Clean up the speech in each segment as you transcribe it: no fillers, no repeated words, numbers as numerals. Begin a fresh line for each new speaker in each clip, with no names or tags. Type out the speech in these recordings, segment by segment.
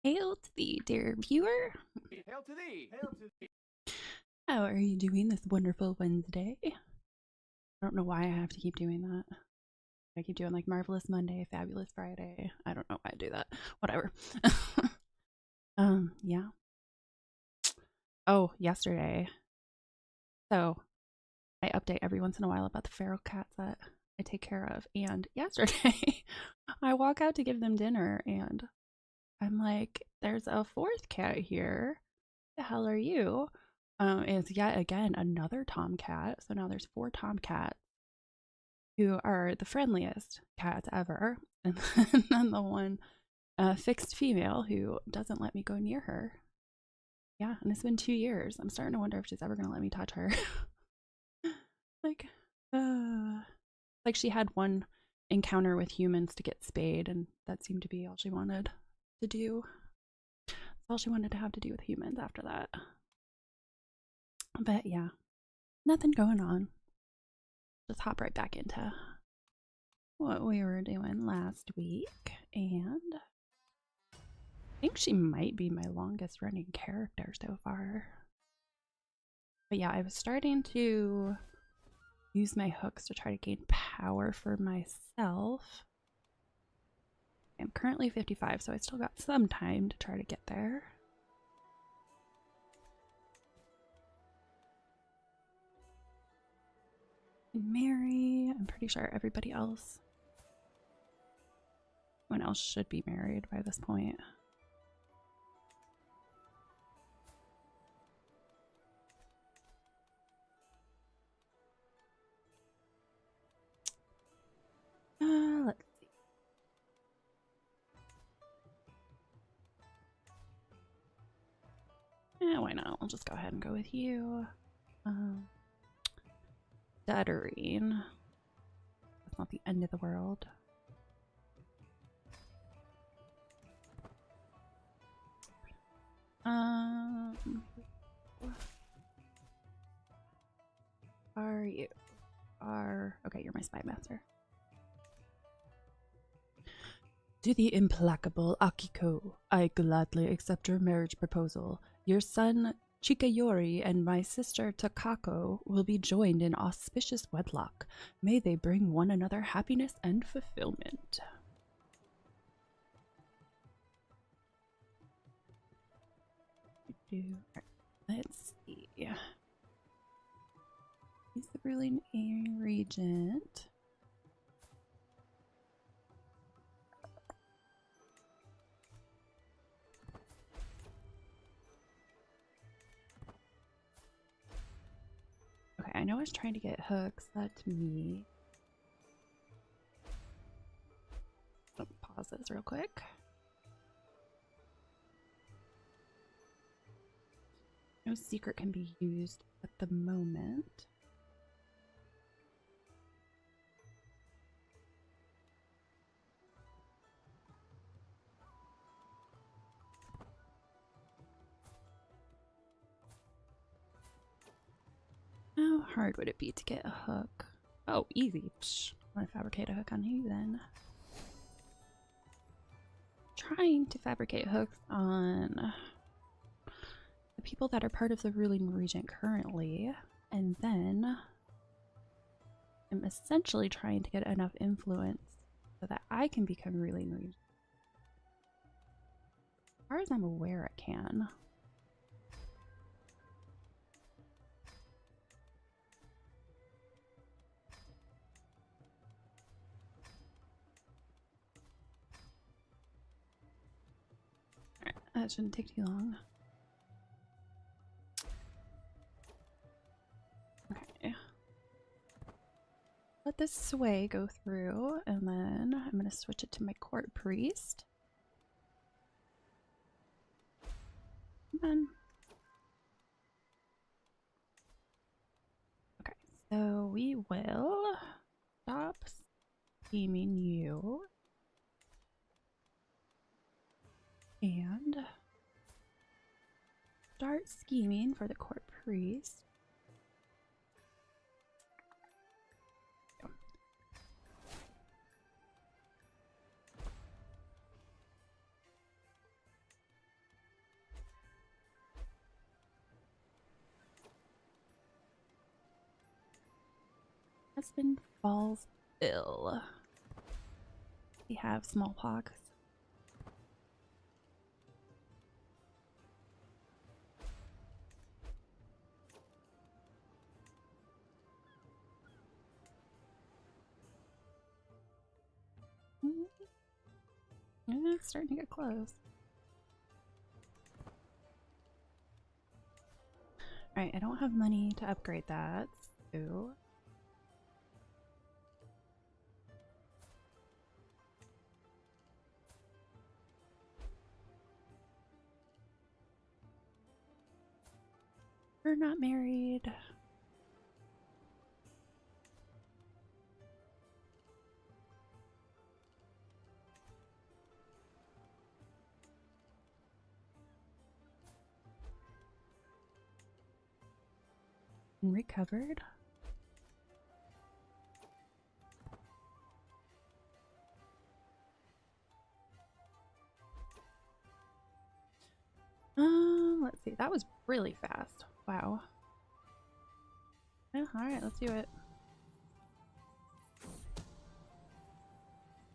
Hail to thee, dear viewer.
Hail to thee! Hail to thee!
How are you doing this wonderful Wednesday? I don't know why I have to keep doing that. I keep doing like Marvelous Monday, Fabulous Friday. I don't know why I do that. Whatever. Yeah. Oh, yesterday. So I update every once in a while about the feral cats that I take care of. And yesterday, I walk out to give them dinner and I'm like, there's a fourth cat here. The hell are you? It's yet again another tomcat. So now there's four tomcats who are the friendliest cats ever. And then the one fixed female who doesn't let me go near her. Yeah, and it's been 2 years. I'm starting to wonder if she's ever going to let me touch her. like, uh, like she had one encounter with humans to get spayed, and that seemed to be all she wanted to do. That's all she wanted to have to do with humans after that. But yeah, nothing going on. Just hop right back into what we were doing last week. And I think she might be my longest running character so far. But yeah, I was starting to use my hooks to try to gain power for myself. I'm currently 55, so I still got some time to try to get there. Marry, I'm pretty sure everybody else, everyone else should be married by this point. Let's see. Yeah, why not? I'll just go ahead and go with you. Stuttering. That's not the end of the world. Are you? Okay, you're my spy master. To the implacable Akiko, I gladly accept your marriage proposal. Your son Chikayori and my sister Takako will be joined in auspicious wedlock. May they bring one another happiness and fulfillment. Let's see. He's the ruling regent. Okay, I know I was trying to get hooks. That's me. Pause this real quick. No secret can be used at the moment. How hard would it be to get a hook? Oh, easy. Psh, I'm gonna fabricate a hook on you then. Trying to fabricate hooks on the people that are part of the ruling regent currently, and then I'm essentially trying to get enough influence so that I can become ruling regent. As far as I'm aware, I can. Alright, that shouldn't take too long. Okay. Let this sway go through, and then I'm going to switch it to my court priest. And then okay, so we will stop scheming you and start scheming for the court priest. Husband falls ill. We have smallpox. It's starting to get close. Alright, I don't have money to upgrade that, so we're not married. And recovered. Let's see. That was really fast. Wow. Yeah, alright, let's do it.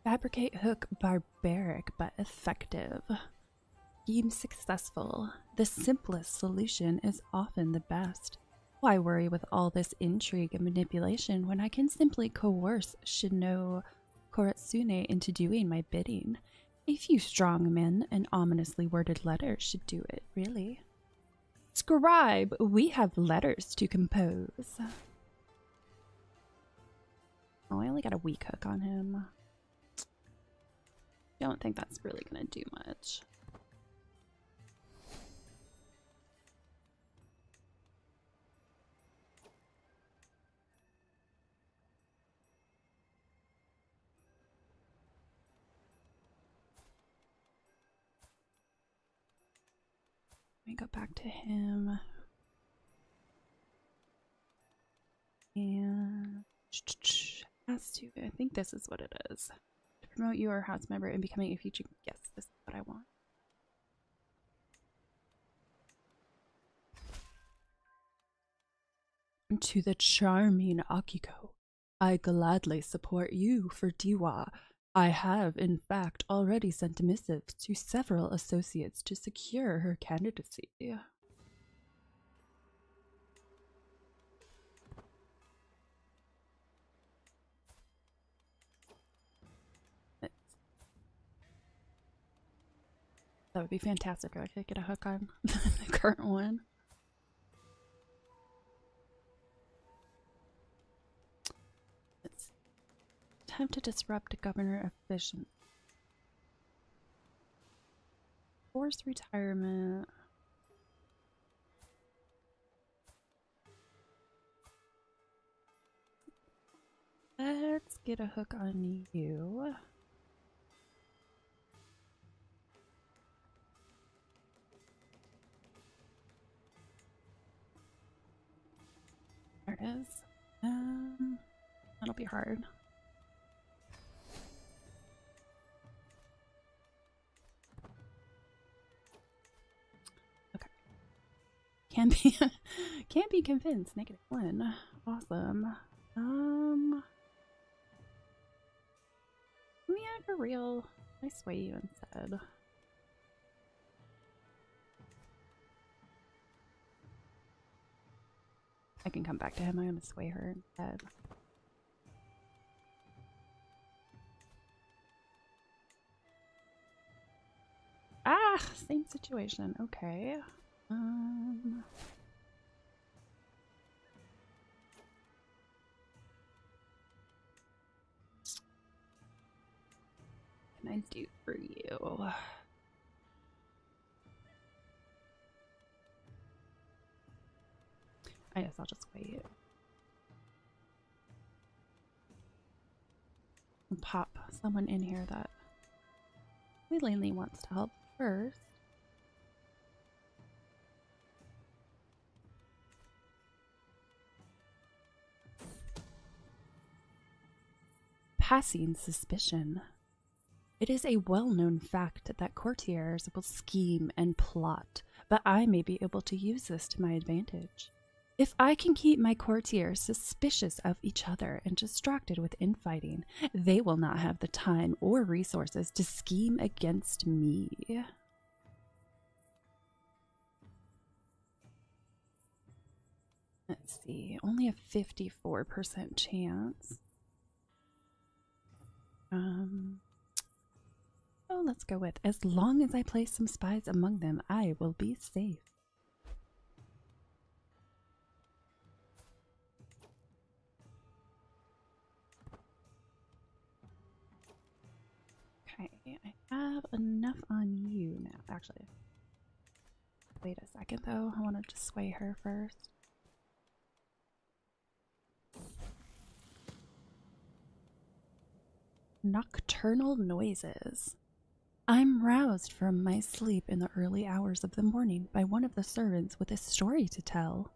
Fabricate hook barbaric but effective. Scheme successful. The simplest solution is often the best. Why worry with all this intrigue and manipulation when I can simply coerce Shino Koratsune into doing my bidding? A few strong men and ominously worded letters should do it, really. Scribe, we have letters to compose. Oh, I only got a weak hook on him. Don't think that's really gonna do much. Let me go back to him. And has to. I think this is what it is. To promote you or house member and becoming a future. Yes, this is what I want. To the charming Akiko, I gladly support you for Diwa. I have, in fact, already sent missives to several associates to secure her candidacy. That would be fantastic if I could get a hook on the current one. Let's attempt to disrupt governor efficiency. Forced retirement. Let's get a hook on you. There it is. That'll be hard. Okay. Can't be convinced. -1. Awesome. Yeah, for real. I sway you instead. I can come back to him. I'm gonna sway her instead. Ah, same situation. Okay. Can I do for you? I guess I'll just wait. And pop someone in here that willingly wants to help first. Passing suspicion. It is a well-known fact that courtiers will scheme and plot, but I may be able to use this to my advantage. If I can keep my courtiers suspicious of each other and distracted with infighting, they will not have the time or resources to scheme against me. Let's see, only a 54% chance. Oh, let's go with, as long as I place some spies among them, I will be safe. Okay, I have enough on you now. Actually, wait a second though. I want to sway her first. Nocturnal noises. I'm roused from my sleep in the early hours of the morning by one of the servants with a story to tell.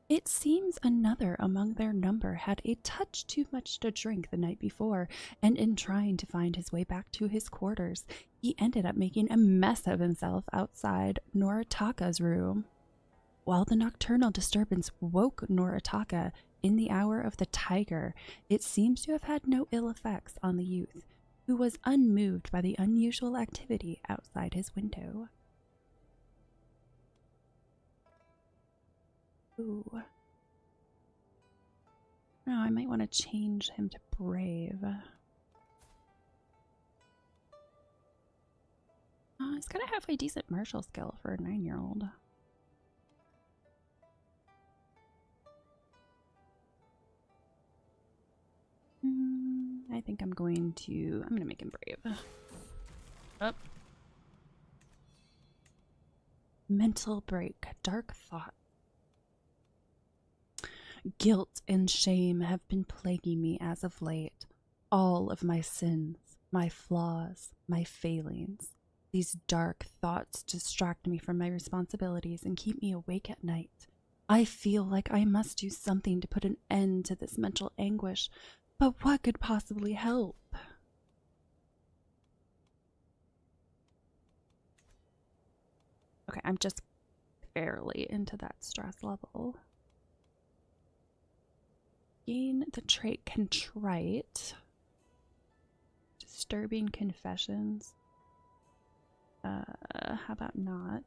It seems another among their number had a touch too much to drink the night before, and in trying to find his way back to his quarters, he ended up making a mess of himself outside Noritaka's room. While the nocturnal disturbance woke Noritaka in the hour of the tiger, it seems to have had no ill effects on the youth, who was unmoved by the unusual activity outside his window. Ooh. No, I might want to change him to brave. He's got a halfway decent martial skill for a 9-year-old. I think I'm going to make him brave. Up. Mental break. Dark thought. Guilt and shame have been plaguing me as of late. All of my sins, my flaws, my failings. These dark thoughts distract me from my responsibilities and keep me awake at night. I feel like I must do something to put an end to this mental anguish, but what could possibly help? Okay, I'm just barely into that stress level. Gain the trait contrite. Disturbing confessions. How about not?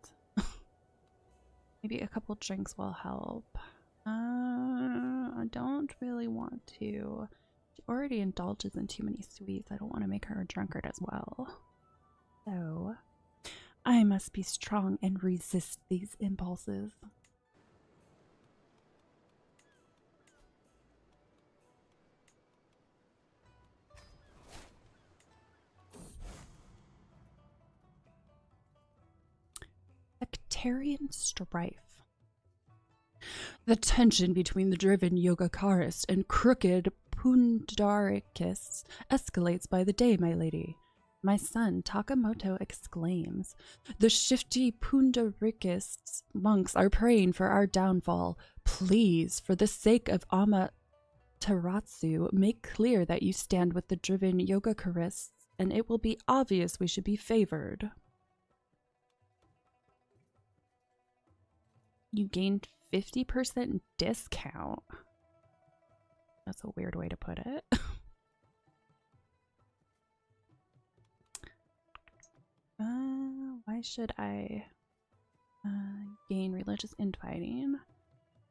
Maybe a couple drinks will help. I don't really want to. She already indulges in too many sweets. I don't want to make her a drunkard as well. So, I must be strong and resist these impulses. Sectarian strife. The tension between the driven Yogacarist and crooked Pundaricists escalates by the day, my lady. My son Takamoto exclaims, the shifty Pundaricists monks are praying for our downfall. Please, for the sake of Amaterasu, make clear that you stand with the driven Yogakarists, and it will be obvious we should be favored. You gained 50% discount. That's a weird way to put it. Why should I gain religious infighting?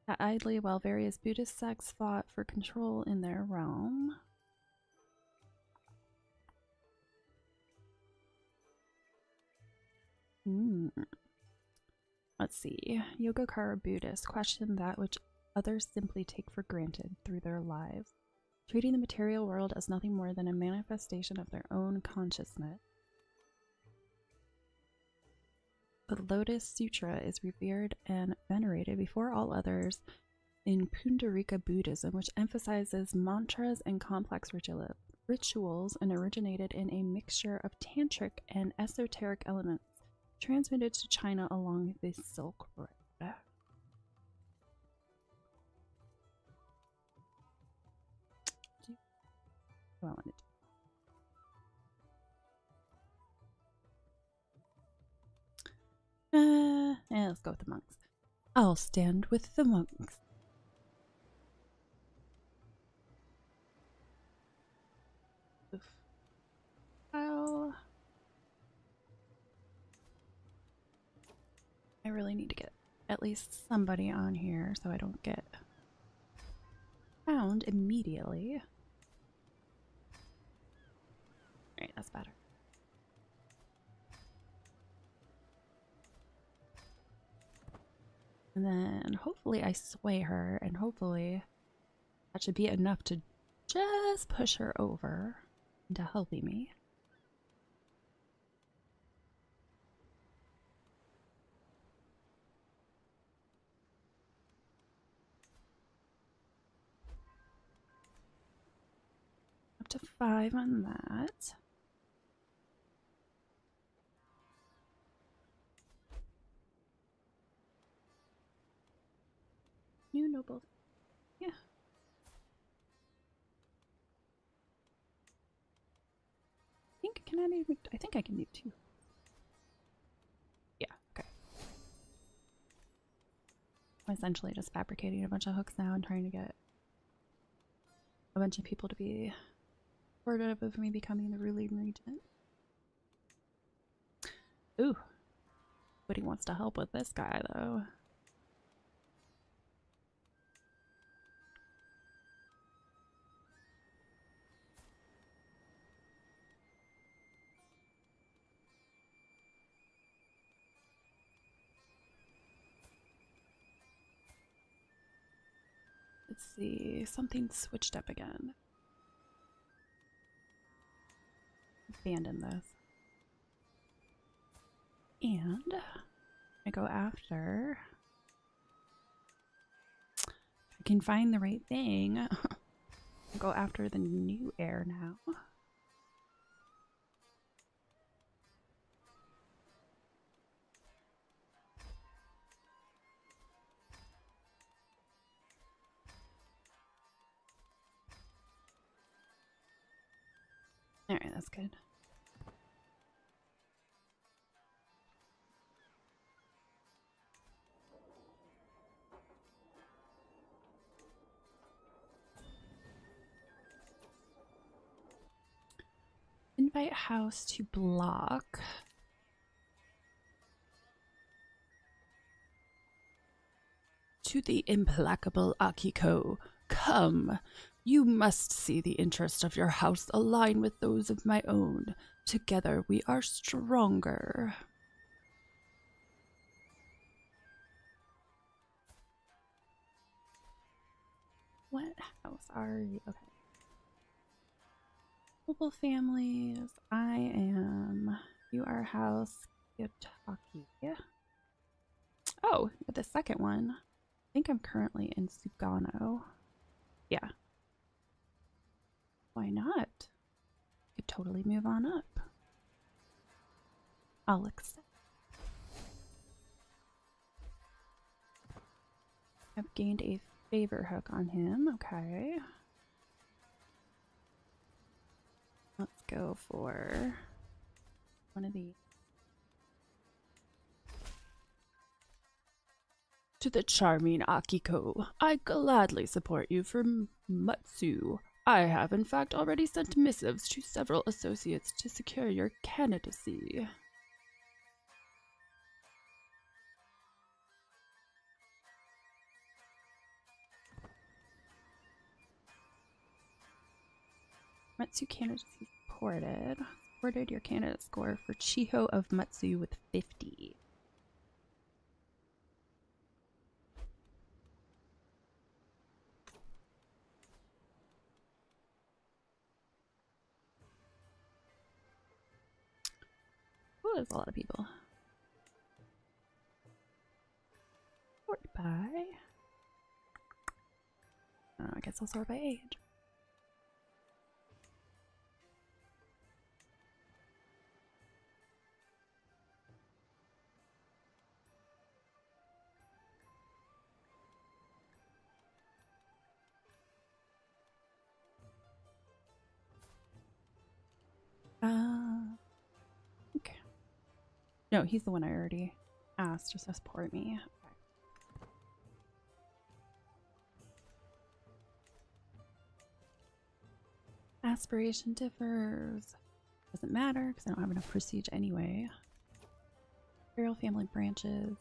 Idly, while various Buddhist sects fought for control in their realm. Let's see. Yogacara Buddhists question that which others simply take for granted through their lives, treating the material world as nothing more than a manifestation of their own consciousness. The Lotus Sutra is revered and venerated before all others in Pundarika Buddhism, which emphasizes mantras and complex rituals and originated in a mixture of tantric and esoteric elements transmitted to China along the Silk Road. What I want to do. Let's go with the monks. I'll stand with the monks. I really need to get at least somebody on here so I don't get found immediately. Alright, that's better. And then hopefully I sway her, and hopefully that should be enough to just push her over into helping me. Up to 5 on that. New noble. Yeah. I think I can do 2. Yeah, okay. I'm essentially just fabricating a bunch of hooks now and trying to get a bunch of people to be supportive of me becoming the ruling regent. Ooh. But he wants to help with this guy, though. Let's see. Something switched up again. Abandon this. And I go after. If I can find the right thing. I'll go after the new heir now. Alright, that's good. Invite house to block. To the implacable Akiko, come. You must see the interest of your house align with those of my own. Together we are stronger. What house are you? Okay. Noble families. I am. You are house Yotaki. Oh, the second one. I think I'm currently in Sugano. Yeah. Why not? Could totally move on up. I'll accept. I've gained a favor hook on him. Okay. Let's go for one of these. To the charming Akiko, I gladly support you for Matsu. I have in fact already sent missives to several associates to secure your candidacy. Matsu candidacy supported. Supported your candidate score for Chiho of Matsu with 50. Oh, there's a lot of people. Sort by. Oh, I guess I'll sort by age. Okay. No, he's the one I already asked to support me. Okay. Aspiration differs. Doesn't matter because I don't have enough prestige anyway. Imperial family branches.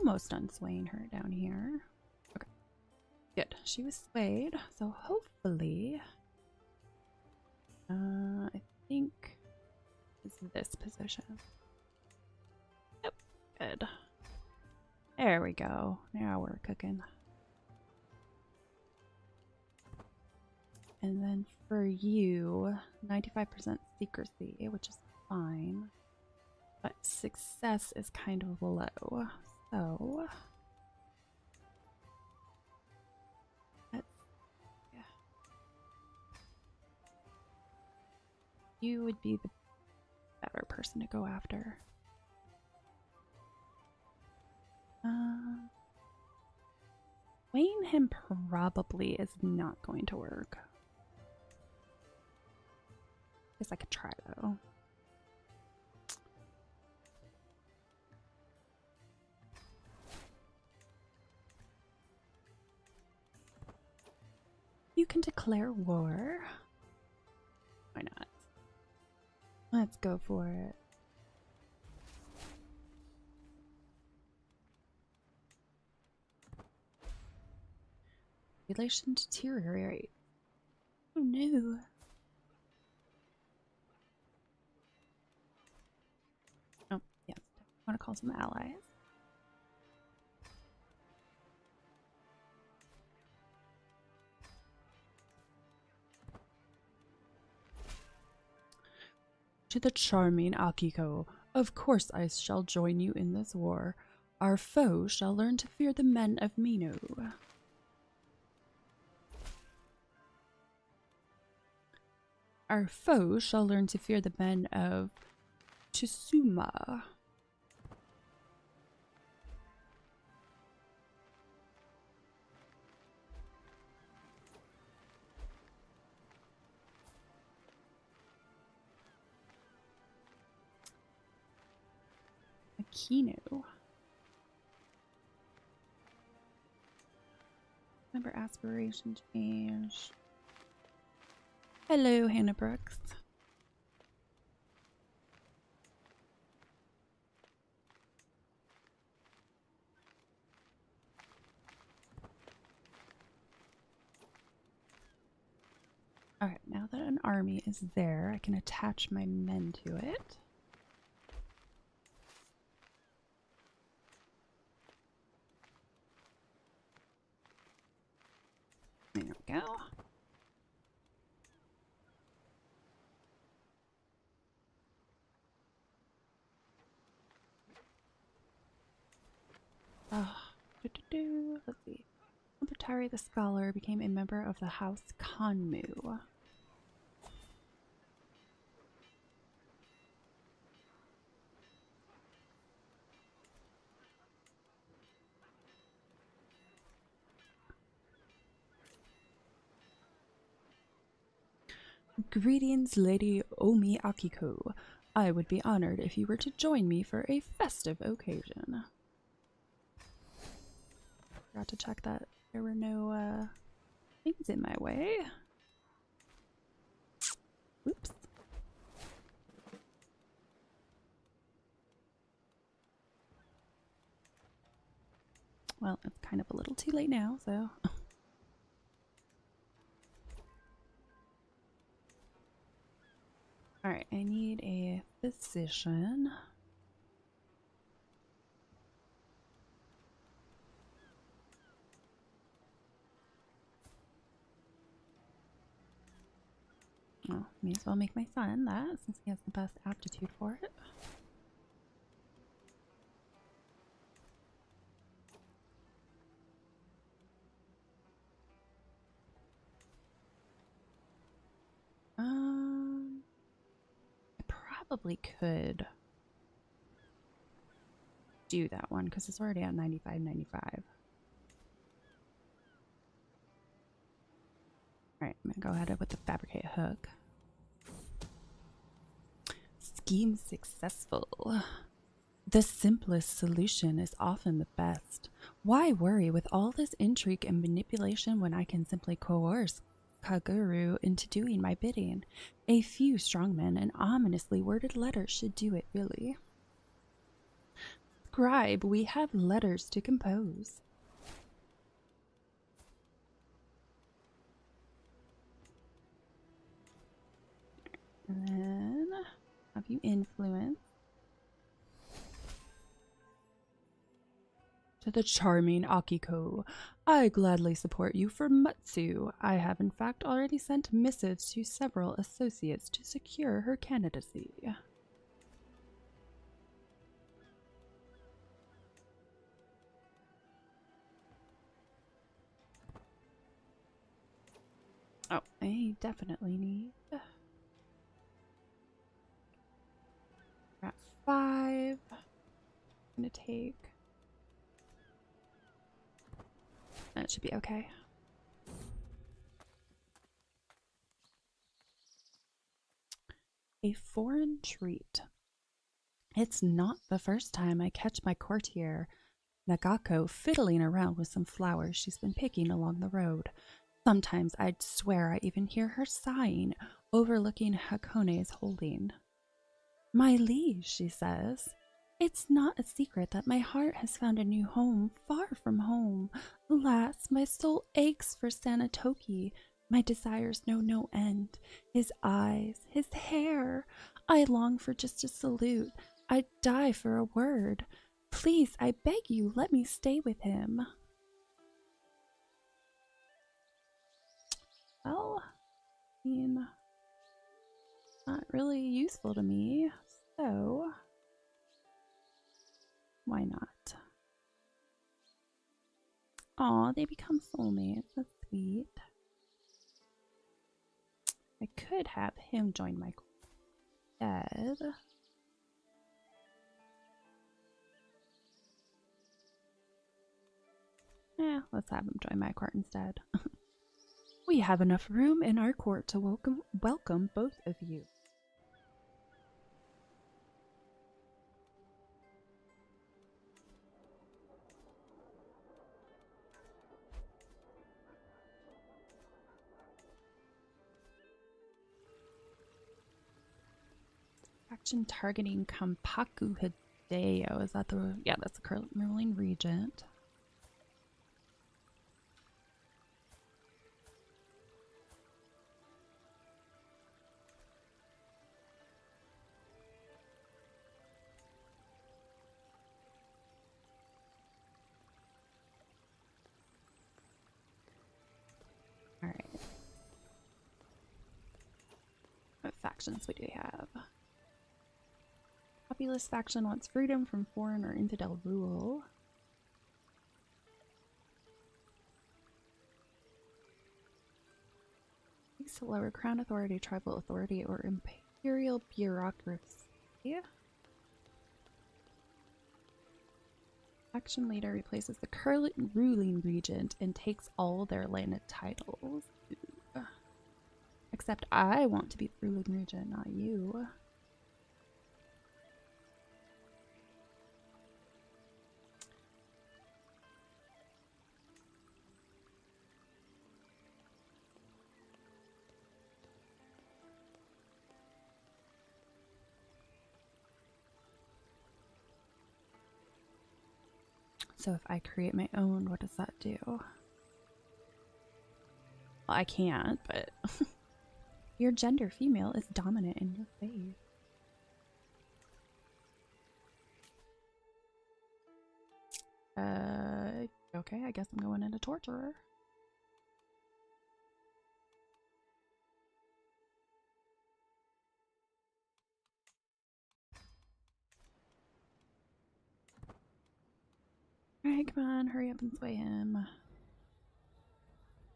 almost done swaying her down here. Okay, good. She was swayed, so hopefully, I think it's this position. Yep, good. There we go. Now we're cooking. And then for you, 95% secrecy, which is fine. But success is kind of low. So you would be the better person to go after. Weighing him probably is not going to work. Guess I could try though. You can declare war. Why not? Let's go for it. Relation deteriorate. Oh no. Oh, yes. I want to call some allies. To the charming Akiko, of course I shall join you in this war. Our foe shall learn to fear the men of Mino. Our foe shall learn to fear the men of Chisuma. Akino. Remember aspiration change. Hello, Hannah Brooks. Alright, now that an army is there, I can attach my men to it. There we go. Let's see. Tari the Scholar became a member of the House Kanmu. Greetings, Lady Omi Akiko. I would be honored if you were to join me for a festive occasion. Forgot to check that there were no things in my way. Oops. Well, it's kind of a little too late now, so. Alright, I need a physician. Oh, may as well make my son that since he has the best aptitude for it. I probably could do that one because it's already at 95. Alright, I'm gonna go ahead with the fabricate hook. Scheme successful. The simplest solution is often the best. Why worry with all this intrigue and manipulation when I can simply coerce Kaguru into doing my bidding? A few strongmen and ominously worded letters should do it, really. scribe, we have letters to compose. And then have you influence. To the charming Akiko, I gladly support you for Mutsu. I have in fact already sent missives to several associates to secure her candidacy. Oh, I definitely need. We're at 5. I'm gonna take. That should be okay. A foreign treat. It's not the first time I catch my courtier Nagako fiddling around with some flowers she's been picking along the road. Sometimes I'd swear I even hear her sighing, overlooking Hakone's holding. My liege, she says, it's not a secret that my heart has found a new home far from home. Alas, my soul aches for Sanatoki. My desires know no end. His eyes, his hair. I long for just a salute. I'd die for a word. Please, I beg you, let me stay with him. Well, I mean, not really useful to me, so why not? Aw, they become soulmates. That's sweet. I could have him join my instead. Let's have him join my court instead. We have enough room in our court to welcome both of you. Faction targeting Kampaku Hideo. Is that the... Yeah, that's the Ruling Regent. Alright. What factions do we have? Populist faction wants freedom from foreign or infidel rule. Seeks to lower crown authority, tribal authority, or imperial bureaucracy. Faction leader replaces the current ruling regent and takes all their landed titles. Ooh. Except I want to be the ruling regent, not you. So if I create my own, what does that do? Well, I can't, but your gender female is dominant in your faith. Okay, I guess I'm going into torturer. Alright, come on, hurry up and sway him.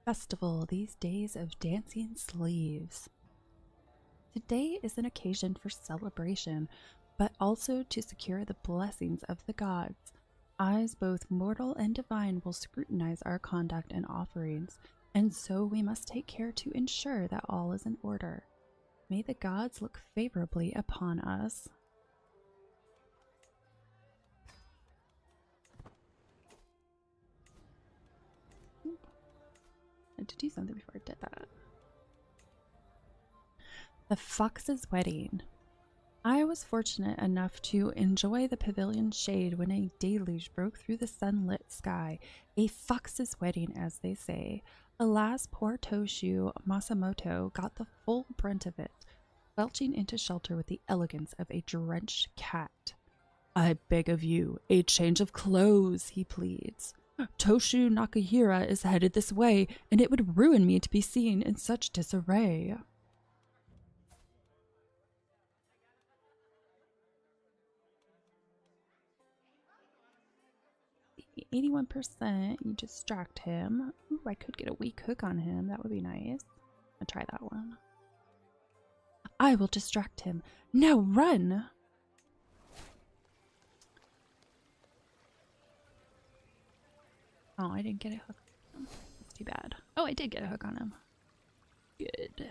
Festival, these days of dancing sleeves. Today is an occasion for celebration, but also to secure the blessings of the gods. Eyes both mortal and divine will scrutinize our conduct and offerings, and so we must take care to ensure that all is in order. May the gods look favorably upon us. I had to do something before I did that. The Fox's Wedding. I was fortunate enough to enjoy the pavilion's shade when a deluge broke through the sunlit sky. A fox's wedding, as they say. Alas, poor Toshu Masamoto got the full brunt of it, belching into shelter with the elegance of a drenched cat. I beg of you, a change of clothes, he pleads. Toshu Nakahira is headed this way, and it would ruin me to be seen in such disarray. 81%, you distract him. Ooh, I could get a weak hook on him. That would be nice. I'll try that one. I will distract him. Now run! Oh, I didn't get a hook on him. That's too bad. Oh, I did get a hook on him. Good.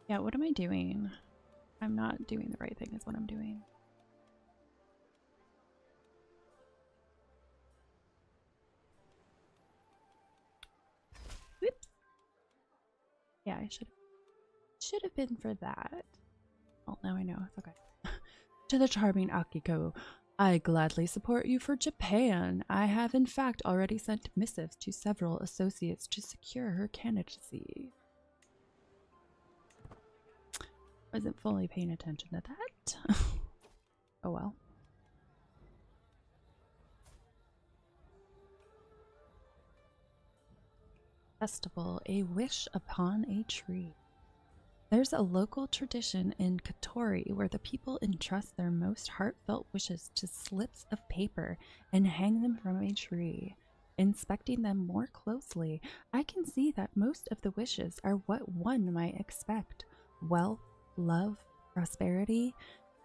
Yeah, what am I doing? I'm not doing the right thing is what I'm doing. Whoops. Yeah, I should have been for that. Oh, now I know. It's okay. To the charming Akiko, I gladly support you for Japan. I have in fact already sent missives to several associates to secure her candidacy. Wasn't fully paying attention to that. Oh well. Festival, a wish upon a tree. There's a local tradition in Katori where the people entrust their most heartfelt wishes to slips of paper and hang them from a tree. Inspecting them more closely, I can see that most of the wishes are what one might expect: wealth, love, prosperity.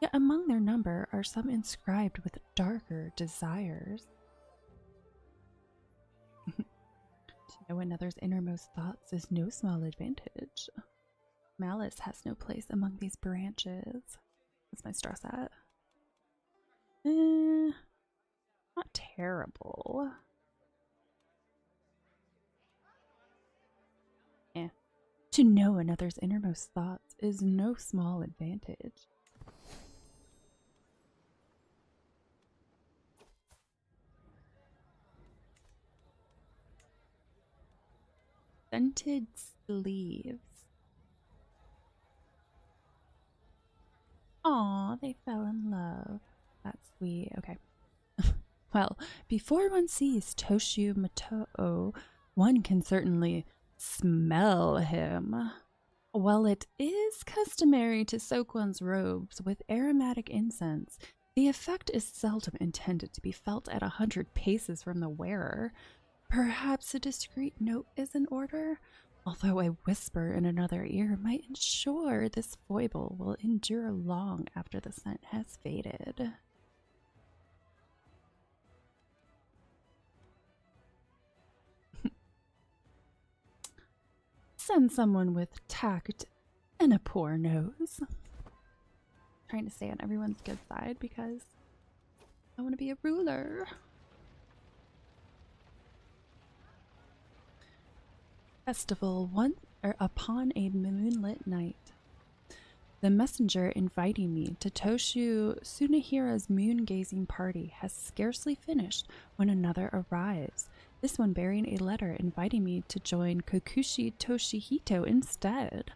Yet among their number are some inscribed with darker desires. To know another's innermost thoughts is no small advantage. Malice has no place among these branches. What's my stress at? Not terrible. Eh. To know another's innermost thoughts is no small advantage. Scented sleeves. Aw, they fell in love. That's sweet. Okay. Well, before one sees Toshu Matoo, one can certainly smell him. While it is customary to soak one's robes with aromatic incense, the effect is seldom intended to be felt at 100 paces from the wearer. Perhaps a discreet note is in order, although a whisper in another ear might ensure this foible will endure long after the scent has faded. Send someone with tact and a poor nose. Trying to stay on everyone's good side because I want to be a ruler. Festival upon a moonlit night. The messenger inviting me to Toshu Tsunehira's moon-gazing party has scarcely finished when another arrives, this one bearing a letter inviting me to join Kokushi Toshihito instead.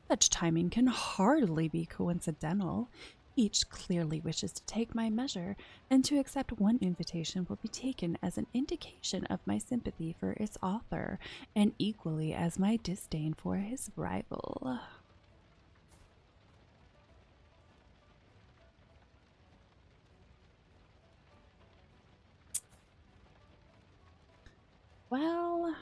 Such timing can hardly be coincidental. Each clearly wishes to take my measure, and to accept one invitation will be taken as an indication of my sympathy for its author, and equally as my disdain for his rival. Well,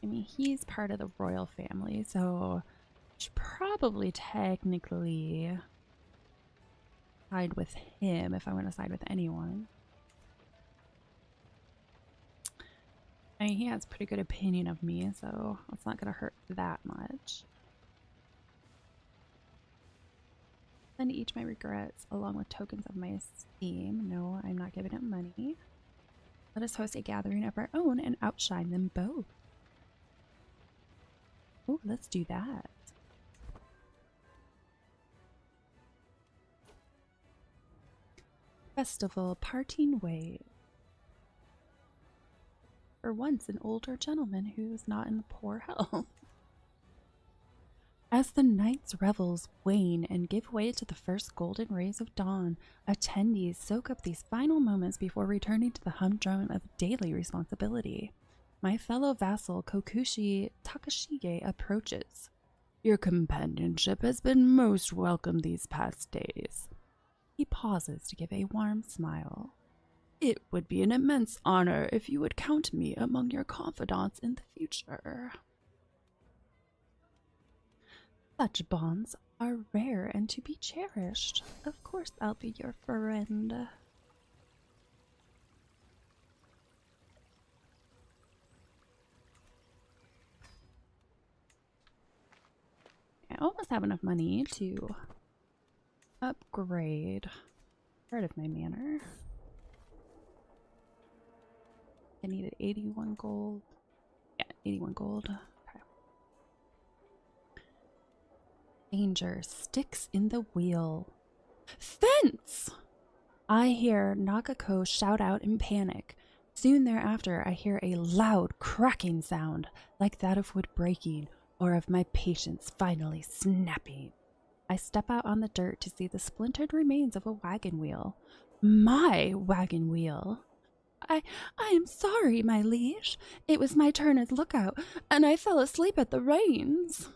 I mean, he's part of the royal family, so I should probably technically side with him if I want to side with anyone. I mean, he has a pretty good opinion of me, so it's not going to hurt that much. Send each my regrets along with tokens of my esteem. No, I'm not giving it money. Let us host a gathering of our own and outshine them both. Oh, let's do that. Festival parting ways. For once, an older gentleman who's not in poor health. As the night's revels wane and give way to the first golden rays of dawn, attendees soak up these final moments before returning to the humdrum of daily responsibility. My fellow vassal Kokushi Takashige approaches. Your companionship has been most welcome these past days. He pauses to give a warm smile. It would be an immense honor if you would count me among your confidants in the future. Such bonds are rare and to be cherished. Of course I'll be your friend. I almost have enough money to upgrade part of my manor. I needed 81 gold. Yeah, 81 gold. Okay. Danger. Sticks in the wheel. Fence! I hear Nagako shout out in panic. Soon thereafter, I hear a loud cracking sound, like that of wood breaking or of my patience finally snapping. I step out on the dirt to see the splintered remains of a wagon wheel. My wagon wheel. I am sorry, my liege. It was my turn as lookout, and I fell asleep at the reins.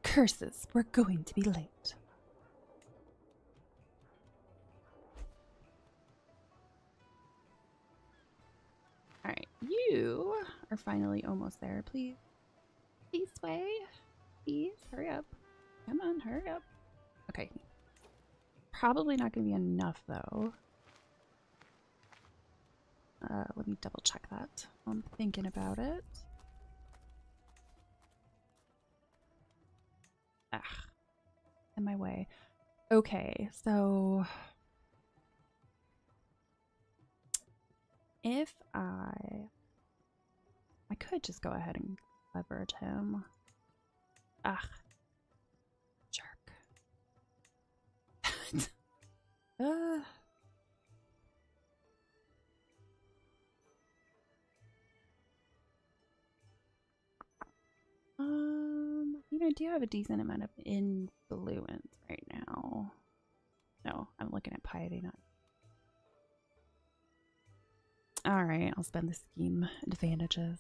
Curses, we're going to be late. Alright, you are finally almost there. Please. Please, Sway. Please, hurry up. Come on, hurry up. Okay. Probably not going to be enough, though. Let me double check that. I'm thinking about it. Ah, in my way. Okay, so if I could just go ahead and leverage him. Ah, jerk. I do have a decent amount of influence right now. No, I'm looking at piety, not. All right, I'll spend the scheme advantages.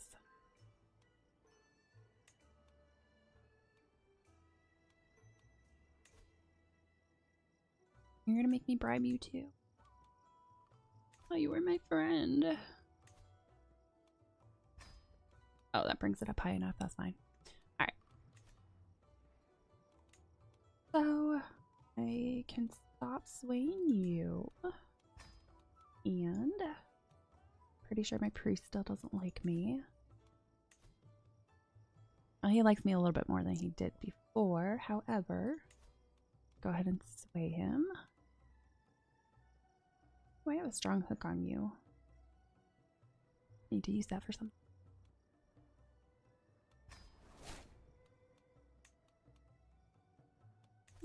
You're gonna make me bribe you too. Oh, you were my friend. Oh, that brings it up high enough. That's fine. All right. So I can stop swaying you. And pretty sure my priest still doesn't like me. Well, he likes me a little bit more than he did before. However, go ahead and sway him. Oh, I have a strong hook on you. Need to use that for something.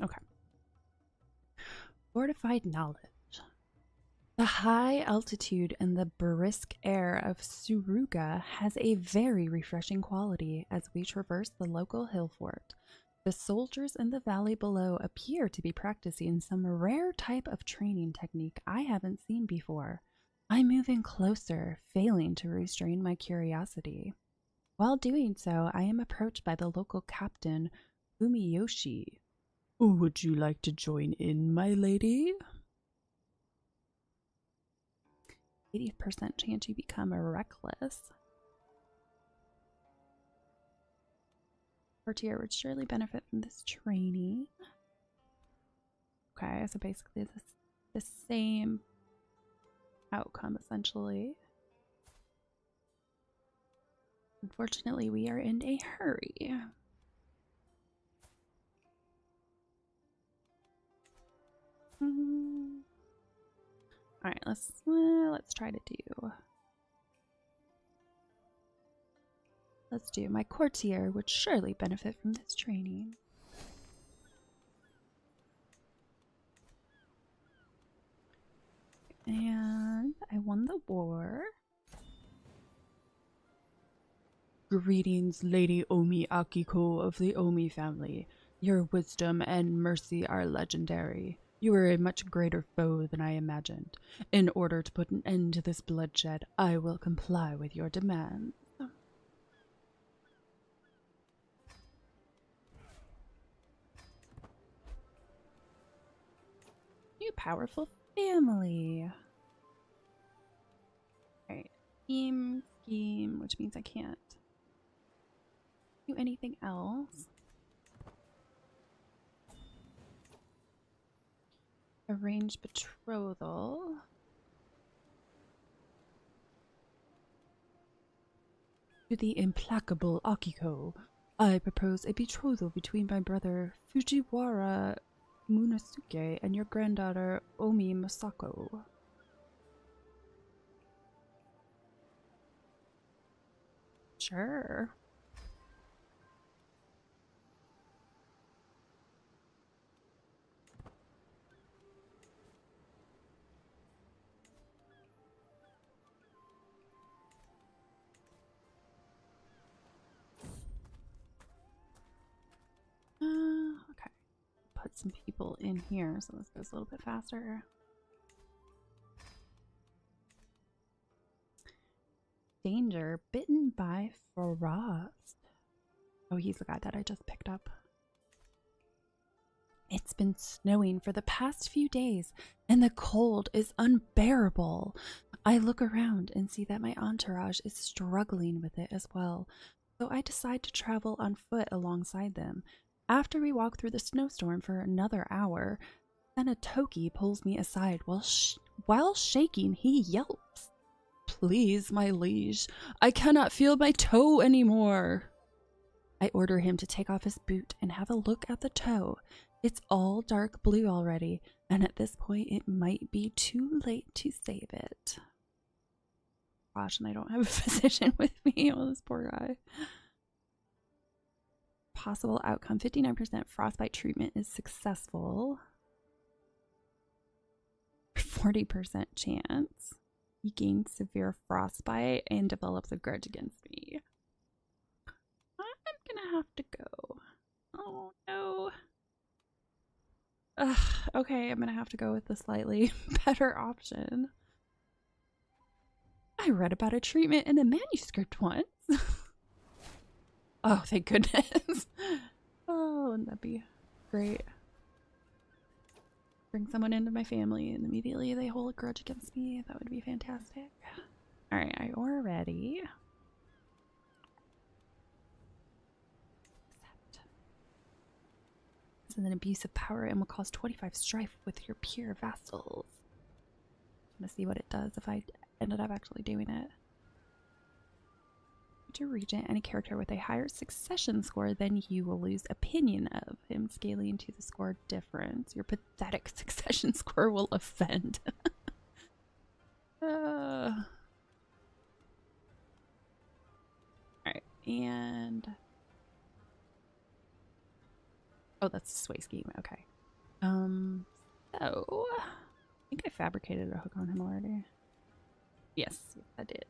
Okay. Fortified knowledge. The high altitude and the brisk air of Suruga has a very refreshing quality as we traverse the local hill fort. The soldiers in the valley below appear to be practicing some rare type of training technique I haven't seen before. I move in closer, failing to restrain my curiosity. While doing so, I am approached by the local captain, Umiyoshi. Would you like to join in, my lady? 80% chance you become reckless. Courtier would surely benefit from this training. Okay, so basically this the same outcome essentially. Unfortunately, we are in a hurry. All right, let's try to do. Let's do. My courtier would surely benefit from this training. And I won the war. Greetings, Lady Omi Akiko of the Omi family. Your wisdom and mercy are legendary. You are a much greater foe than I imagined. In order to put an end to this bloodshed, I will comply with your demands. You powerful family. Alright. Scheme, which means I can't do anything else. Arrange betrothal. To the implacable Akiko, I propose a betrothal between my brother Fujiwara Munasuke and your granddaughter Omi Masako. Sure. Okay. Put some people in here so this goes a little bit faster. Danger, bitten by frost. Oh, he's the guy that I just picked up. It's been snowing for the past few days, and the cold is unbearable. I look around and see that my entourage is struggling with it as well, so I decide to travel on foot alongside them. After we walk through the snowstorm for another hour, Senatoki pulls me aside while shaking, he yelps. Please, my liege, I cannot feel my toe anymore. I order him to take off his boot and have a look at the toe. It's all dark blue already, and at this point it might be too late to save it. Gosh, and I don't have a physician with me. Oh, this poor guy. Possible outcome, 59% frostbite treatment is successful. 40% chance. He gains severe frostbite and develops a grudge against me. I'm gonna have to go. Oh no. Ugh, okay, I'm gonna have to go with the slightly better option. I read about a treatment in a manuscript once. Oh, thank goodness. Oh, wouldn't that be great? Bring someone into my family and immediately they hold a grudge against me. That would be fantastic. Alright, I already. Accept. This is an abuse of power and will cause 25 strife with your peer vassals. I'm gonna see what it does if I ended up actually doing it. To Regent, any character with a higher succession score than you will lose opinion of him, scaling to the score difference. Your pathetic succession score will offend. Alright, and oh, that's a sway scheme. Okay. So I think I fabricated a hook on him already. Yes, I did.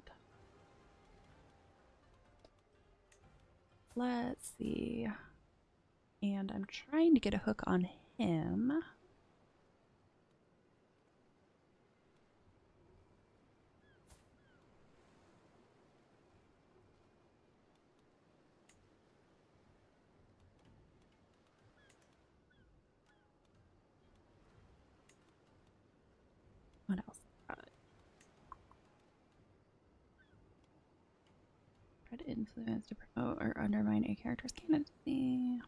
Let's see. And I'm trying to get a hook on him. What else? Try to influence to promote or undermine a character's candidacy.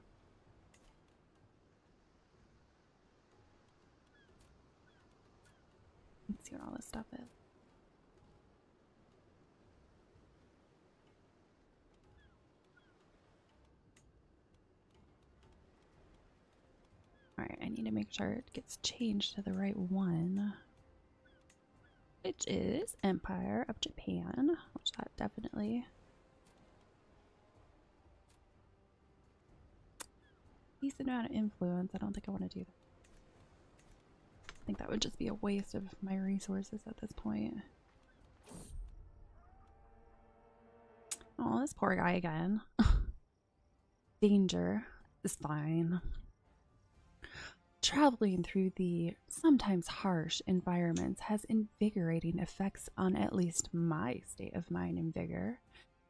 Let's see what all this stuff is. Alright, Alright, I need to make sure it gets changed to the right one. Which is Empire of Japan, which that definitely decent amount of influence. I don't think I want to do that. I think that would just be a waste of my resources at this point. Oh, this poor guy again. Danger is fine. Traveling through the sometimes harsh environments has invigorating effects on at least my state of mind and vigor.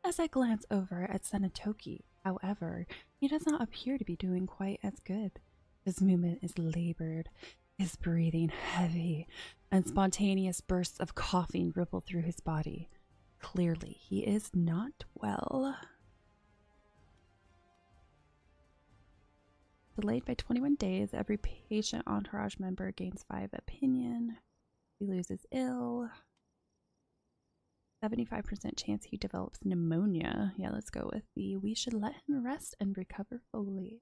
As I glance over at Senatoki, however, he does not appear to be doing quite as good. His movement is labored, his breathing heavy, and spontaneous bursts of coughing ripple through his body. Clearly, he is not well. Delayed by 21 days, every patient entourage member gains 5 opinion. He loses ill. 75% chance he develops pneumonia. Yeah, let's go with the we should let him rest and recover fully.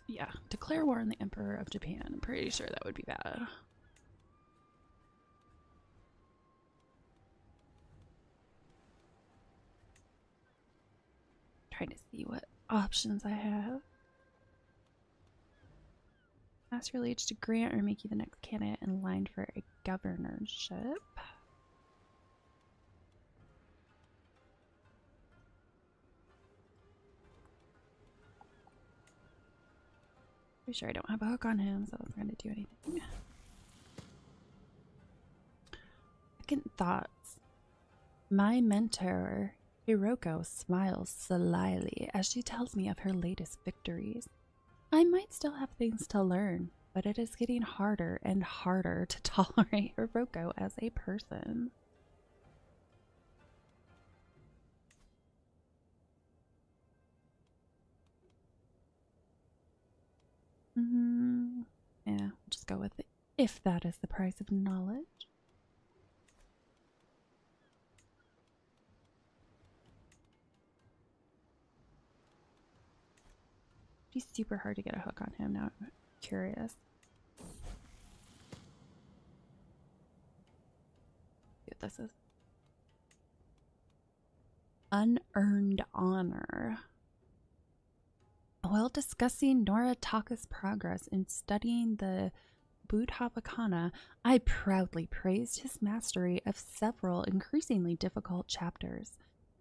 Yeah, declare war on the Emperor of Japan. I'm pretty sure that would be bad. Trying to see what options I have. Ask your liege to grant or make you the next candidate in line for a governorship. Pretty sure I don't have a hook on him, so it's not going to do anything. Second thoughts. My mentor, Hiroko, smiles slyly as she tells me of her latest victories. I might still have things to learn, but it is getting harder and harder to tolerate Hiroko as a person. Yeah, we'll just go with it. If that is the price of knowledge. It'd be super hard to get a hook on him now. I'm curious. See what this is. Unearned honor. While discussing Noritaka's progress in studying the Buddhavacana, I proudly praised his mastery of several increasingly difficult chapters.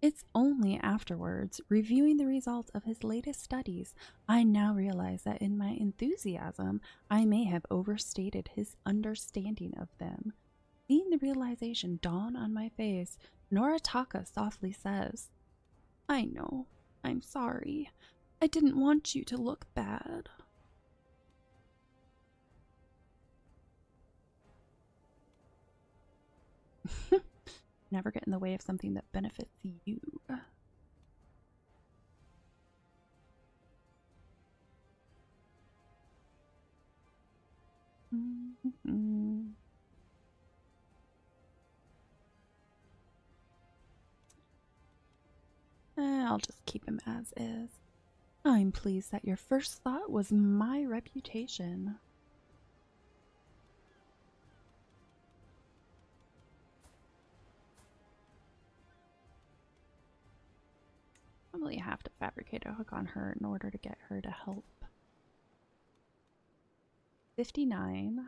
It's only afterwards, reviewing the results of his latest studies, I now realize that in my enthusiasm, I may have overstated his understanding of them. Seeing the realization dawn on my face, Noritaka softly says, I know. I'm sorry. I didn't want you to look bad. Never get in the way of something that benefits you. I'll just keep him as is. I'm pleased that your first thought was my reputation. Probably have to fabricate a hook on her in order to get her to help. 59.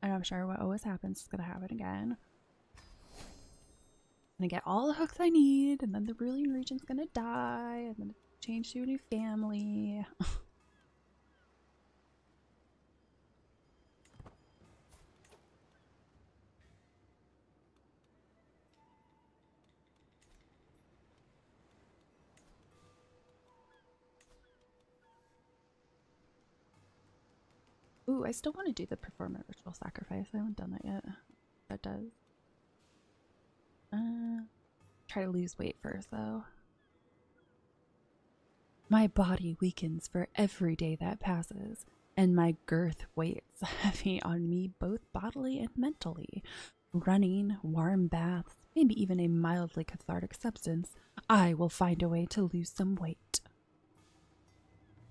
And I'm sure what always happens is going to happen again. I'm going to get all the hooks I need, and then the Ruling Regent's going to die, and then change to a new family. Ooh, I still want to do the perform a ritual sacrifice. I haven't done that yet. That does. Try to lose weight first, though. My body weakens for every day that passes, and my girth weighs heavy on me both bodily and mentally. Running, warm baths, maybe even a mildly cathartic substance, I will find a way to lose some weight.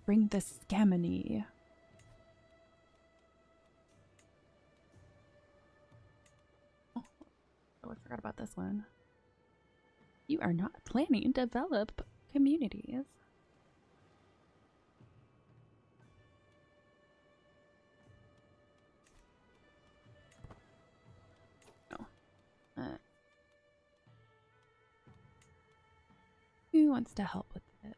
Bring the scamony. Oh, I forgot about this one. You are not planning to develop communities. No. Who wants to help with this?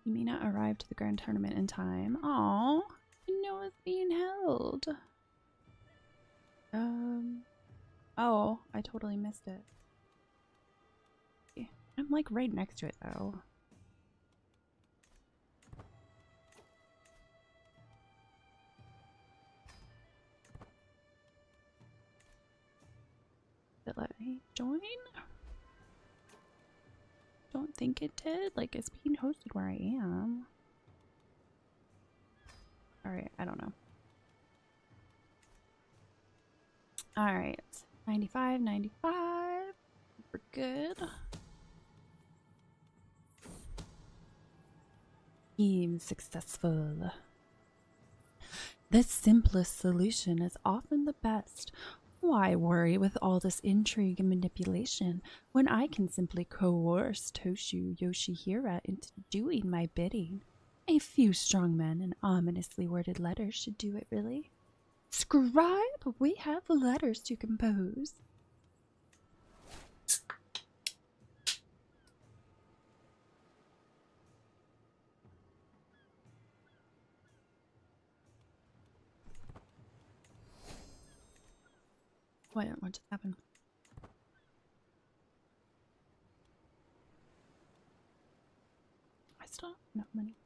You may not arrive to the grand tournament in time. Aww, I know it's being held. Oh, I totally missed it. I'm like right next to it though. Did it let me join? Don't think it did. Like, it's being hosted where I am. Alright, I don't know. Alright. 95, 95. We're good. Team successful. The simplest solution is often the best. Why worry with all this intrigue and manipulation when I can simply coerce Toshu Yoshihira into doing my bidding? A few strong men and ominously worded letters should do it, really. Scribe, we have letters to compose. What just happened? I still don't have enough money.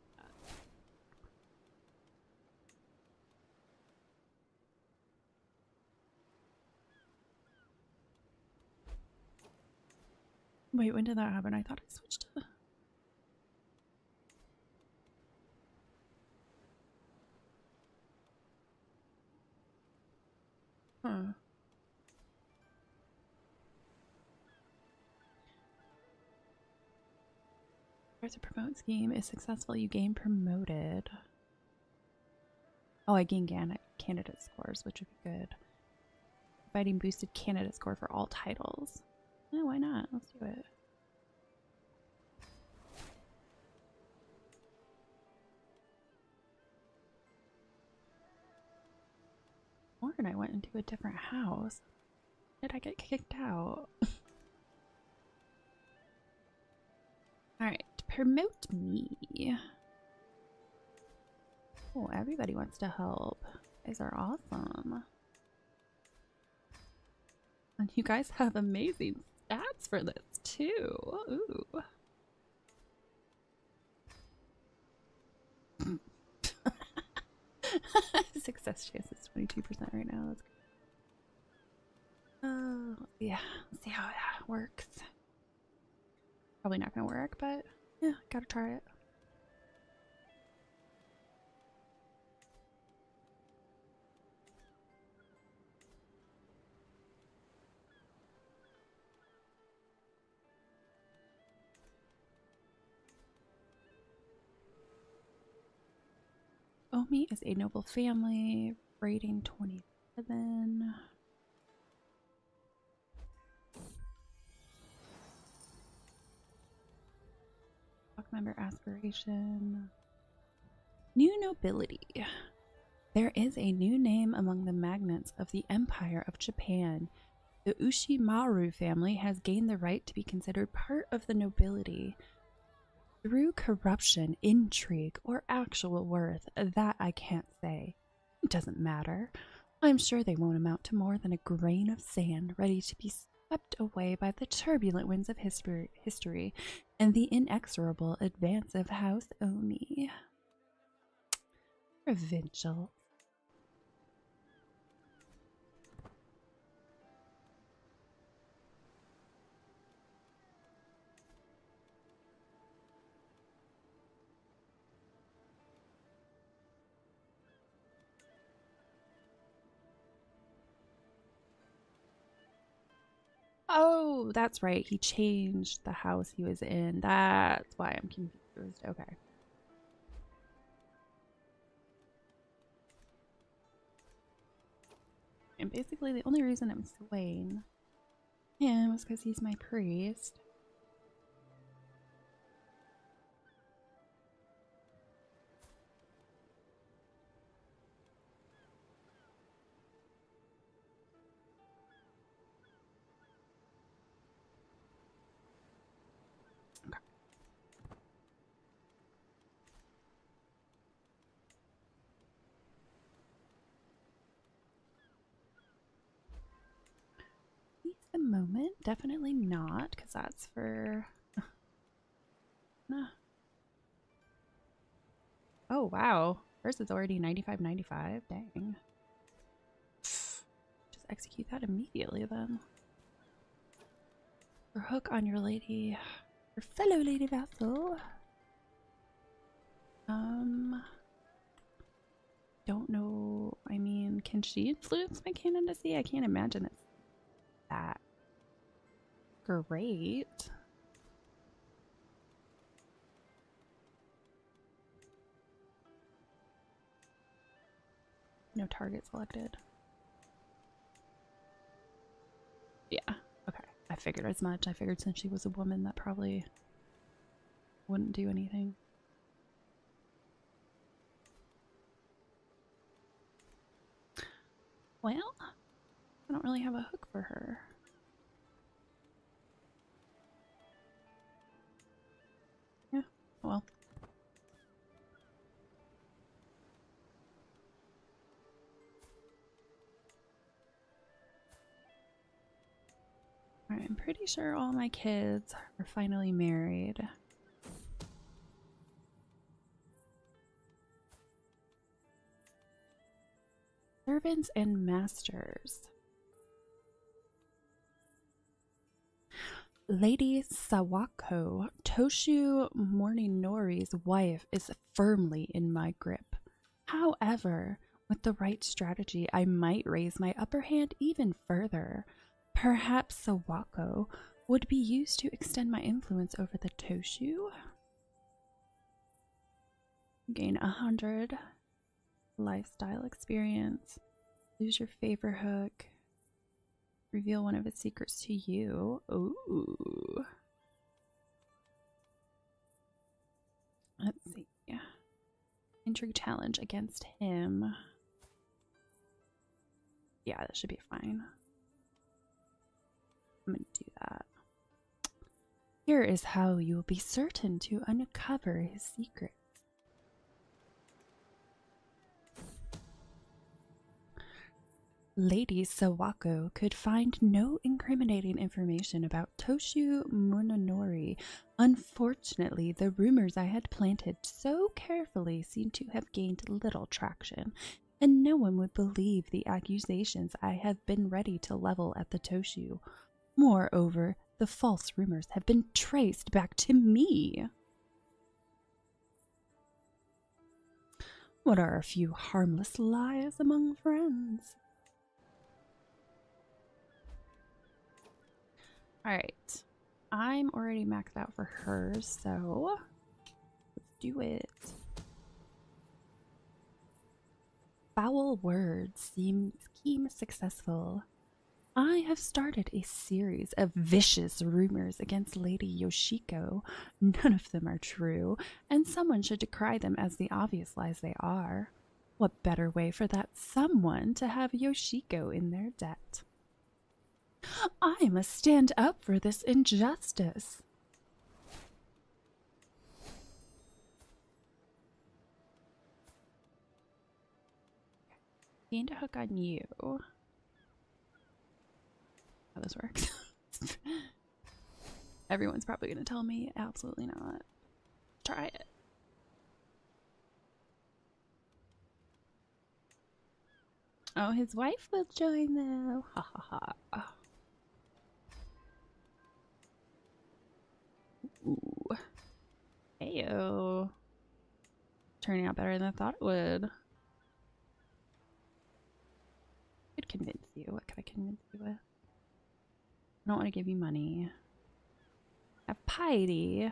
Wait, when did that happen? I thought I switched to... Huh. There's a promote scheme. Is successful, you gain promoted. Oh, I gain candidate scores, which would be good. Providing boosted candidate score for all titles. Yeah, why not? Let's do it. Or I went into a different house. Did I get kicked out? Alright, promote me. Oh, everybody wants to help. You guys are awesome. And you guys have amazing stats for this too. Ooh. Success chance is 22% right now. That's good. Let's see how it works. Probably not gonna work, but yeah, gotta try it. Omi is a noble family, rating 27. Block member aspiration. New nobility. There is a new name among the magnates of the Empire of Japan. The Ushimaru family has gained the right to be considered part of the nobility. Through corruption, intrigue, or actual worth, that I can't say. It doesn't matter. I'm sure they won't amount to more than a grain of sand ready to be swept away by the turbulent winds of history and the inexorable advance of House Oni. Provincial. Oh, that's right. He changed the house he was in. That's why I'm confused. Okay. And basically, the only reason I'm swaying him is because he's my priest. Okay. Seize the moment? Definitely not, because that's for. Nah. Oh, wow. Hers is already 95.95. Dang. Just execute that immediately then. Or hook on your lady. Your fellow lady vassal. Don't know. I mean, can she influence my candidacy? I can't imagine it's that great. No target selected. Yeah. Okay. I figured as much. I figured since she was a woman that probably wouldn't do anything. Well, I don't really have a hook for her. Yeah. Well. Alright, I'm pretty sure all my kids are finally married. Servants and masters. Lady Sawako, Toshu Morinori's wife, is firmly in my grip. However, with the right strategy, I might raise my upper hand even further. Perhaps Sawako would be used to extend my influence over the Toshu. Gain 100 lifestyle experience. Lose your favor hook. Reveal one of its secrets to you. Ooh. Let's see. Intrigue challenge against him. Yeah, that should be fine. I'm gonna do that. Here is how you will be certain to uncover his secret. Lady Sawako could find no incriminating information about Toshu Munonori. Unfortunately, the rumors I had planted so carefully seemed to have gained little traction, and no one would believe the accusations I have been ready to level at the Toshu. Moreover, the false rumors have been traced back to me. What are a few harmless lies among friends? Alright. I'm already maxed out for hers, so let's do it. Foul words seem successful. I have started a series of vicious rumors against Lady Yoshiko. None of them are true, and someone should decry them as the obvious lies they are. What better way for that someone to have Yoshiko in their debt? I must stand up for this injustice. Gained a hook on you. How this works. Everyone's probably going to tell me absolutely not. Try it. Oh, his wife will join though. Ha ha ha. Ooh. Heyo. Turning out better than I thought it would. Could convince you. What could I convince you with? I don't want to give you money. I have piety.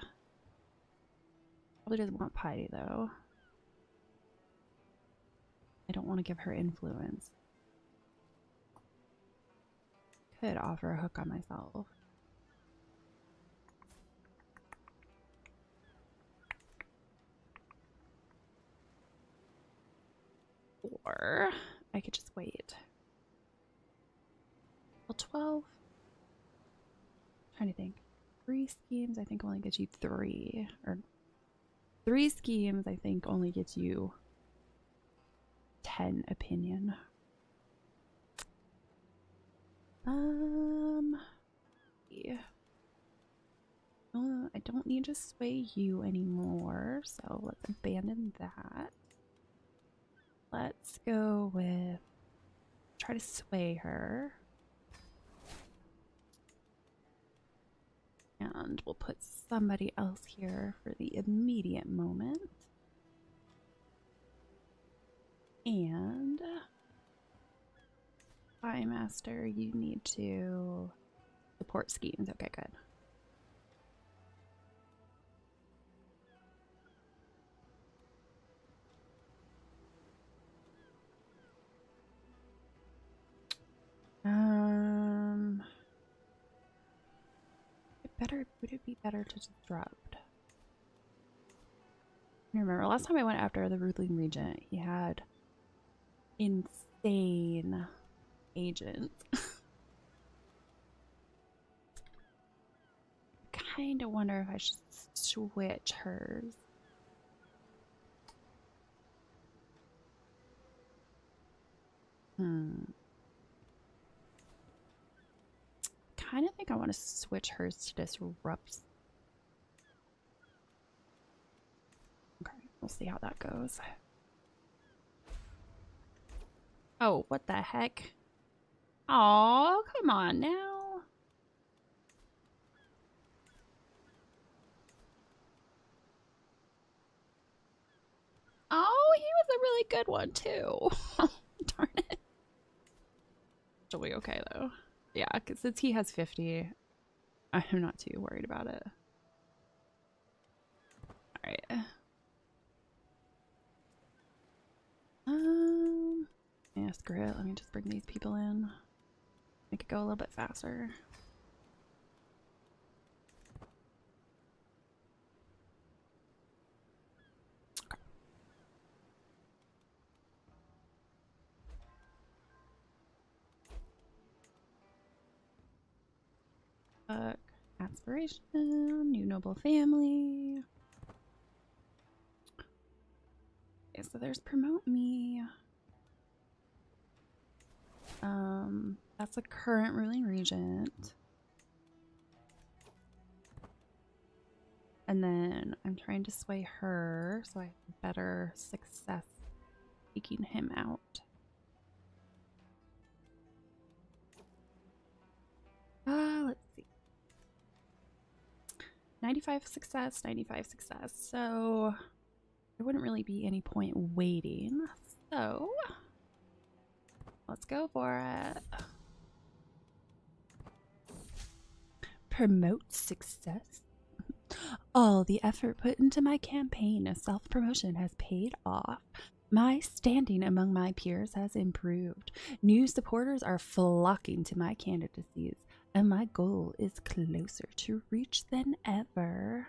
Probably doesn't want piety though. I don't want to give her influence. Could offer a hook on myself. Or I could just wait. Well, 12. I'm trying to think. 3 schemes, I think only gets you 3. Or 3 schemes, I think only gets you 10 opinion. Yeah. I don't need to sway you anymore, so let's abandon that. Let's go with try to sway her. And we'll put somebody else here for the immediate moment. And Spy Master, you need to support schemes. Okay, good. Would it be better to disrupt? I remember last time I went after the Ruling Regent, he had insane agents. Kind of wonder if I should switch hers. Kind of think I want to switch hers to disrupt. Okay, we'll see how that goes. Oh, what the heck? Oh, come on now. Oh, he was a really good one too. Darn it. She'll be okay though. Yeah, because since he has 50, I'm not too worried about it. Alright. Yeah, screw it. Let me just bring these people in. Make it go a little bit faster. Aspiration, new noble family. Okay, so there's promote me. That's a current ruling regent. And then I'm trying to sway her so I have better success taking him out. Let's see. 95 success, 95 success. So there wouldn't really be any point waiting. So let's go for it. Promote success. All the effort put into my campaign of self-promotion has paid off. My standing among my peers has improved. New supporters are flocking to my candidacies, and my goal is closer to reach than ever.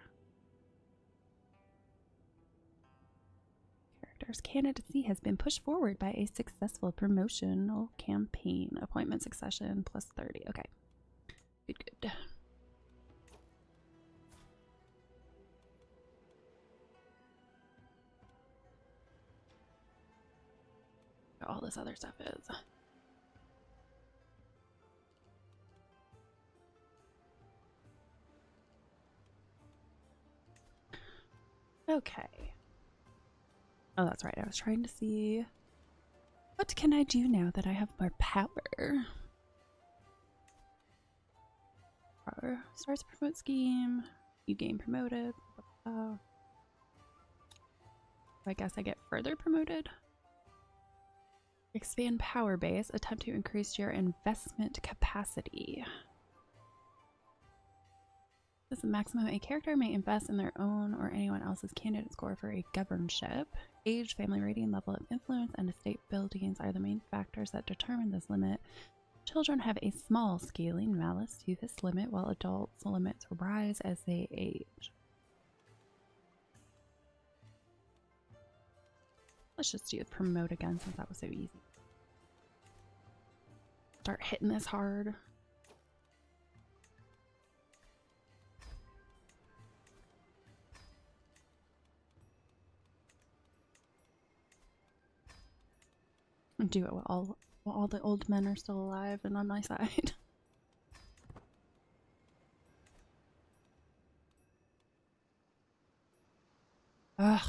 Character's candidacy has been pushed forward by a successful promotional campaign. Appointment succession plus 30. Okay. Good, good. All this other stuff is. Okay. Oh, that's right. I was trying to see what can I do now that I have more power. Starts a promote scheme. You gain promoted. I guess I get further promoted. Expand power base. Attempt to increase your investment capacity. This is the maximum a character may invest in their own or anyone else's candidate score for a governship. Age, family rating, level of influence, and estate buildings are the main factors that determine this limit. Children have a small scaling malice to this limit, while adults' limits rise as they age. Let's just do promote again since that was so easy. Start hitting this hard. And do it while all the old men are still alive and on my side. Ugh.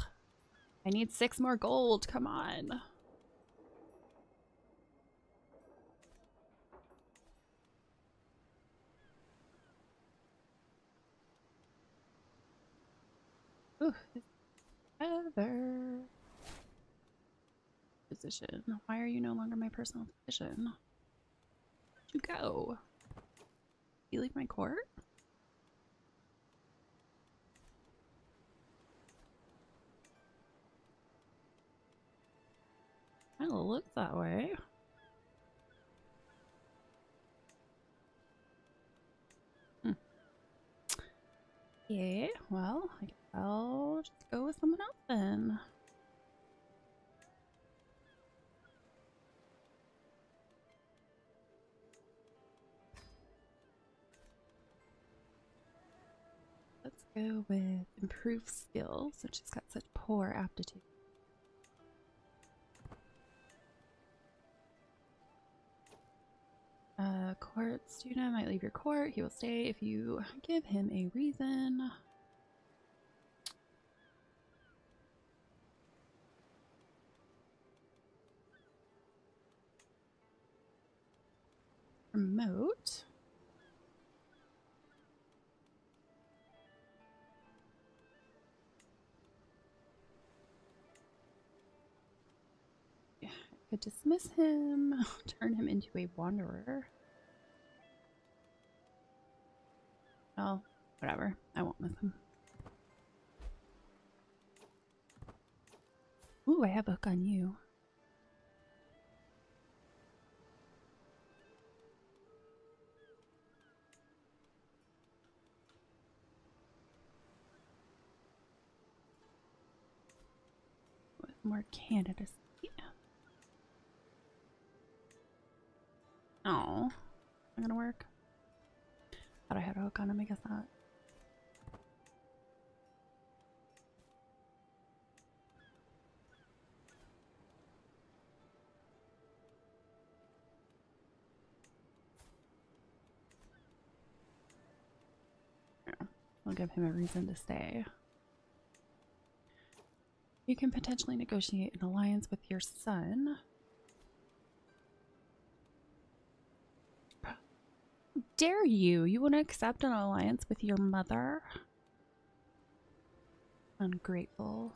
I need 6 more gold. Come on. Ooh, Heather. Position. Why are you no longer my personal physician? Where'd you go? You leave my court? Kind of looks that way. Yeah, well, I guess I'll just go with someone else then. Let's go with improved skills, since she's got such poor aptitude. Court student might leave your court. He will stay if you give him a reason. Promote. Yeah, I could dismiss him, turn him into a wanderer. Well, whatever. I won't miss him. Ooh, I have a hook on you. With more candidacy. Oh, not gonna work. Thought I had a hook on him, I guess not. Yeah, I'll give him a reason to stay. You can potentially negotiate an alliance with your son. Dare you? You want to accept an alliance with your mother? Ungrateful.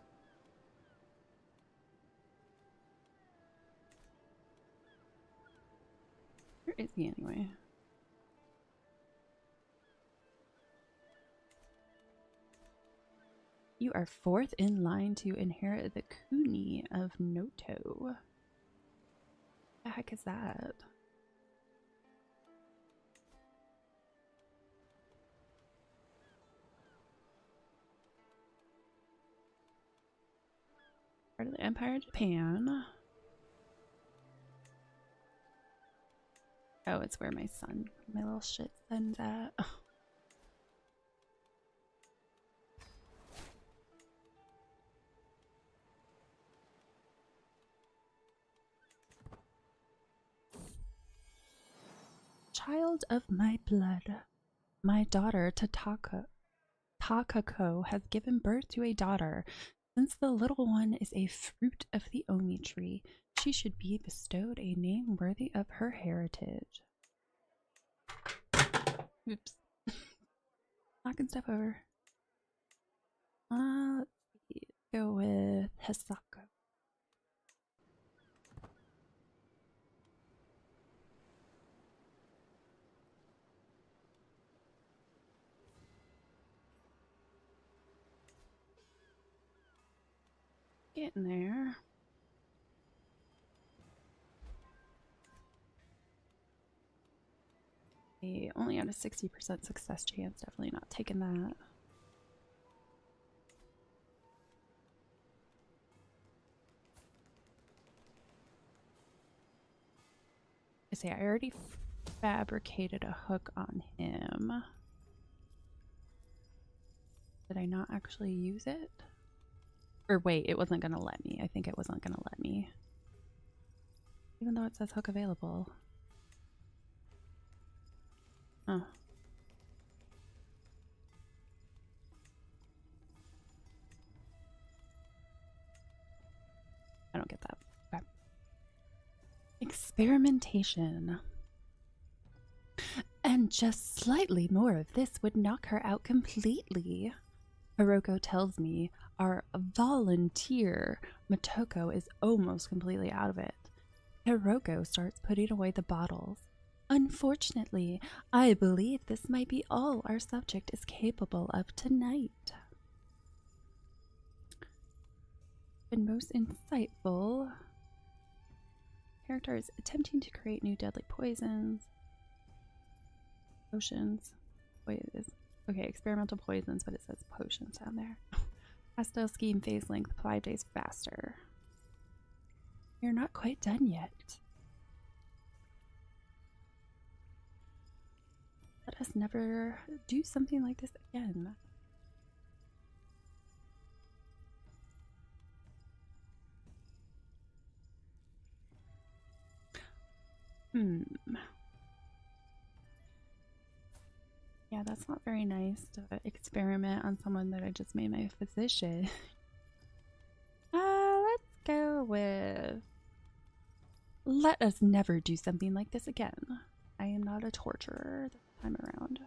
Where is he anyway? You are 4th in line to inherit the Kuni of Noto. What the heck is that? Part of the Empire of Japan. Oh, it's where my son, my little shit son's at. Child of my blood, my daughter Tatako. Takako has given birth to a daughter. Since the little one is a fruit of the Omi tree, she should be bestowed a name worthy of her heritage. Oops. Knocking stuff over. Let's see. Go with Hisako. Getting there. They only had a 60% success chance. Definitely not taking that. I say I already fabricated a hook on him. Did I not actually use it? Or wait, it wasn't going to let me. I think it wasn't going to let me. Even though it says hook available. Oh. I don't get that. Okay. Experimentation. And just slightly more of this would knock her out completely. Hiroko tells me our volunteer, Motoko, is almost completely out of it. Hiroko starts putting away the bottles. Unfortunately, I believe this might be all our subject is capable of tonight. Been most insightful. Character is attempting to create new deadly poisons. Potions. Okay, experimental poisons, but it says potions down there. Pastel scheme phase length 5 days faster. You're not quite done yet. Let us never do something like this again. Yeah, that's not very nice to experiment on someone that I just made my physician. Let's go with... Let us never do something like this again. I am not a torturer this time around.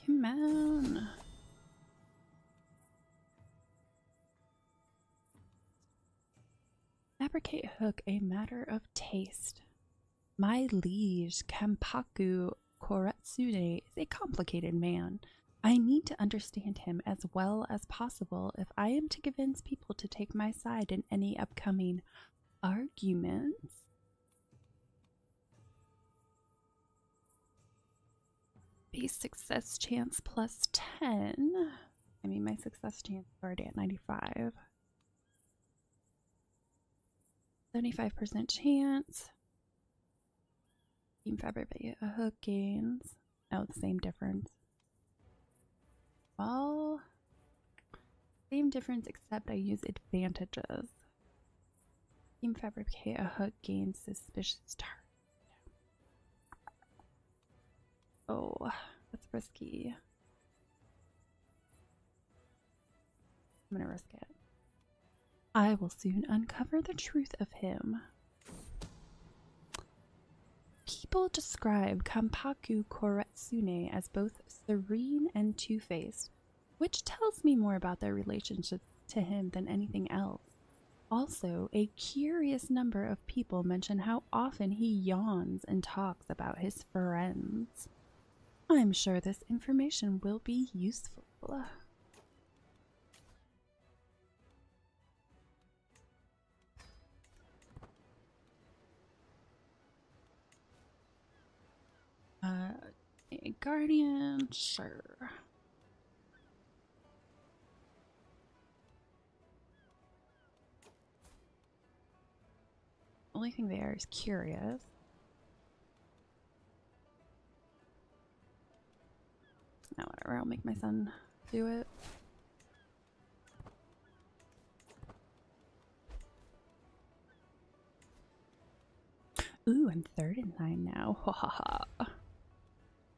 Come on. Fabricate hook, a matter of taste. My liege, Kampaku Koratsune, is a complicated man. I need to understand him as well as possible if I am to convince people to take my side in any upcoming arguments. Base success chance plus 10. I mean, my success chance is already at 95. 75% chance. Team fabricate a hook gains. Oh, the same difference. Well, same difference except I use advantages. Team fabricate a hook gains suspicious target. Oh, that's risky. I'm gonna risk it. I will soon uncover the truth of him. People describe Kampaku Koratsune as both serene and two-faced, which tells me more about their relationship to him than anything else. Also, a curious number of people mention how often he yawns and talks about his friends. I'm sure this information will be useful. A guardian, sure. Only thing there is curious. No, whatever, I'll make my son do it. Ooh, I'm third in line now. Ha ha ha.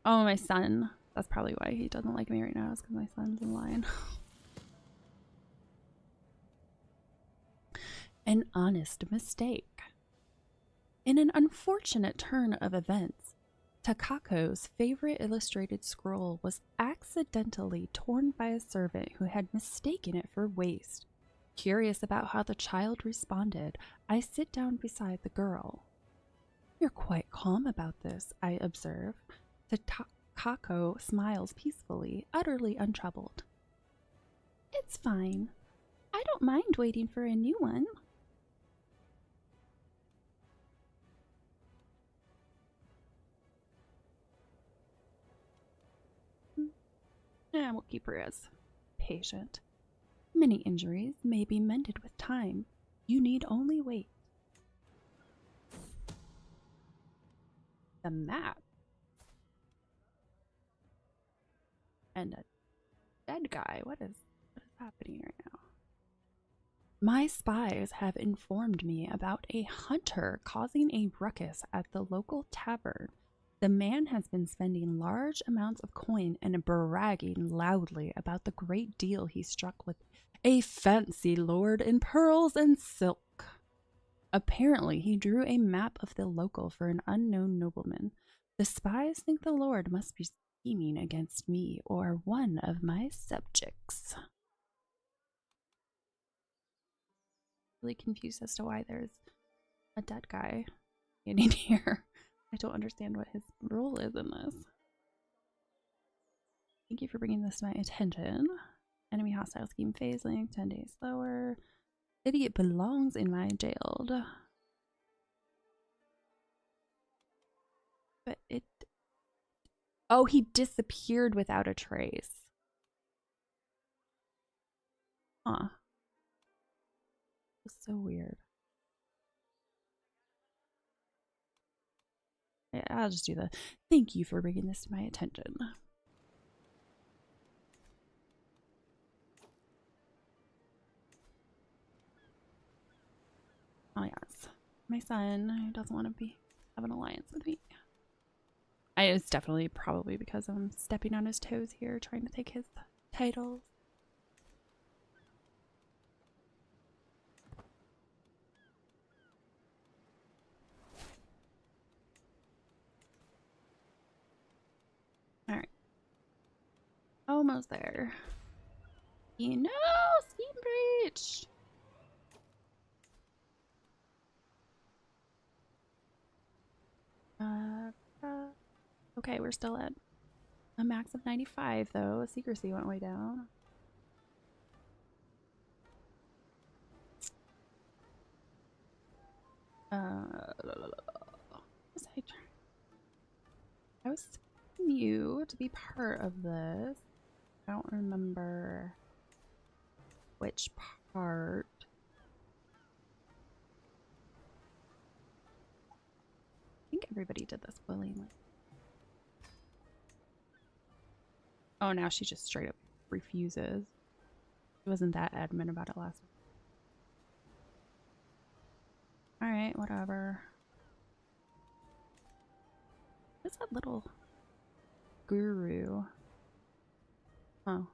Oh, my son. That's probably why he doesn't like me right now, is because my son's in line. An honest mistake. In an unfortunate turn of events, Takako's favorite illustrated scroll was accidentally torn by a servant who had mistaken it for waste. Curious about how the child responded, I sit down beside the girl. You're quite calm about this, I observe. Takako smiles peacefully, utterly untroubled. It's fine. I don't mind waiting for a new one. And we'll keep her as patient. Many injuries may be mended with time. You need only wait. The map. And a dead guy. What is happening right now? My spies have informed me about a hunter causing a ruckus at the local tavern. The man has been spending large amounts of coin and bragging loudly about the great deal he struck with a fancy lord in pearls and silk. Apparently, he drew a map of the local for an unknown nobleman. The spies think the lord must be scheming against me or one of my subjects. Really confused as to why there's a dead guy standing here. I don't understand what his role is in this. Thank you for bringing this to my attention. Enemy hostile scheme phase length 10 days slower. Idiot belongs in my jail. But it... Oh, he disappeared without a trace. Huh. That's so weird. Yeah, I'll just do the thank you for bringing this to my attention. Oh yes, my son who doesn't want to have an alliance with me. It's definitely probably because I'm stepping on his toes here, trying to take his titles. All right, almost there. You know, scheme breach. Okay, we're still at a max of 95 though. Secrecy went way down. I was expecting you to be part of this. I don't remember which part. I think everybody did this willingly. Oh, now she just straight up refuses. She wasn't that adamant about it last time. Alright, whatever. What's that little guru? Oh.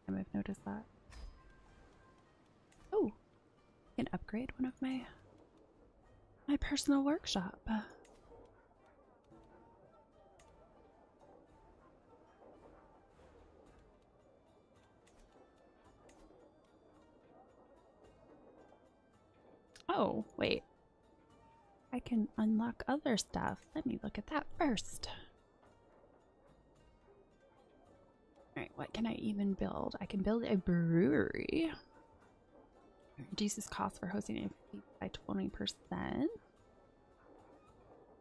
I might have noticed that. Oh, I can upgrade one of my personal workshop. Oh, wait. I can unlock other stuff. Let me look at that first. Alright, what can I even build? I can build a brewery. Reduces cost for hosting a fee by 20%.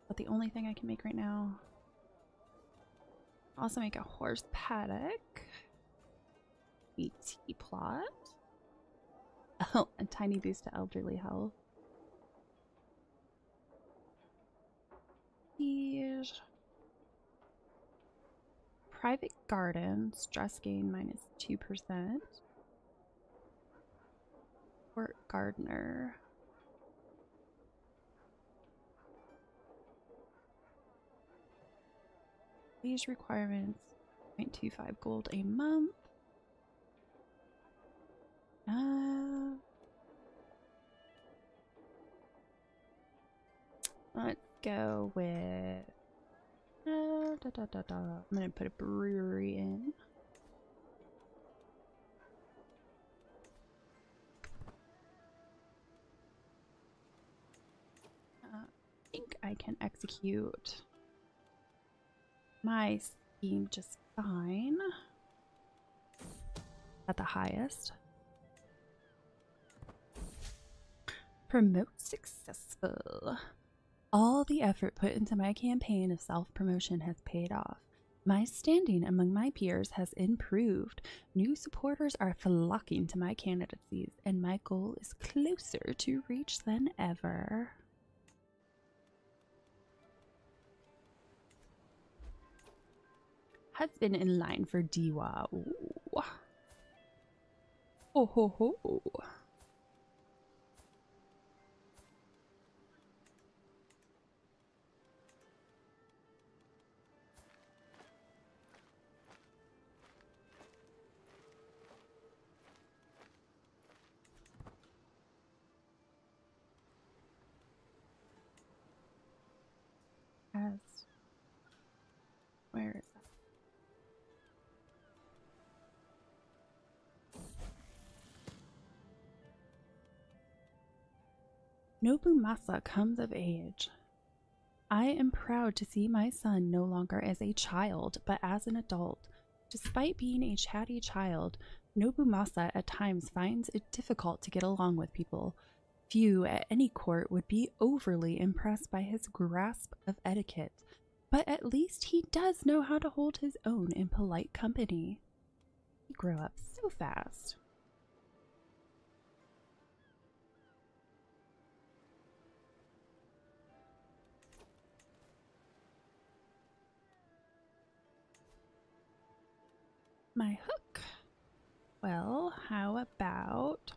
But the only thing I can make right now. Also make a horse paddock. A tea plot. Oh, a tiny boost to elderly health. Private garden, stress gain minus 2%. Court gardener. Wage requirements 0.25 gold a month. Let's go with I'm gonna put a brewery in. I think I can execute my scheme just fine at the highest. Promote successful. All the effort put into my campaign of self-promotion has paid off. My standing among my peers has improved. New supporters are flocking to my candidacies, and my goal is closer to reach than ever. Husband in line for Diwa. Ooh. Ho ho ho. Where is that? Nobumasa comes of age. I am proud to see my son no longer as a child, but as an adult. Despite being a chatty child, Nobumasa at times finds it difficult to get along with people. Few at any court would be overly impressed by his grasp of etiquette, but at least he does know how to hold his own in polite company. He grew up so fast. My hook. Well, how about...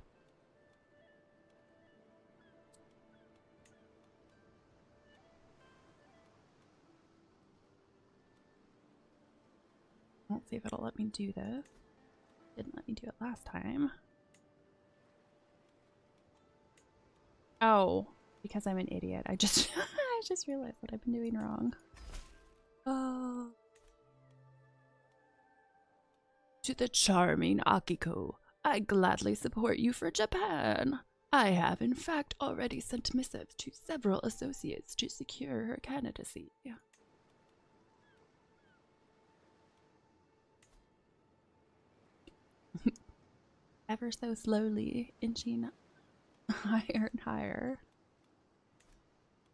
Let's see if it'll let me do this. Didn't let me do it last time. Oh, because I'm an idiot. I just I just realized what I've been doing wrong. Oh. To the charming Akiko, I gladly support you for Japan. I have in fact already sent missives to several associates to secure her candidacy. Ever so slowly inching higher and higher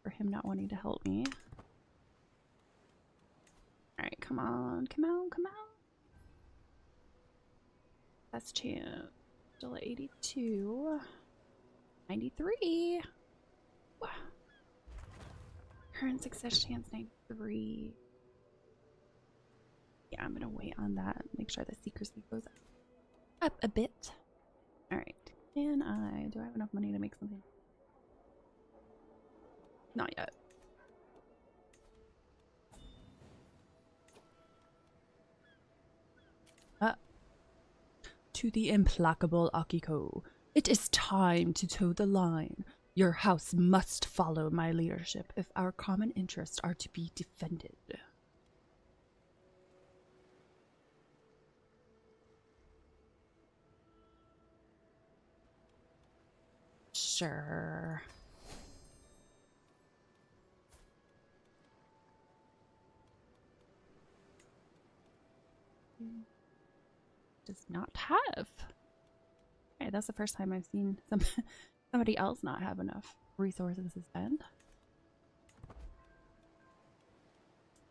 for him not wanting to help me. Alright, come on, come on, come on. That's chance. Still at 82. 93. Wow. Current success chance 93. Yeah, I'm gonna wait on that. Make sure the secrecy goes up a bit. Alright. Do I have enough money to make something? Not yet. To the implacable Akiko, it is time to toe the line. Your house must follow my leadership if our common interests are to be defended. Sure. Does not have. Okay, that's the first time I've seen somebody else not have enough resources to spend.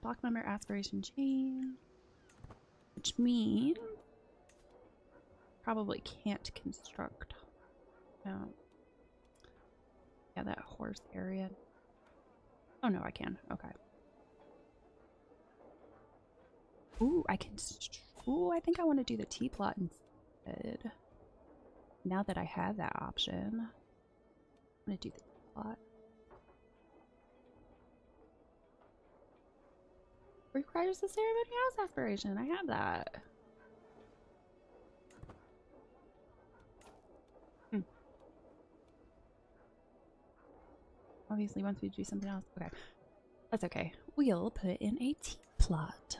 Block member aspiration chain, which means probably can't construct. Yeah, that horse area. Oh no, I can. Okay. Ooh, I can. Ooh, I think I want to do the tea plot instead. Now that I have that option, I'm gonna do the tea plot. Requires the ceremony house aspiration. I have that. Obviously, once we do something else. Okay. That's okay. We'll put in a tea plot.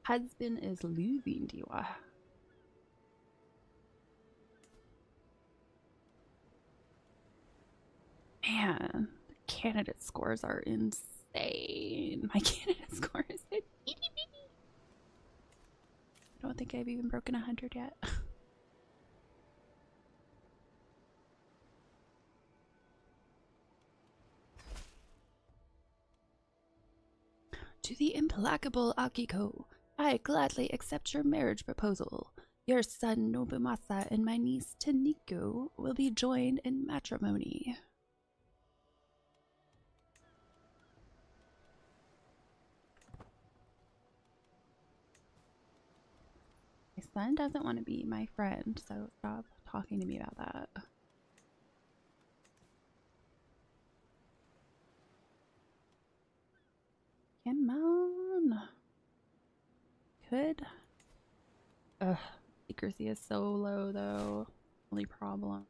Husband is leaving, Diwa. Man, the candidate scores are insane. My candidate score is itty bitty. I don't think I've even broken 100 yet. To the implacable Akiko, I gladly accept your marriage proposal. Your son Nobumasa and my niece Taniko will be joined in matrimony. My son doesn't want to be my friend, so stop talking to me about that. Come on. Could. Ugh. Secrecy is so low, though. Only problem.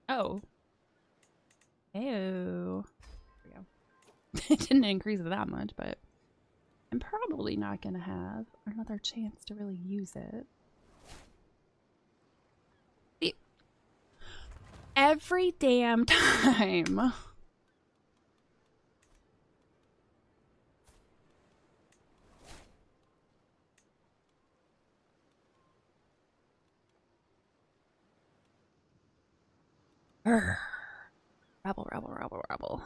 Oh. Ew. There we go. It didn't increase it that much, but I'm probably not going to have another chance to really use it. Every damn time. Urgh. Rebel, rebel, rebel, rebel.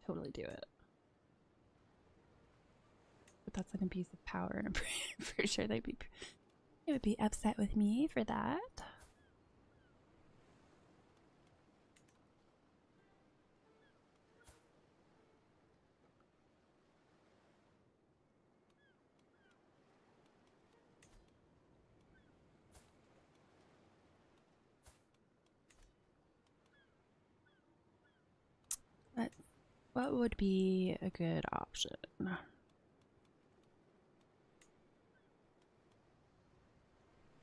Totally do it. But that's an abuse of power, and I'm pretty sure they would be upset with me for that. But what would be a good option?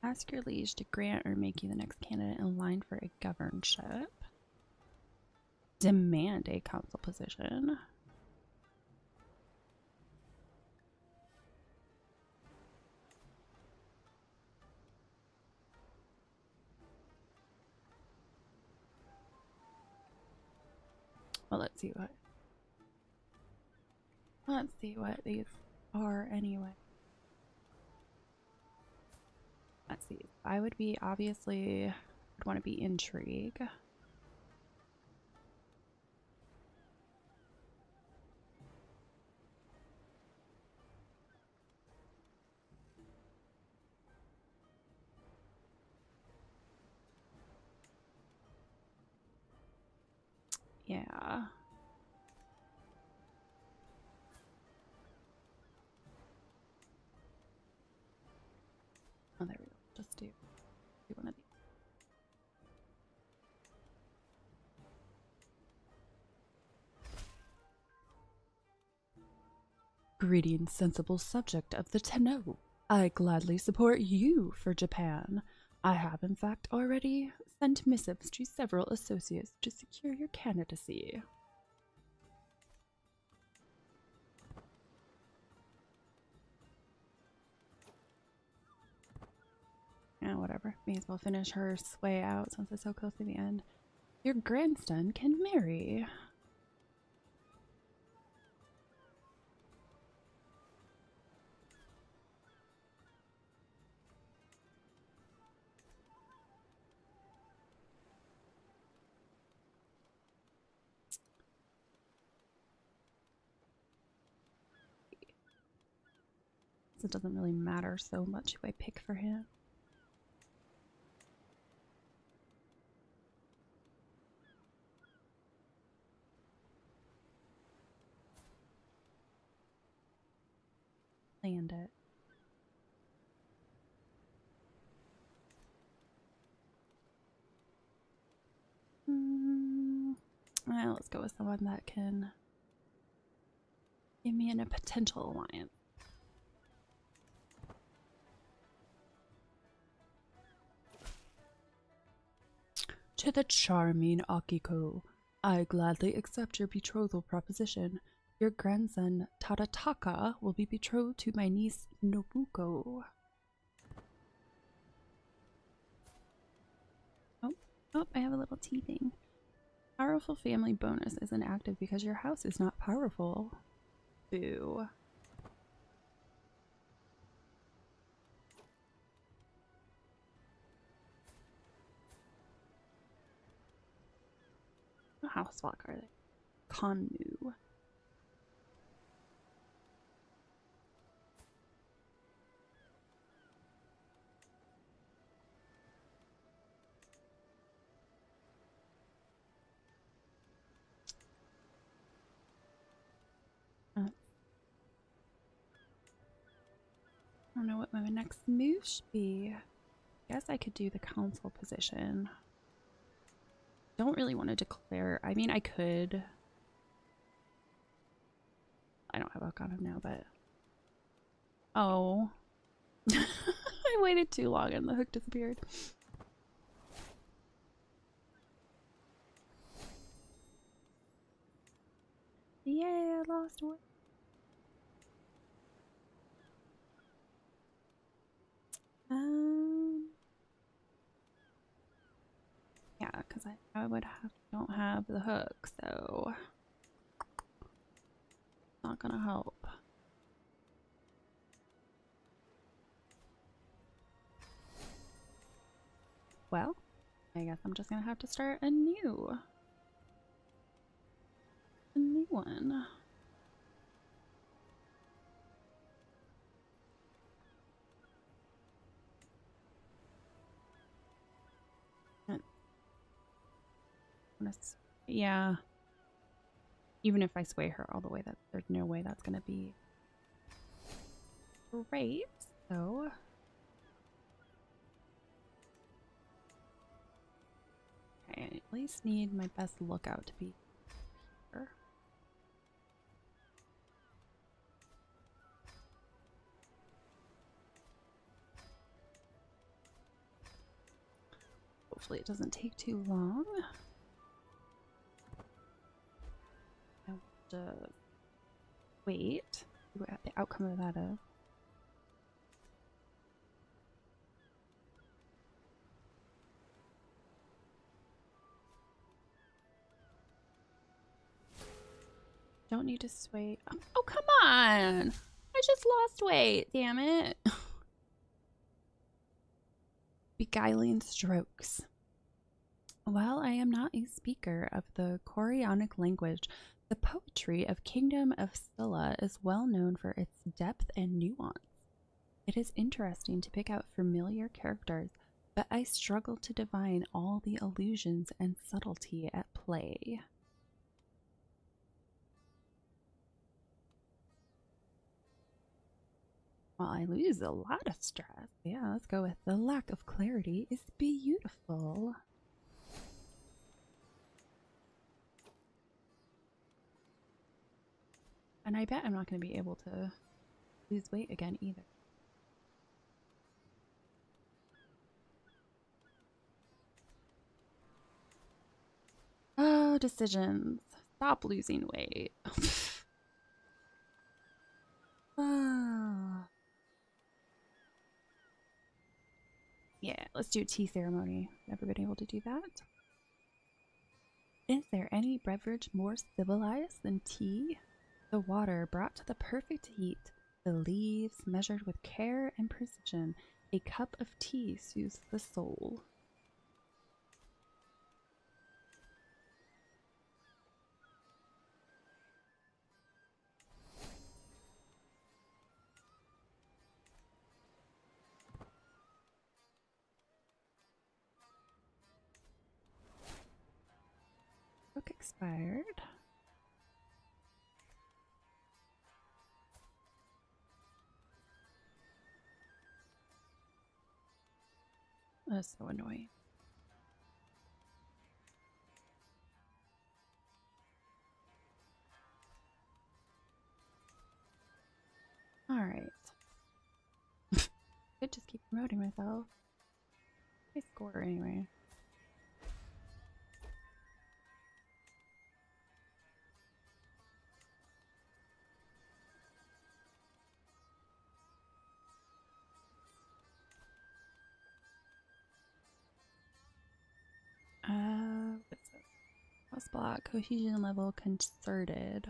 Ask your liege to grant or make you the next candidate in line for a governorship. Demand a council position. Well, let's see what these are anyway. Let's see. I would be obviously would want to be intrigue. Yeah. Oh, there we go. Just do one of these. Greetings, sensible subject of the Tenno. I gladly support you for Japan. I have, in fact, already sent missives to several associates to secure your candidacy. Yeah, whatever. May as well finish her sway out since it's so close to the end. Your grandson can marry. So it doesn't really matter so much who I pick for him. planned it. Well, let's go with someone that can give me a potential alliance. To the charming Akiko, I gladly accept your betrothal proposition. Your grandson Tadataka will be betrothed to my niece Nobuko. Oh, I have a little tea thing. Powerful family bonus isn't active because your house is not powerful. Boo. What house walk are they? Kanu. I don't know what my next move should be. Guess I could do the council position. Don't really want to declare. I mean, I could. I don't have Okana now, but. Oh. I waited too long and the hook disappeared. Yay, I lost one. Yeah, because I would have don't have the hook, so it's not gonna help. Well, I guess I'm just gonna have to start a new one. Yeah. Even if I sway her all the way, there's no way that's gonna be great. So I at least need my best lookout to be here. Hopefully it doesn't take too long. I will just wait, see what the outcome of that is. Don't need to sway. Oh, come on! I just lost weight, damn it. Beguiling strokes. While I am not a speaker of the Koreanic language, the poetry of Kingdom of Scylla is well known for its depth and nuance. It is interesting to pick out familiar characters, but I struggle to divine all the allusions and subtlety at play. Well, I lose a lot of stress. Yeah, let's go with the lack of clarity is beautiful. And I bet I'm not going to be able to lose weight again either. Oh, decisions. Stop losing weight. Oh. Yeah, let's do a tea ceremony. Never been able to do that. Is there any beverage more civilized than tea? The water brought to the perfect heat, the leaves measured with care and precision. A cup of tea soothes the soul. Book expired. That's so annoying. Alright. I could just keep promoting myself. I score anyway. What's this? Cross block, cohesion level, concerted.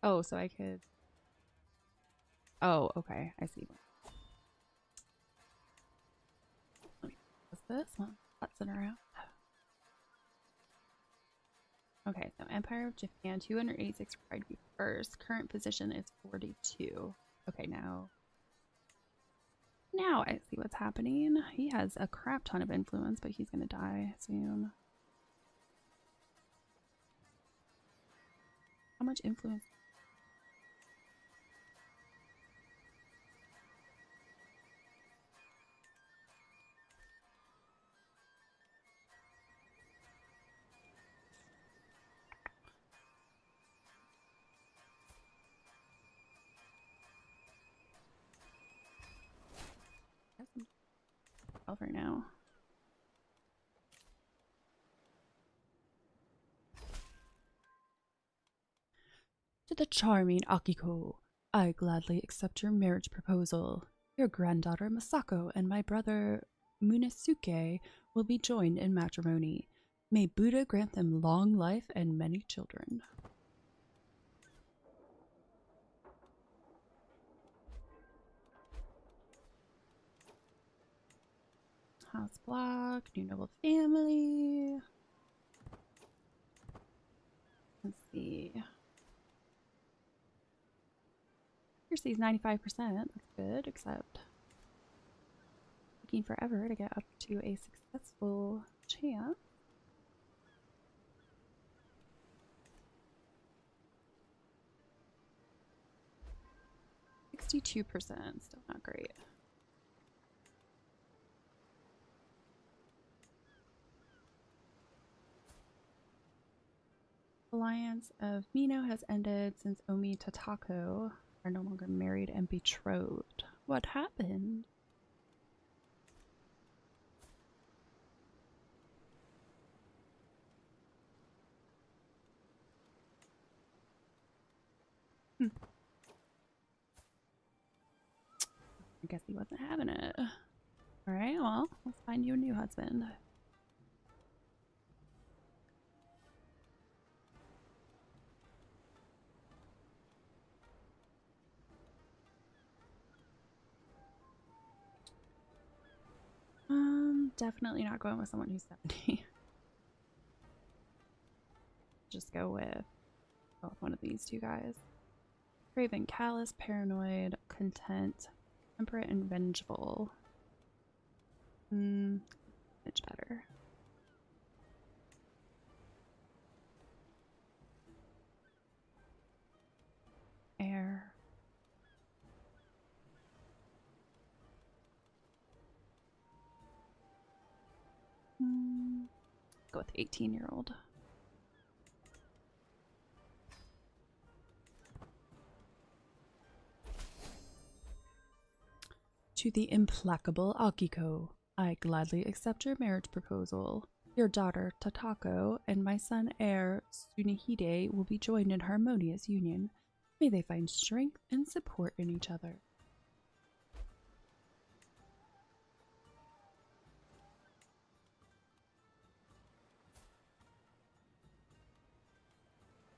Oh, so I could. Oh, okay. I see. Let me pause this one. Button around. Okay, so Empire of Japan, 286 required to be first. Current position is 42. Okay, now I see what's happening. He has a crap ton of influence, but he's gonna die soon. How much influence? I guess I'm 12 right now. To the charming Akiko, I gladly accept your marriage proposal. Your granddaughter Masako and my brother Munisuke will be joined in matrimony. May Buddha grant them long life and many children. House block, new noble family. Let's see. Accuracy is 95%. That's good, except taking forever to get up to a successful chance. %62%, still not great. Alliance of Mino has ended since Omi Tatako are no longer married and betrothed. What happened? I guess he wasn't having it. Alright, well, let's find you a new husband. Definitely not going with someone who's 70. Just go with one of these two guys. Craven, callous, paranoid, content, temperate, and vengeful. Much better. Air. Go with 18-year-old. To the implacable Akiko, I gladly accept your marriage proposal. Your daughter, Tatako, and my son, heir, Tsunehide, will be joined in harmonious union. May they find strength and support in each other.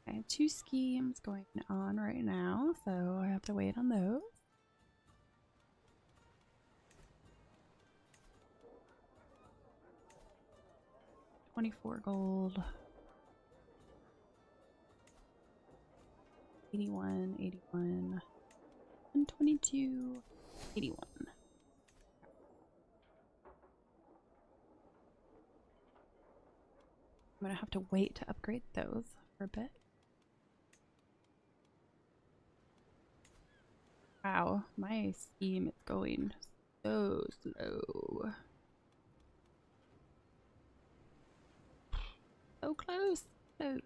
I have 2 schemes going on right now, so I have to wait on those. 24 gold. 81, 81, and 22. 81. I'm gonna have to wait to upgrade those for a bit. Wow, my scheme is going so slow. So close, close.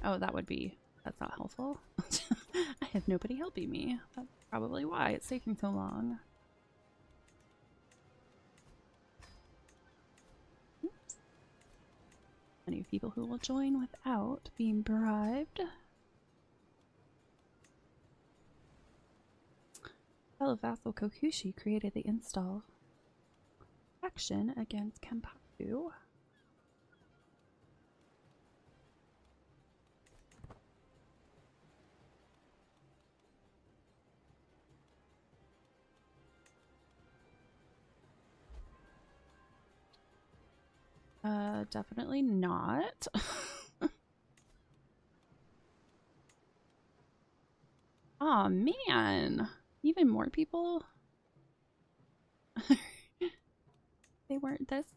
Oh, that's not helpful. I have nobody helping me. That's probably why it's taking so long. Oops. Plenty of people who will join without being bribed. Fellow vassal Kokushi created the install action against Kenpaku. Definitely not. Aw, man. Even more people? They weren't this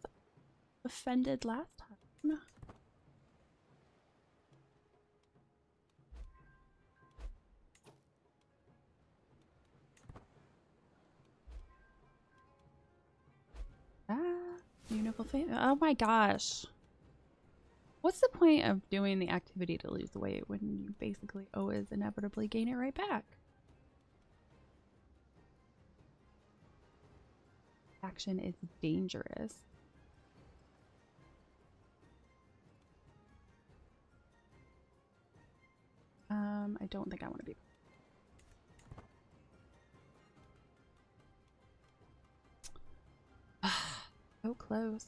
offended last time. Ah, beautiful face. Oh my gosh. What's the point of doing the activity to lose weight when you basically always inevitably gain it right back? Action is dangerous. I don't think I want to be. So close.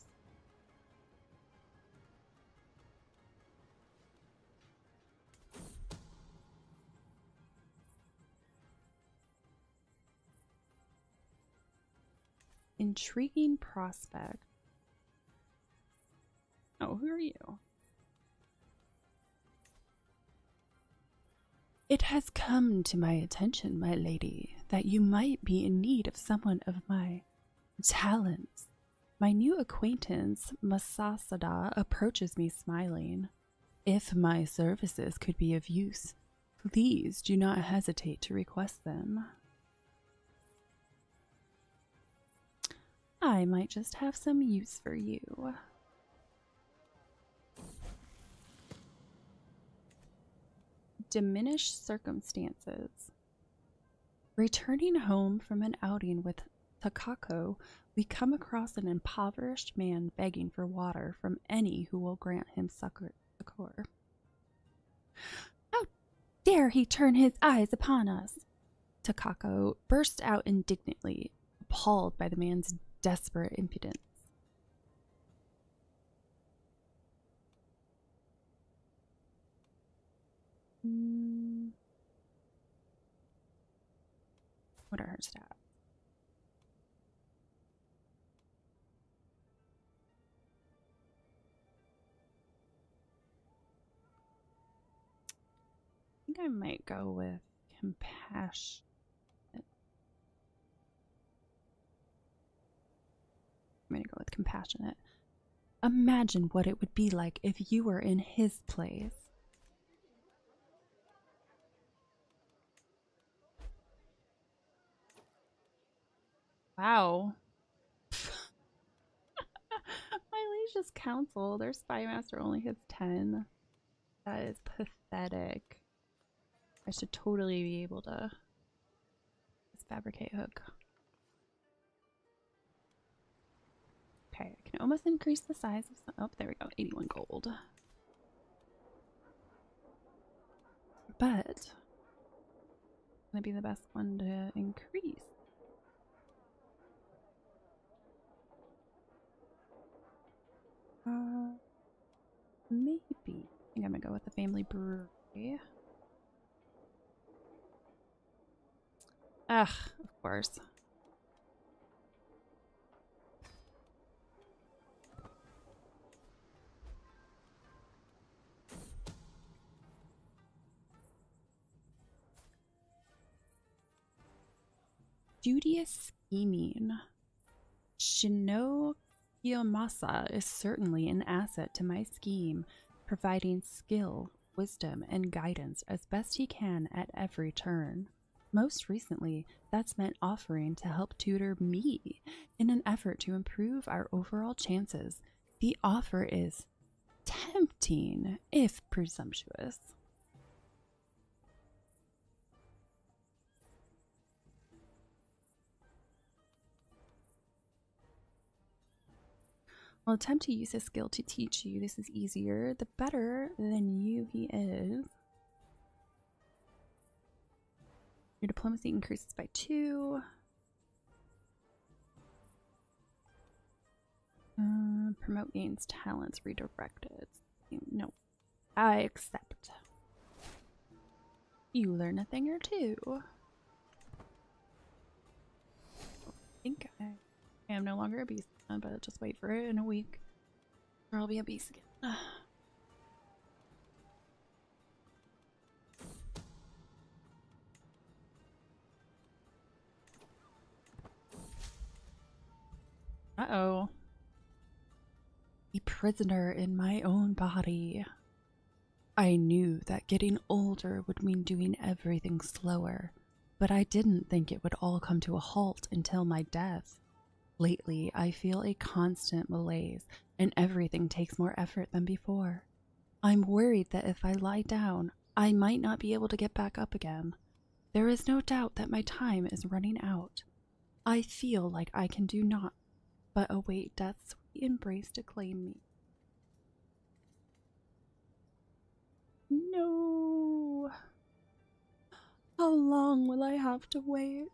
Intriguing prospect. Oh, who are you? It has come to my attention, my lady, that you might be in need of someone of my talents. My new acquaintance, Masasada, approaches me smiling. If my services could be of use, please do not hesitate to request them. I might just have some use for you. Diminished circumstances. Returning home from an outing with Takako, we come across an impoverished man begging for water from any who will grant him succor. How dare he turn his eyes upon us? Takako burst out indignantly, appalled by the man's desperate impudence. What are her stats? I think I might go with compassion. I'm gonna go with compassionate. Imagine what it would be like if you were in his place. Wow. My liege's council, their spy master only hits 10. That is pathetic. I should totally be able to fabricate hook. Okay, I can almost increase the size of some. Oh, there we go. 81 gold. But gonna be the best one to increase. Maybe. I think I'm gonna go with the family brewery. Ugh, of course. Studious scheming. Shino Kiyomasa is certainly an asset to my scheme, providing skill, wisdom, and guidance as best he can at every turn. Most recently, that's meant offering to help tutor me in an effort to improve our overall chances. The offer is tempting, if presumptuous. I'll attempt to use his skill to teach you. This is easier. The better than you he is. Your diplomacy increases by 2. Promote gains talents redirected. No, I accept. You learn a thing or two. I think I am no longer a beast, but just wait for it in a week, or I'll be a beast again. Uh-oh. A prisoner in my own body. I knew that getting older would mean doing everything slower, but I didn't think it would all come to a halt until my death. Lately, I feel a constant malaise, and everything takes more effort than before. I'm worried that if I lie down, I might not be able to get back up again. There is no doubt that my time is running out. I feel like I can do naught but await death's sweet embrace to claim me. No. How long will I have to wait?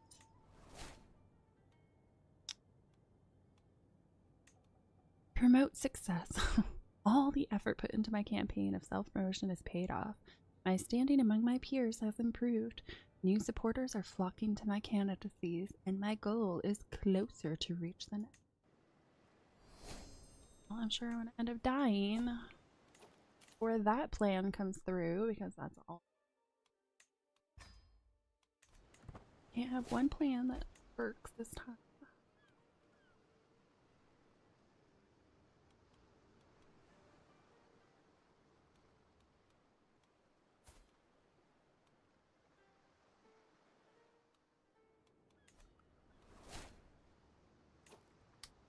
Promote success. All the effort put into my campaign of self-promotion has paid off. My standing among my peers has improved. New supporters are flocking to my candidacies, and my goal is closer to reach than ever. Well, I'm sure I'm going to end up dying before that plan comes through, because that's all. Can't have one plan that works this time.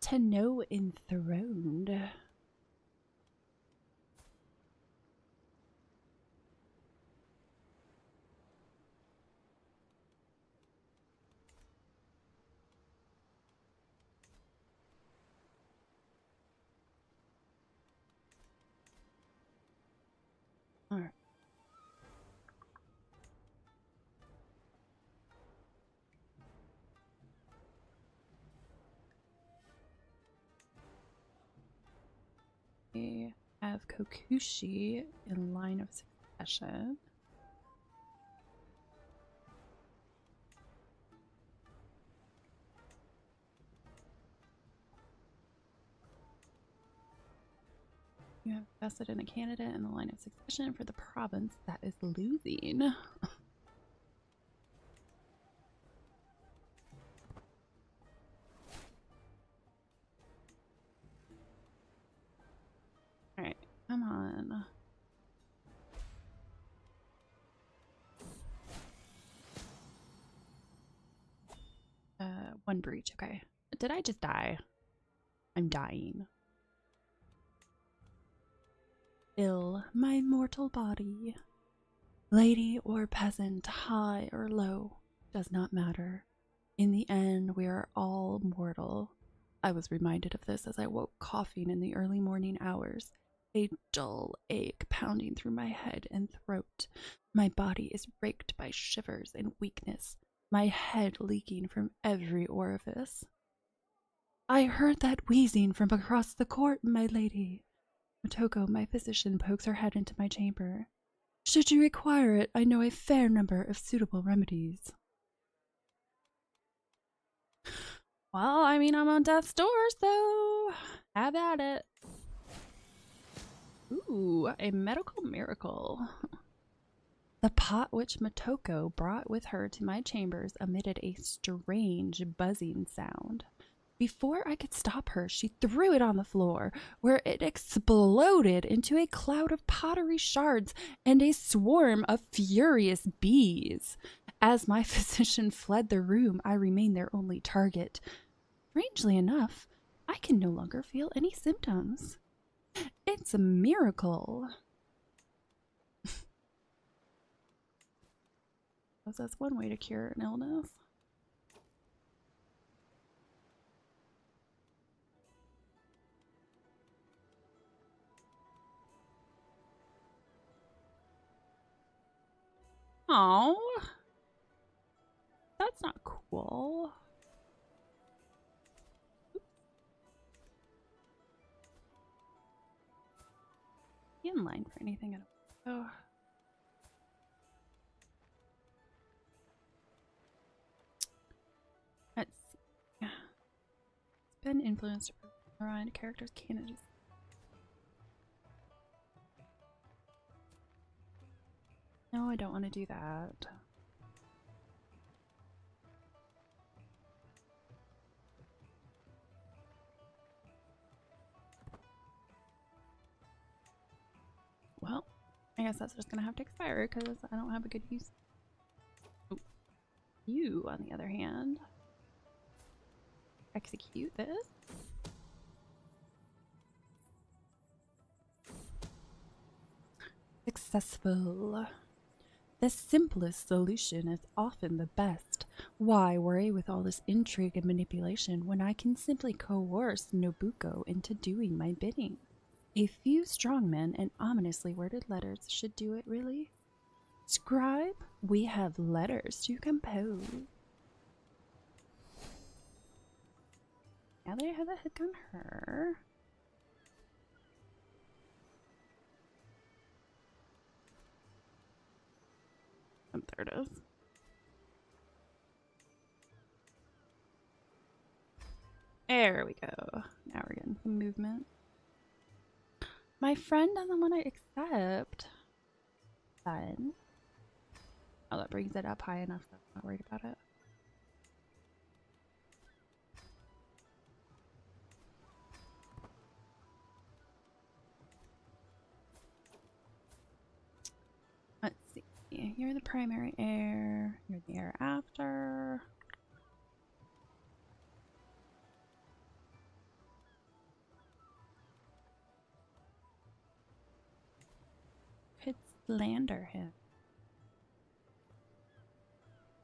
To know enthroned. Alright. We have Kokushi in line of succession. You have vested in a candidate in the line of succession for the province that is losing. Alright, come on. One breach, okay. Did I just die? I'm dying. Ill, my mortal body. Lady or peasant, high or low, does not matter. In the end, we are all mortal. I was reminded of this as I woke coughing in the early morning hours, a dull ache pounding through my head and throat. My body is raked by shivers and weakness, my head leaking from every orifice. I heard that wheezing from across the court, my lady. Motoko, my physician, pokes her head into my chamber. Should you require it, I know a fair number of suitable remedies. Well, I mean, I'm on death's door, so have at it. Ooh, a medical miracle. The pot which Motoko brought with her to my chambers emitted a strange buzzing sound. Before I could stop her, she threw it on the floor, where it exploded into a cloud of pottery shards and a swarm of furious bees. As my physician fled the room, I remained their only target. Strangely enough, I can no longer feel any symptoms. It's a miracle. That's one way to cure an illness. Oh, that's not cool. In line for anything at all. Oh. Let's see. It's been influenced around characters' candidates. No, I don't want to do that. Well, I guess that's just gonna have to expire because I don't have a good use. Oh. You, on the other hand, execute this. Successful. The simplest solution is often the best. Why worry with all this intrigue and manipulation when I can simply coerce Nobuko into doing my bidding? A few strongmen and ominously worded letters should do it, really. Scribe, we have letters to compose. Now that I have a hook on her. Oh, there it is. There we go. Now we're getting some movement. My friend doesn't want to accept. Then. Oh, that brings it up high enough that I'm not worried about it. Let's see. You're the primary heir. You're the heir after. Could slander him.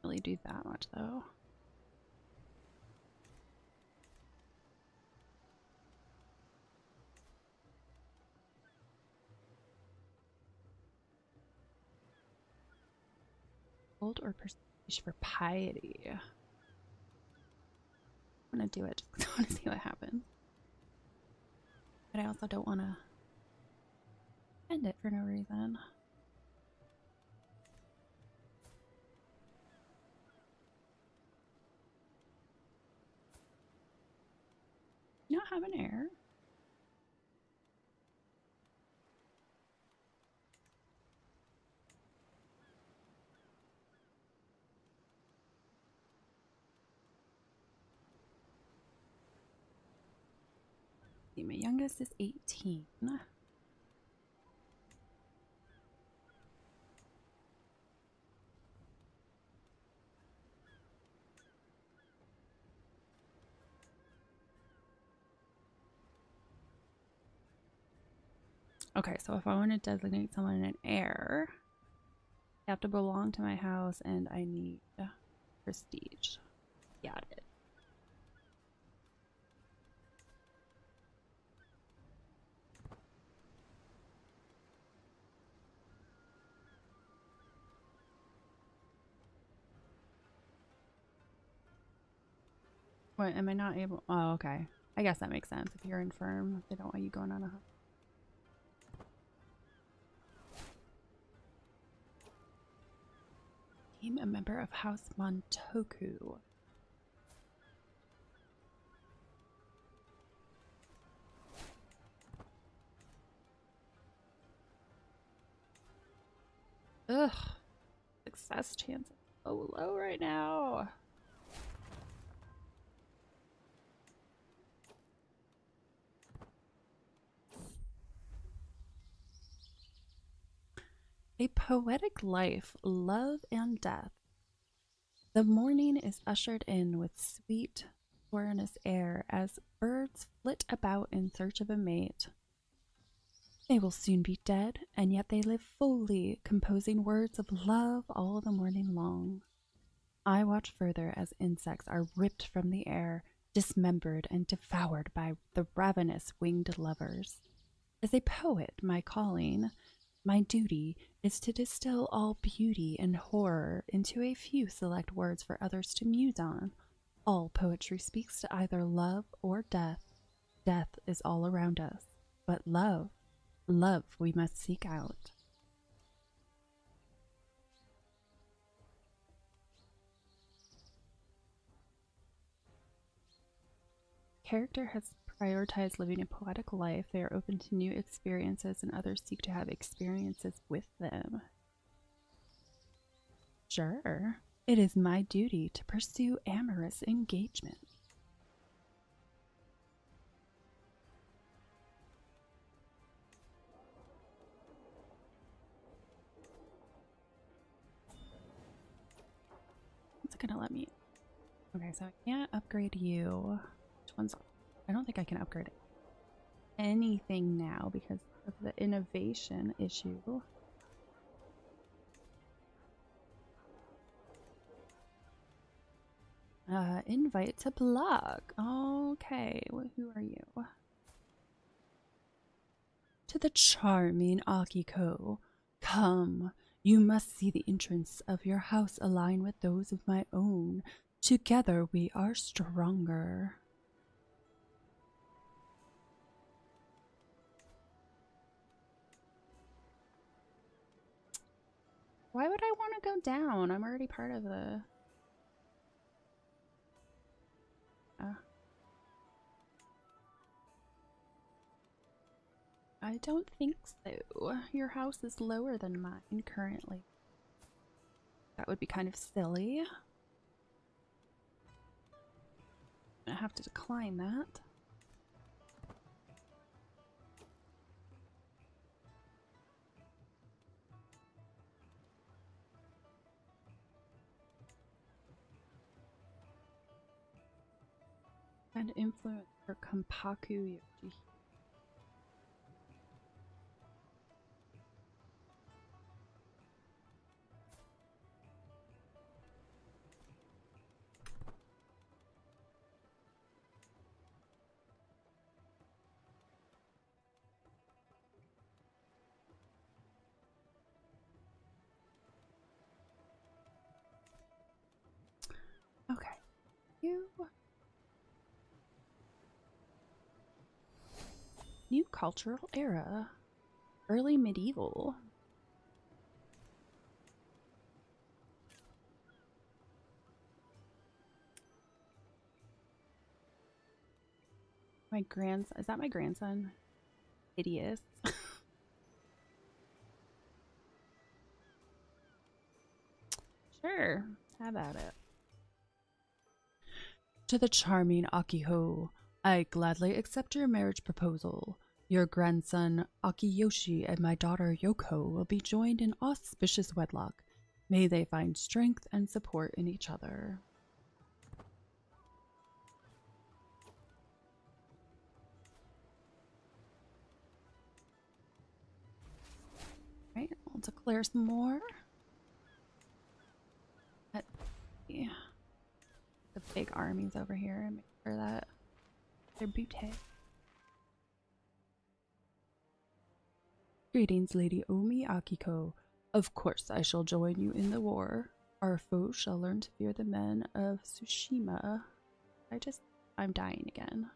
Really do that much though. Hold or prestige for piety. I'm gonna do it just because I want to see what happens. But I also don't want to end it for no reason. Not have an heir. See, my youngest is 18. Okay, so if I want to designate someone an heir, they have to belong to my house and I need prestige. Got it. What, am I not able? Oh, okay. I guess that makes sense. If you're infirm, they don't want you going on a hunt. Became a member of House Montoku. Ugh. success chance is so low right now. A poetic life, love and death. The morning is ushered in with sweet, foreigner's air as birds flit about in search of a mate. They will soon be dead, and yet they live fully, composing words of love all the morning long. I watch further as insects are ripped from the air, dismembered and devoured by the ravenous winged lovers. As a poet, my calling, my duty, is to distill all beauty and horror into a few select words for others to muse on. All poetry speaks to either love or death. Death is all around us, but love, love we must seek out. Character has prioritized living a poetic life. They are open to new experiences, and others seek to have experiences with them. Sure, it is my duty to pursue amorous engagement. What's it gonna let me? Okay, so I can't upgrade you. Which one's? I don't think I can upgrade anything now because of the innovation issue. Invite to blog. Okay, who are you? To the charming Akiko. Come, you must see the entrance of your house align with those of my own. Together we are stronger. Why would I want to go down? I'm already part of the... I don't think so. Your house is lower than mine currently. That would be kind of silly. I have to decline that. And influence for Kampaku Yoshi. Okay. You. New cultural era. Early medieval. My grandson. Is that my grandson? Hideous. Sure. Have at it. To the charming Akiho, I gladly accept your marriage proposal. Your grandson Akiyoshi and my daughter Yoko will be joined in auspicious wedlock. May they find strength and support in each other. Right, we'll declare some more. Let's see. The big armies over here and make sure that they're booty. Greetings, Lady Omi Akiko. Of course I shall join you in the war. Our foes shall learn to fear the men of Tsushima. I'm dying again.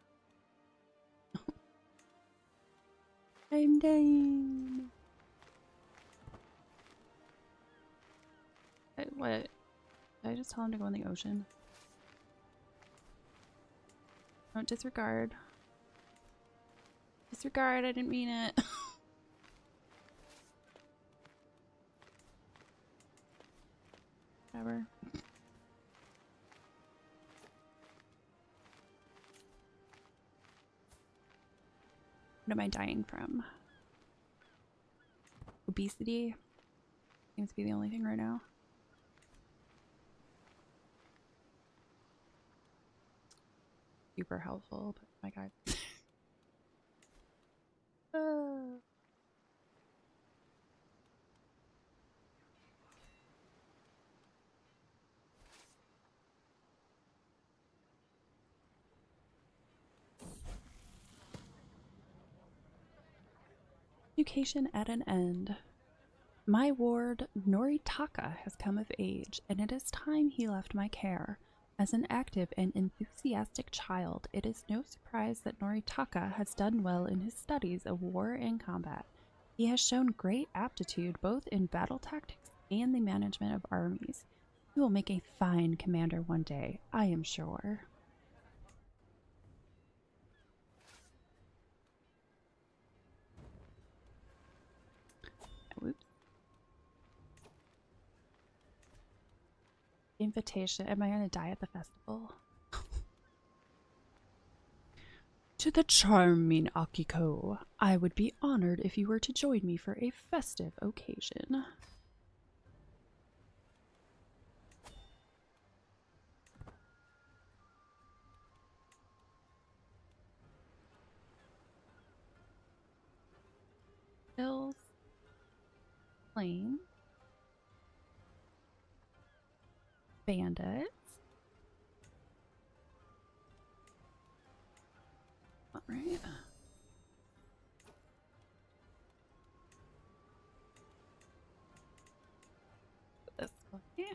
I'm dying. What? Did I just tell him to go in the ocean? Don't disregard. Disregard, I didn't mean it. Whatever. What am I dying from? Obesity seems to be the only thing right now. Super helpful, but my God. Education at an end. My ward, Noritaka, has come of age, and it is time he left my care. As an active and enthusiastic child, it is no surprise that Noritaka has done well in his studies of war and combat. He has shown great aptitude both in battle tactics and the management of armies. He will make a fine commander one day, I am sure. Whoops. Invitation. Am I going to die at the festival? To the charming Akiko, I would be honored if you were to join me for a festive occasion. Hills, plain, bandits. All right. Put this away.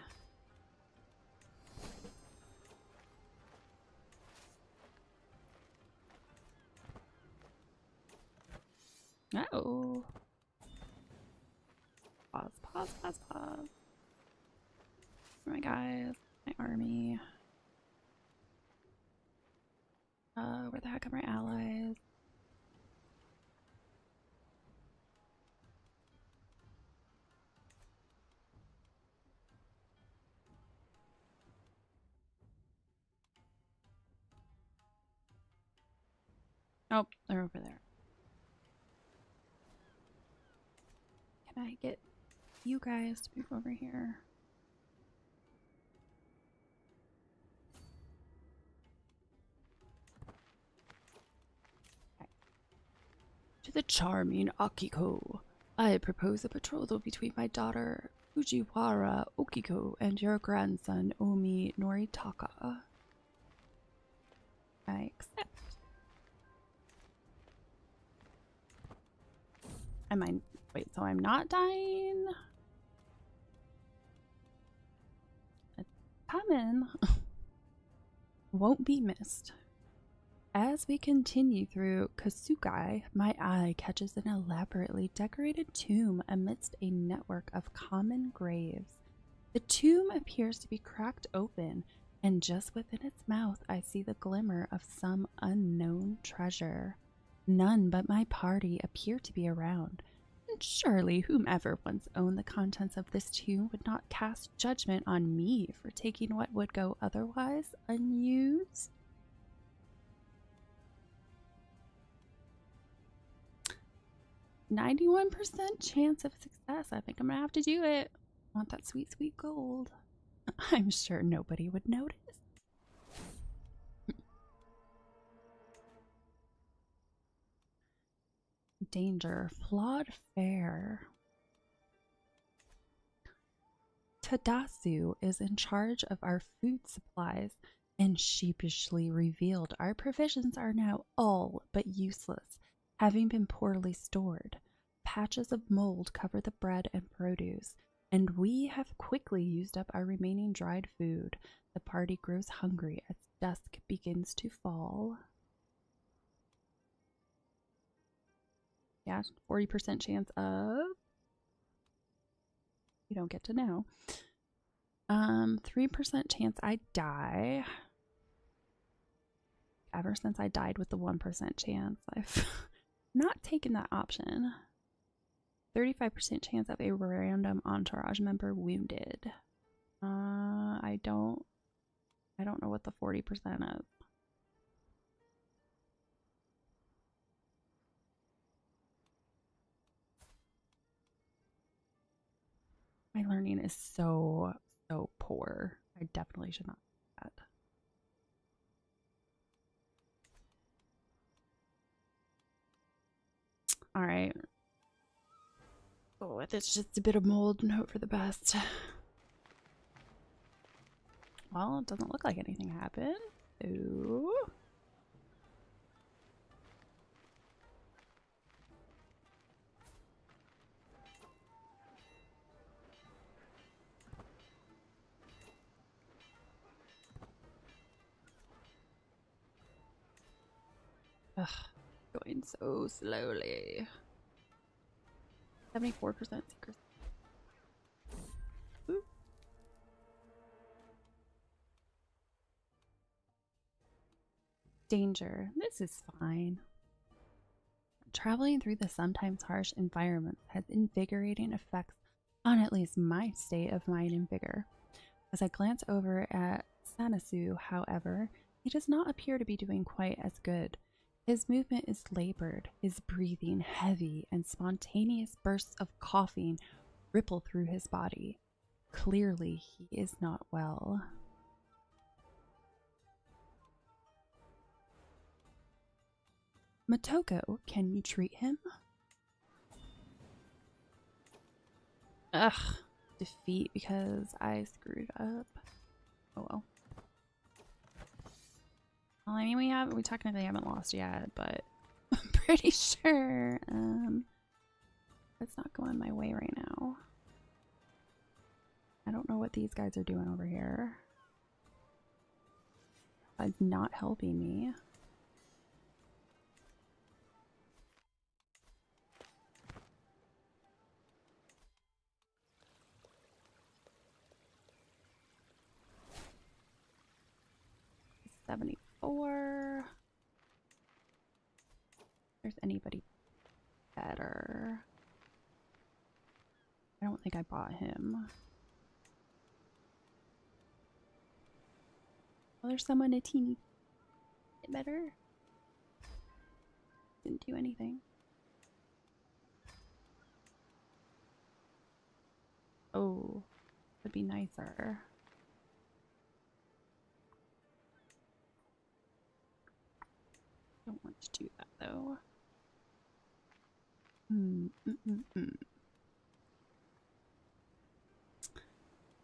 Uh-oh. Pause, pause, pause, pause. My guys, my army. Where the heck are my allies? Oh, they're over there. Can I get you guys to move over here? Okay. To the charming Akiko, I propose a betrothal between my daughter Fujiwara Okiko and your grandson Omi Noritaka. I accept. Am I... Wait, so I'm not dying? It's coming. Won't be missed. As we continue through Kasugai, my eye catches an elaborately decorated tomb amidst a network of common graves. The tomb appears to be cracked open, and just within its mouth I see the glimmer of some unknown treasure. None but my party appear to be around, and surely whomever once owned the contents of this tomb would not cast judgment on me for taking what would go otherwise unused. 91% chance of success. I think I'm gonna have to do it. I want that sweet, sweet gold. I'm sure nobody would notice. Danger. Flawed fare. Tadasu is in charge of our food supplies and sheepishly revealed our provisions are now all but useless, having been poorly stored. Patches of mold cover the bread and produce, and we have quickly used up our remaining dried food. The party grows hungry as dusk begins to fall. Yeah, 40% chance of... You don't get to know. 3% chance I die. Ever since I died with the 1% chance, I've not taken that option. 35% chance of a random entourage member wounded. I don't know what the 40% is. My learning is so poor. I definitely should not do that. All right. Oh, it's just a bit of mold and hope for the best. Well, it doesn't look like anything happened. So ugh, going so slowly. 74% secrecy. Ooh. Danger. This is fine. Traveling through the sometimes harsh environments has invigorating effects on at least my state of mind and vigor. As I glance over at Sanasu, however, he does not appear to be doing quite as good. His movement is labored, his breathing heavy, and spontaneous bursts of coughing ripple through his body. Clearly, he is not well. Motoko, can you treat him? Ugh, defeat because I screwed up. Oh well. Well, I mean, we technically haven't lost yet, but I'm pretty sure it's not going my way right now. I don't know what these guys are doing over here. It's not helping me. $74. If there's anybody better. I don't think I bought him. Well, there's someone a teeny bit better. Didn't do anything. Oh, would be nicer. Don't want to do that though.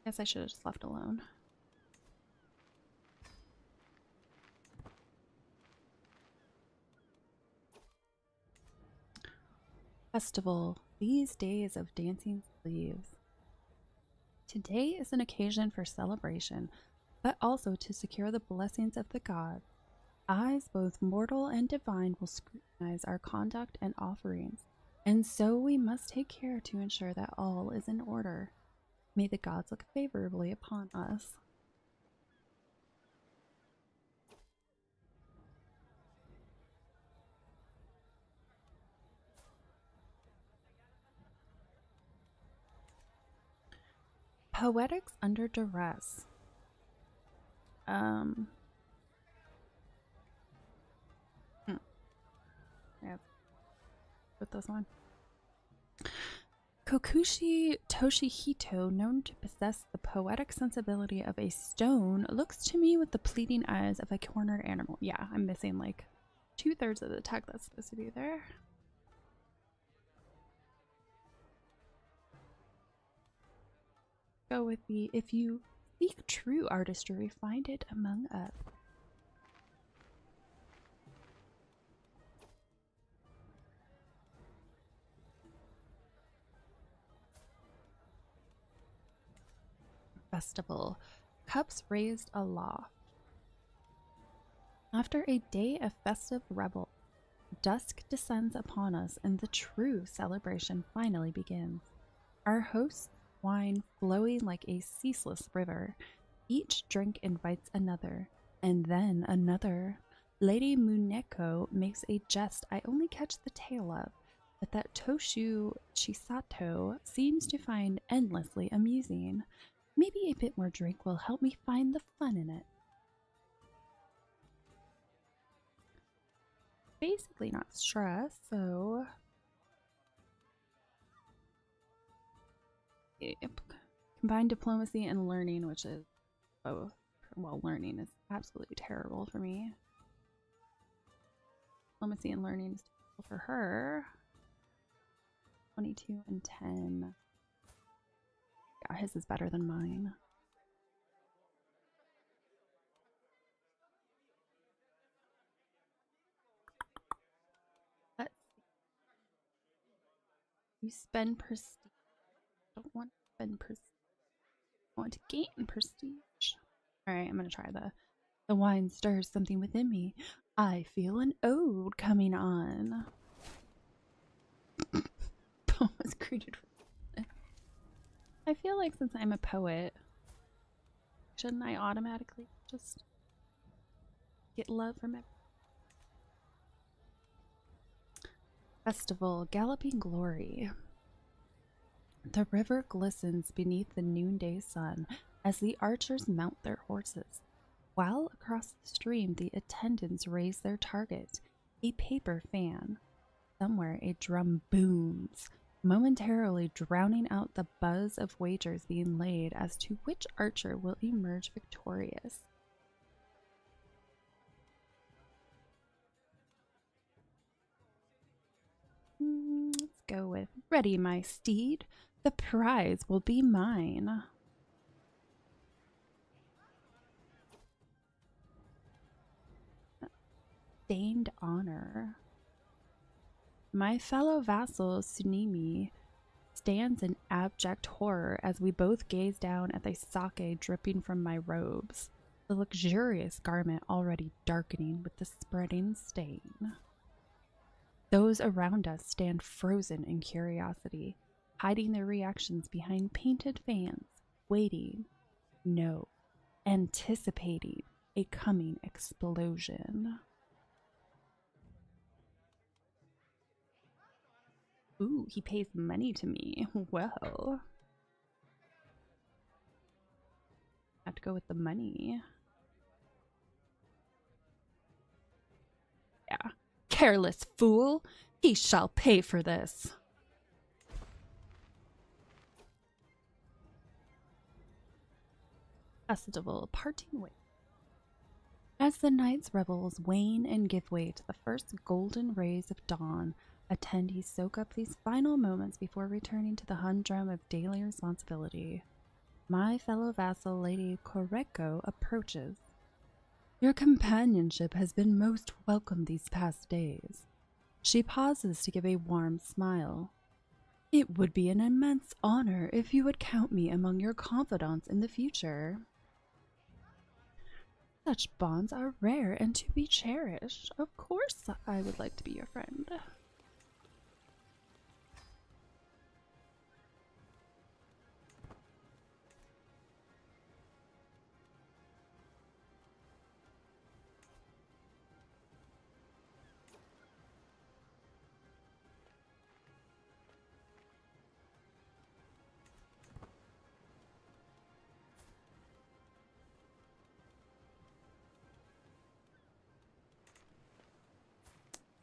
Guess I should have just left alone. Festival. These days of dancing sleeves. Today is an occasion for celebration, but also to secure the blessings of the gods. Eyes both mortal and divine will scrutinize our conduct and offerings, and so we must take care to ensure that all is in order. May the gods look favorably upon us. Poetics under duress. Yeah, put this on. Kokushi Toshihito, known to possess the poetic sensibility of a stone, looks to me with the pleading eyes of a cornered animal. Yeah, I'm missing like 2/3 of the tech that's supposed to be there. Go with the, if you seek true artistry, find it among us. Festival. Cups raised aloft. After a day of festive revel, dusk descends upon us and the true celebration finally begins. Our hosts wine flowing like a ceaseless river. Each drink invites another, and then another. Lady Muneko makes a jest I only catch the tail of, but that Toshu Chisato seems to find endlessly amusing. Maybe a bit more drink will help me find the fun in it. Basically not stress, so combine diplomacy and learning, which is both. Well, learning is absolutely terrible for me. Diplomacy and learning is terrible for her. 22 and 10. Yeah, his is better than mine. Let's see. You spend prestige. Don't want to spend prestige. I want to gain prestige. Alright, I'm gonna try the wine stirs something within me. I feel an ode coming on. Poem was created. I feel like since I'm a poet, shouldn't I automatically just get love from everyone? Festival, galloping glory. The river glistens beneath the noonday sun as the archers mount their horses, while across the stream the attendants raise their target, a paper fan. Somewhere a drum booms, momentarily drowning out the buzz of wagers being laid as to which archer will emerge victorious. Let's go with ready, my steed. The prize will be mine. Stained honor. My fellow vassal Tsunemi stands in abject horror as we both gaze down at the sake dripping from my robes, the luxurious garment already darkening with the spreading stain. Those around us stand frozen in curiosity, hiding their reactions behind painted fans, waiting, no, anticipating a coming explosion. Ooh, he pays money to me. Well, I have to go with the money. Yeah. Careless fool! He shall pay for this! Festival parting way. As the night's revels wane and give way to the first golden rays of dawn, attendees soak up these final moments before returning to the humdrum of daily responsibility. My fellow vassal, Lady Koreko, approaches. Your companionship has been most welcome these past days. She pauses to give a warm smile. It would be an immense honor if you would count me among your confidants in the future. Such bonds are rare and to be cherished. Of course I would like to be your friend.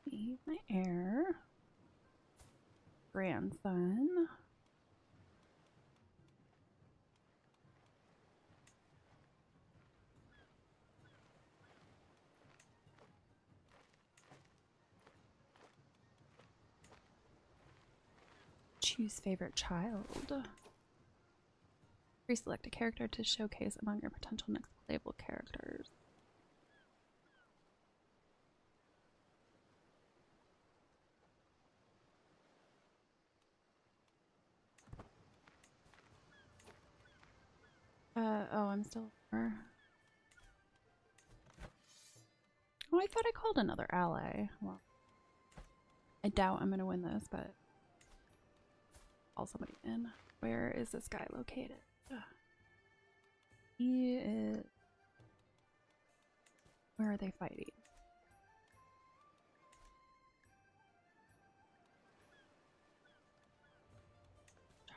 See, my heir. Grandson. Choose favorite child. Pre-select a character to showcase among your potential next playable characters. Oh, I'm still. Oh, I thought I called another ally. Well, I doubt I'm gonna win this, but call somebody in. Where is this guy located? He is. Where are they fighting?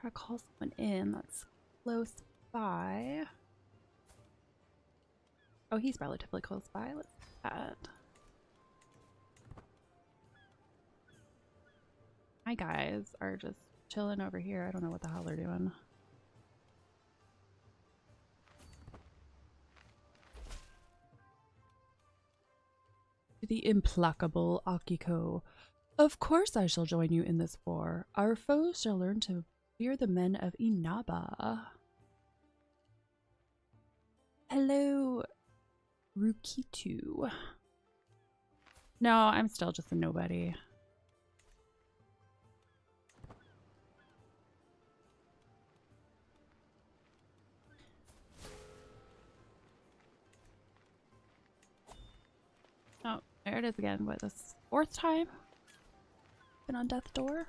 Try to call someone in that's close by. Oh, he's relatively close by. Let's do that. My guys are just chilling over here. I don't know what the hell they're doing. The implacable Akiko. Of course I shall join you in this war. Our foes shall learn to fear the men of Inaba. Hello, Rukitu. No, I'm still just a nobody. Oh, there it is again. What, this 4th time? Been on death's door?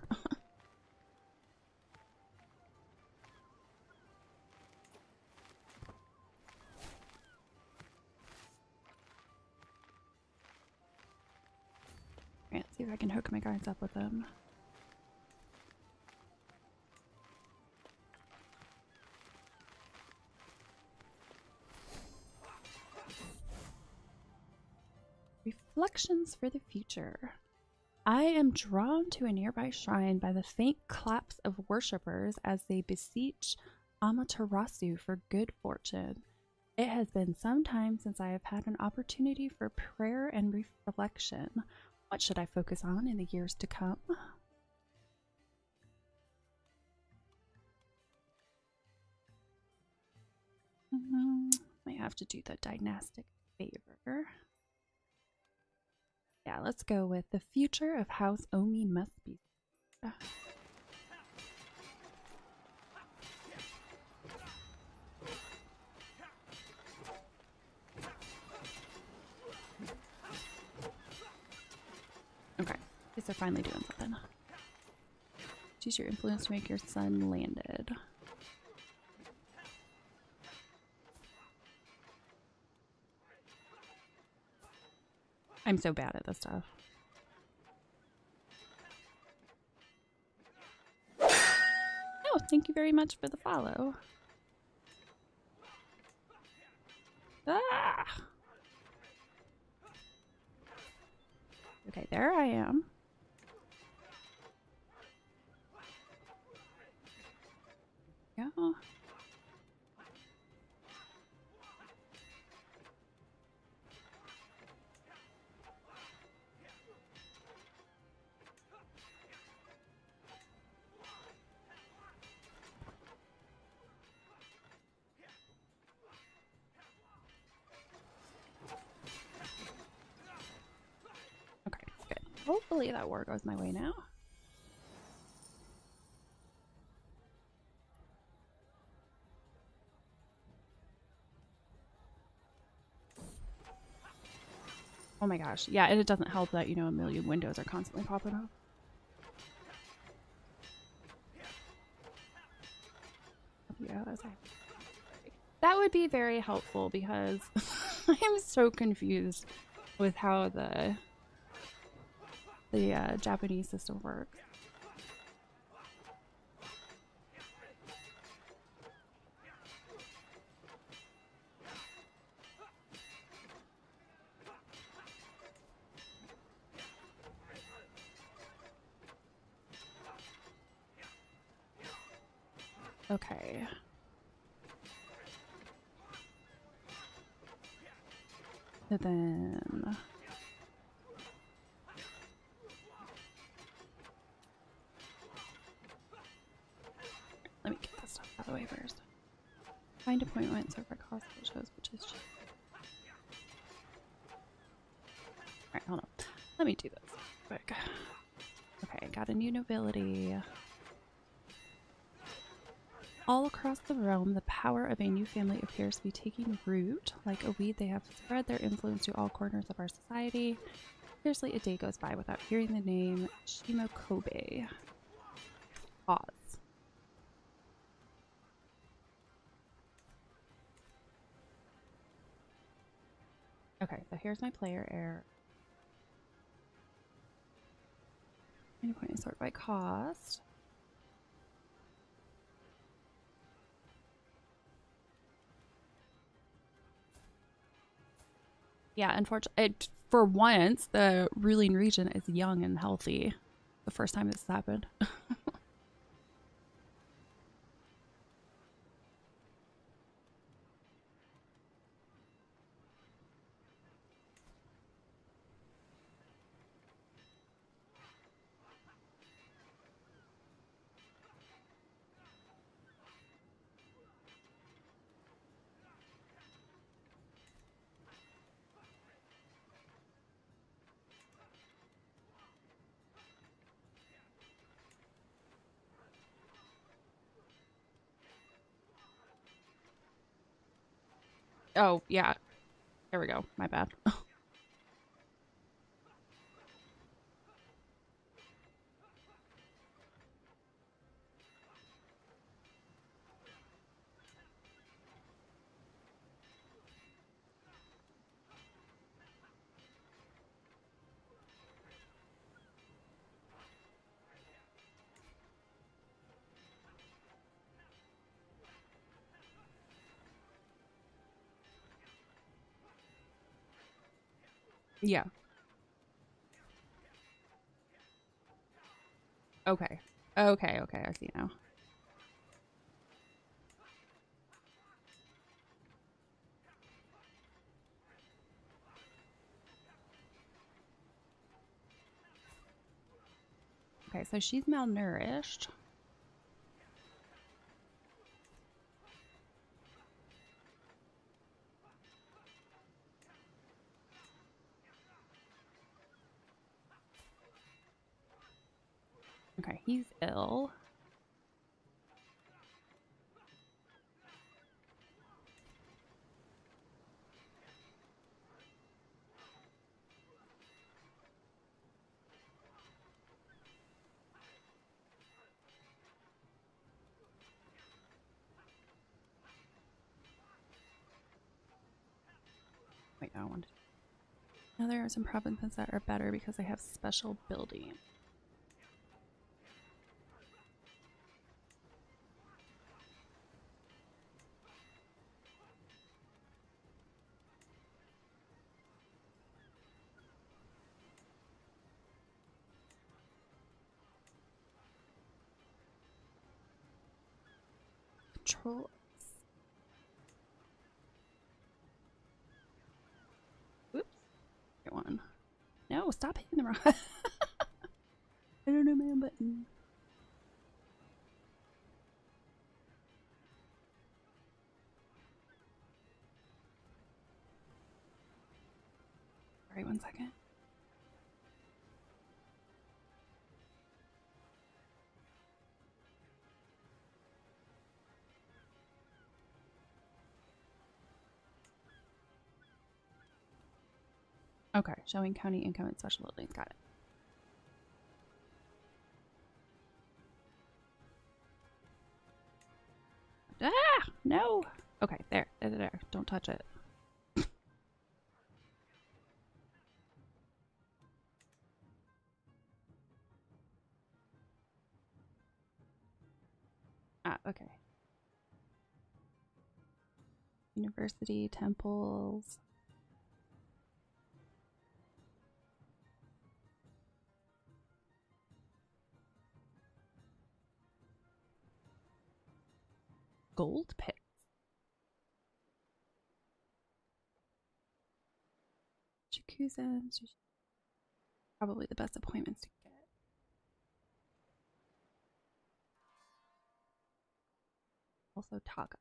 Alright, let's see if I can hook my guards up with them. Reflections for the future. I am drawn to a nearby shrine by the faint claps of worshippers as they beseech Amaterasu for good fortune. It has been some time since I have had an opportunity for prayer and reflection. What should I focus on in the years to come? Might have to do the dynastic favor. Yeah, let's go with the future of House Omi must be. Okay, guess they're finally doing something. Use your influence to make your son landed. I'm so bad at this stuff. Oh, thank you very much for the follow. Ah! Okay, there I am. Yeah. Okay, good. Hopefully that war goes my way now. Oh my gosh. Yeah, and it doesn't help that, you know, a million windows are constantly popping up. Yeah, that would be very helpful because I'm so confused with how the Japanese system works. Okay. So then let me get this stuff out of the way first. Find appointments over cost shows, which is cheap. Alright, hold on. Let me do this quick. Okay, got a new nobility. All across the realm, the power of a new family appears to be taking root. Like a weed, they have spread their influence to all corners of our society. Scarcely a day goes by without hearing the name Shimokobe. Pause. Okay, so here's my player error. Any point and sort by cost. Yeah, unfortunately, for once, the ruling regent is young and healthy. The first time this happened. Oh, yeah. There we go. My bad. Yeah. Okay. Okay, okay. I see now. Okay, so she's malnourished. Okay, he's ill. Wait, I want to. Now there are some provinces that are better because they have special building. Control. Oops. Get one. No, stop hitting the wrong. I don't know my own button. Sorry, 1 second. Okay, showing county income and special buildings. Got it. Ah, no. Okay, there. Don't touch it. Ah, okay. University, temples. Gold pit. Jakuzans. Probably the best appointments to get. Also, Taga.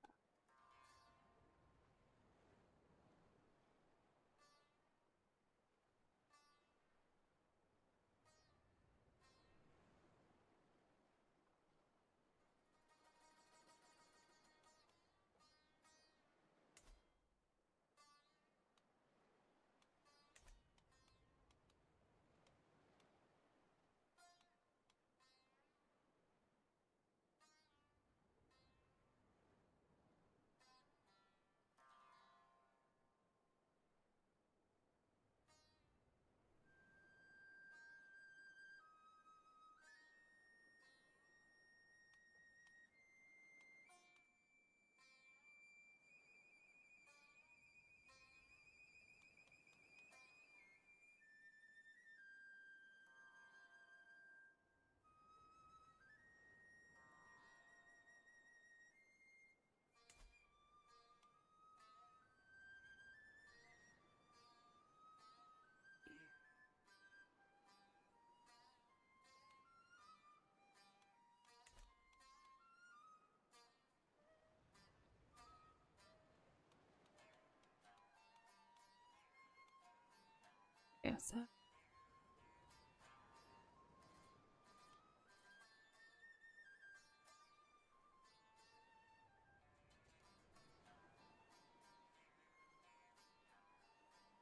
Okay, so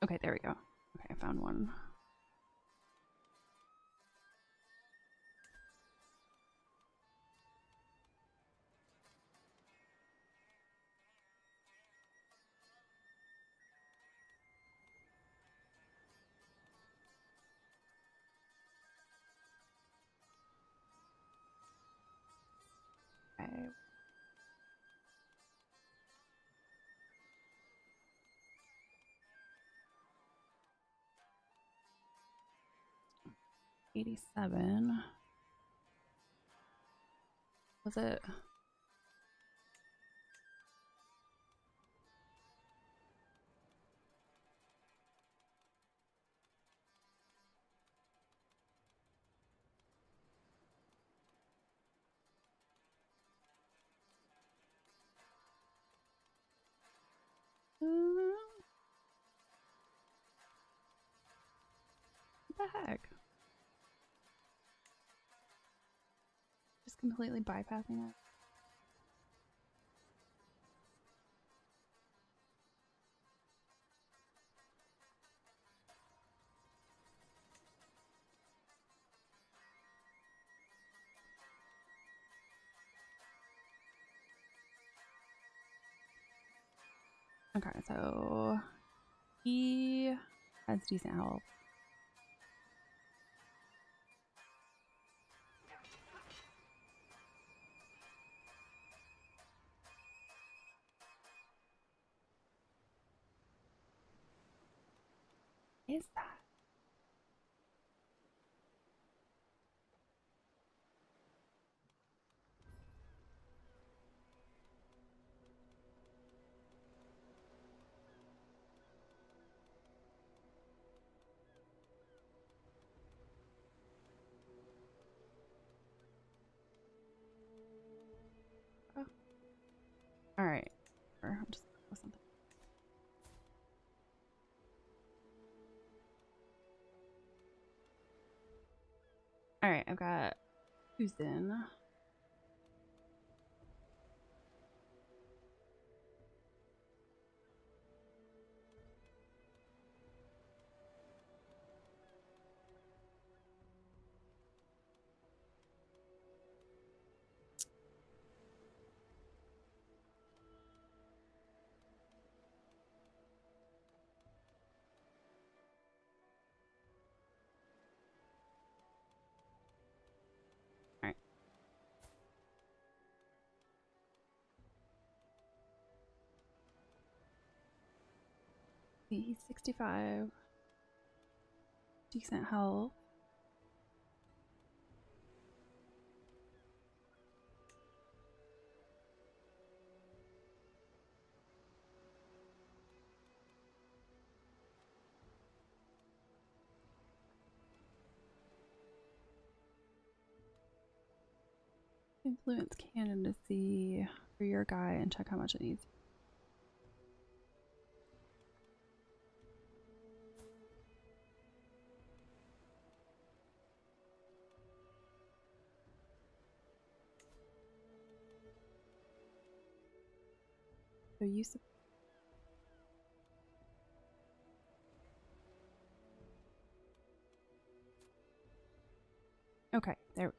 okay, there we go. Okay, I found one. Okay. 87. Was it? What the heck? Just completely bypassing it. Okay, so he has decent health. Is that? Oh. All right. I'm just with something. All right, I've got Susan. All right. He's 65. Decent health. Influence candidacy for your guy and check how much it needs. So you. Okay, there we go.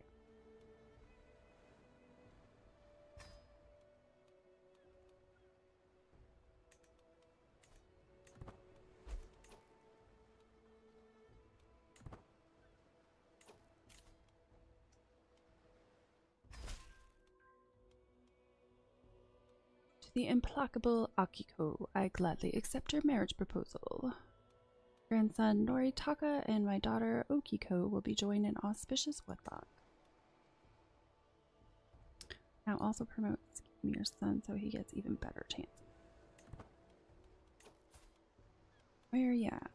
To the implacable Akiko, I gladly accept your marriage proposal. Grandson Noritaka and my daughter Okiko will be joined in auspicious wedlock. Now also promote your son so he gets even better chances. Where are you at?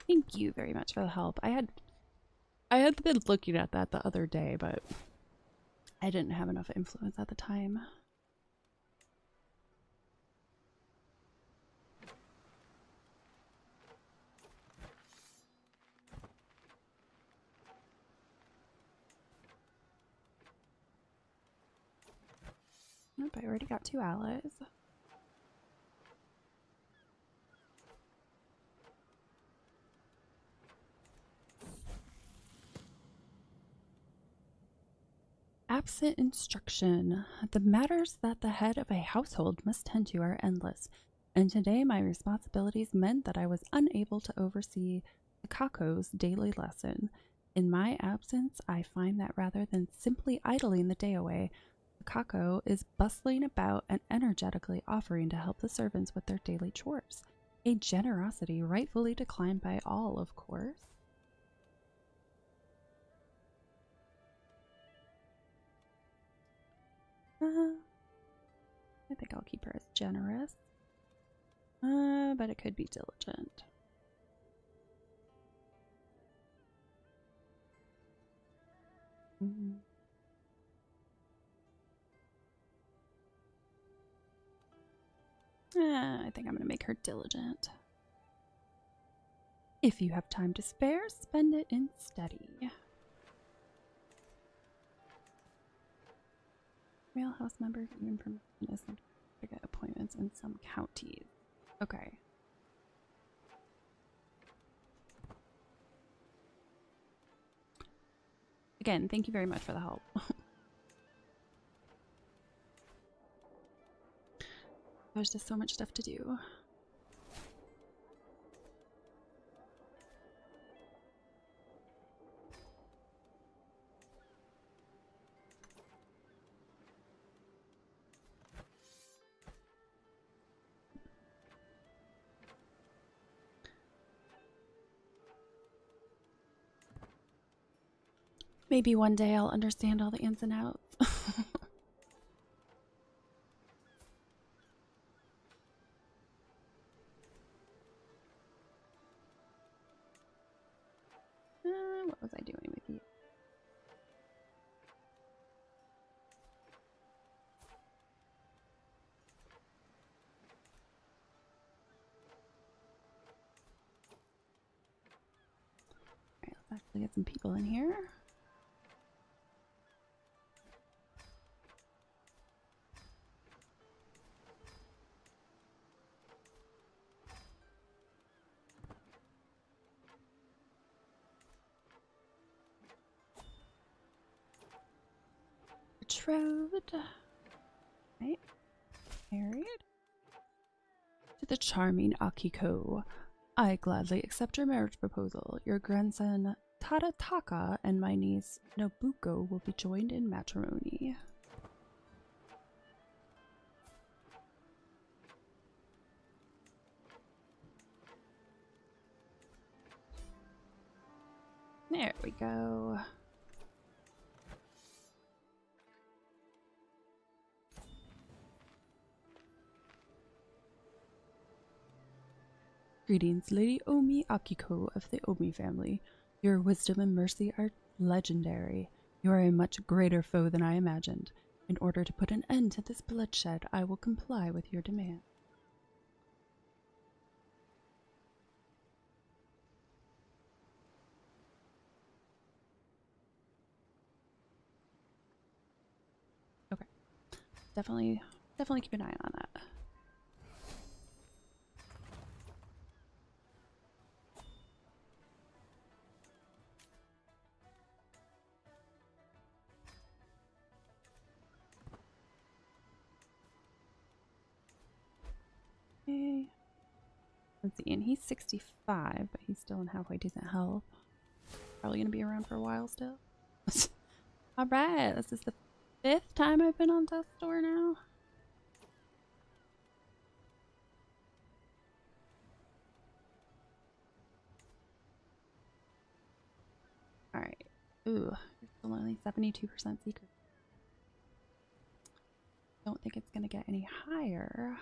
Thank you very much for the help. I had been looking at that the other day, but I didn't have enough influence at the time. Nope, I already got 2 allies. Absent instruction. The matters that the head of a household must tend to are endless, and today my responsibilities meant that I was unable to oversee the Kako's daily lesson. In my absence, I find that rather than simply idling the day away, the Kako is bustling about and energetically offering to help the servants with their daily chores. A generosity rightfully declined by all, of course. I think I'll keep her as generous. But it could be diligent. I think I'm going to make her diligent. If you have time to spare, spend it in study. Real house members even permission is to get appointments in some counties. Okay. Again, thank you very much for the help. There's just so much stuff to do. Maybe one day I'll understand all the ins and outs. What was I doing with you? Alright, let's actually get some people in here. Betrothed. Right. Married. To the charming Akiko. I gladly accept your marriage proposal. Your grandson Tadataka and my niece Nobuko will be joined in matrimony. There we go. Greetings, Lady Omi Akiko of the Omi family. Your wisdom and mercy are legendary. You are a much greater foe than I imagined. In order to put an end to this bloodshed, I will comply with your demand. Okay. Definitely keep an eye on that. Okay. Let's see, and he's 65, but he's still in halfway decent health. Probably gonna be around for a while still. Alright, this is the 5th time I've been on death's door now. Alright. Ooh, you're still only 72% secret. Don't think it's gonna get any higher.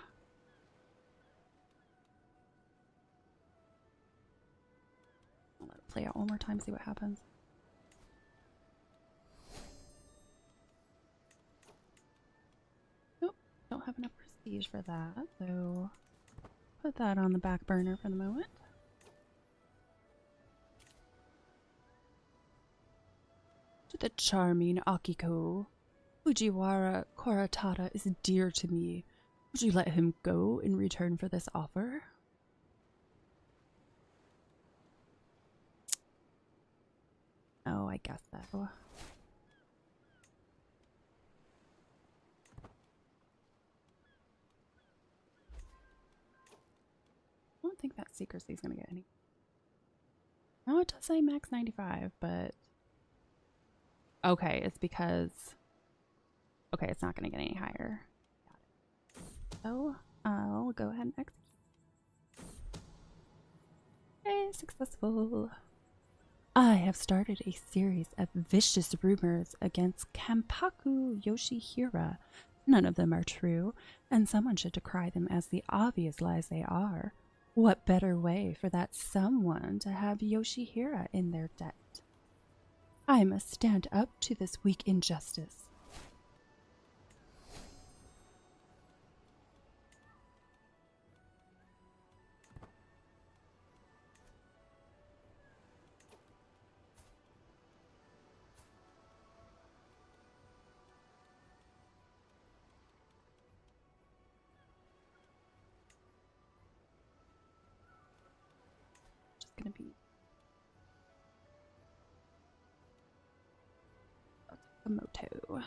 I'll let it play out one more time, see what happens. excuse for that, so put that on the back burner for the moment. To the charming Akiko, Fujiwara Koratata is dear to me. Would you let him go in return for this offer? Oh, I guess so. I don't think that secrecy is going to get any. No, it does say max 95, but okay, it's because okay, it's not going to get any higher. Got it. So I'll go ahead and execute. Okay, successful. I have started a series of vicious rumors against Kampaku Yoshihira. None of them are true, and someone should decry them as the obvious lies they are. What better way for that someone to have Yoshihira in their debt? I must stand up to this weak injustice. Just gonna be a moto.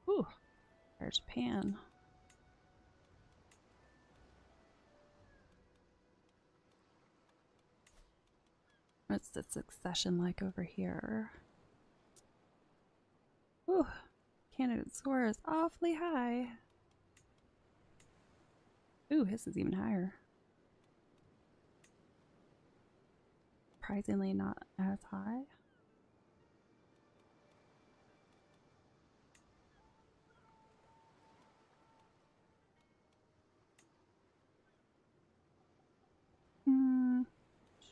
Ooh, there's Japan. What's the succession like over here? Ooh, candidate score is awfully high. Ooh, his is even higher. Surprisingly not as high.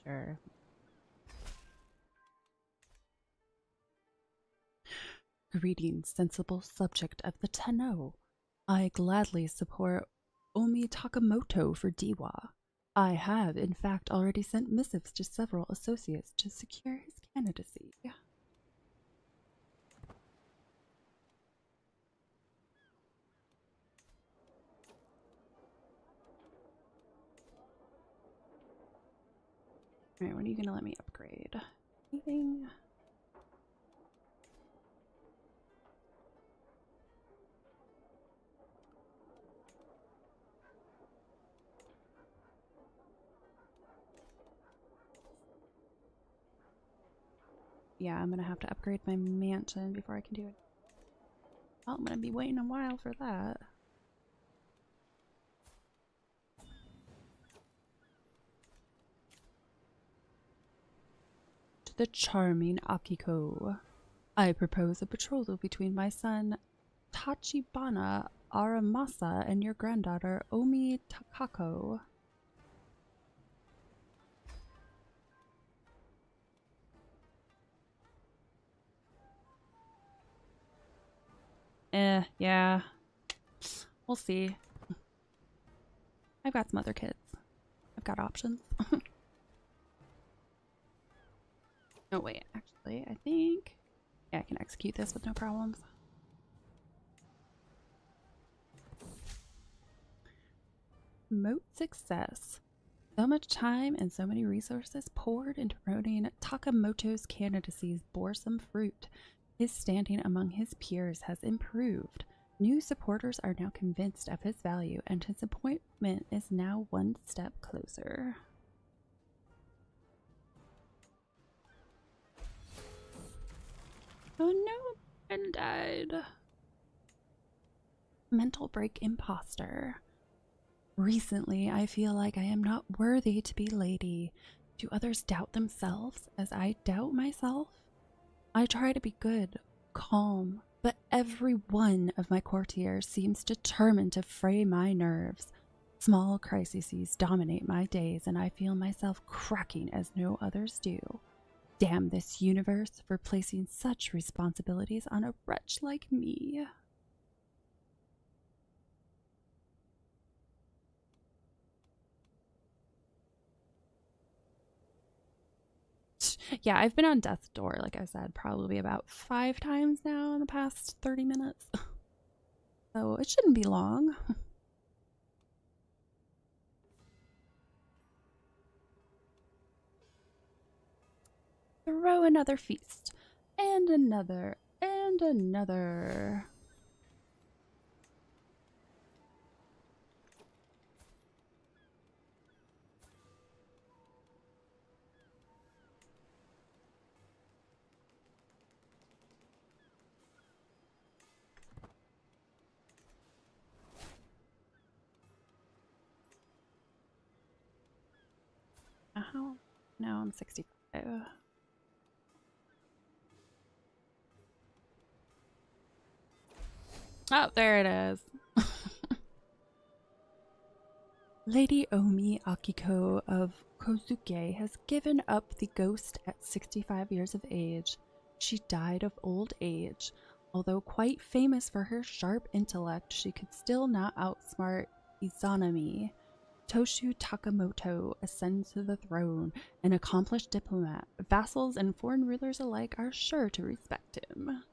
Sure. Greetings, sensible subject of the Tenno. I gladly support Omi Takamoto for Diwa. I have, in fact, already sent missives to several associates to secure his candidacy. Alright, when are you gonna let me upgrade? Anything? Yeah, I'm gonna have to upgrade my mansion before I can do it. Well, I'm gonna be waiting a while for that. To the charming Akiko, I propose a betrothal between my son Tachibana Aramasa and your granddaughter Omi Takako. Yeah. We'll see. I've got some other kids. I've got options. Oh, wait. Actually, I think... yeah, I can execute this with no problems. Moat success. So much time and so many resources poured into promoting Takamoto's candidacies bore some fruit. His standing among his peers has improved. New supporters are now convinced of his value, and his appointment is now one step closer. Oh no, Ben died. Mental break imposter. Recently, I feel like I am not worthy to be lady. Do others doubt themselves as I doubt myself? I try to be good, calm, But every one of my courtiers seems determined to fray my nerves. Small crises dominate my days, and I feel myself cracking as no others do. Damn this universe for placing such responsibilities on a wretch like me. Yeah, I've been on death's door, like I said, probably about 5 times now in the past 30 minutes. So it shouldn't be long. Throw another feast. And another. And another. How? No, I'm 65. Oh, there it is. Lady Omi Akiko of Kozuke has given up the ghost at 65 years of age. She died of old age. Although quite famous for her sharp intellect, she could still not outsmart Izanami. Toshu Takamoto ascends to the throne, an accomplished diplomat. Vassals and foreign rulers alike are sure to respect him.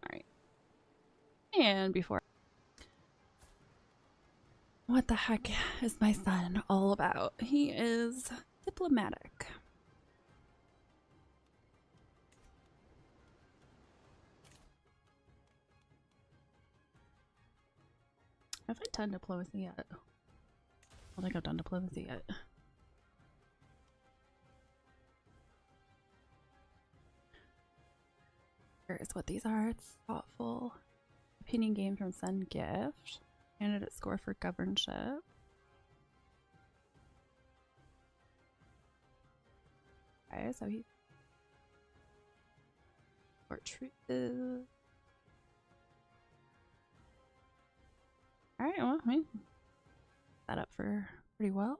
Alright. And before... What the heck is my son all about? He is diplomatic. Have I done diplomacy yet? I don't think I've done diplomacy yet. Here's what these are. It's thoughtful. Opinion gained from Sun Gift. Candidate score for governorship. Okay, so he... Or truth. Alright, well, I mean, that up for pretty well.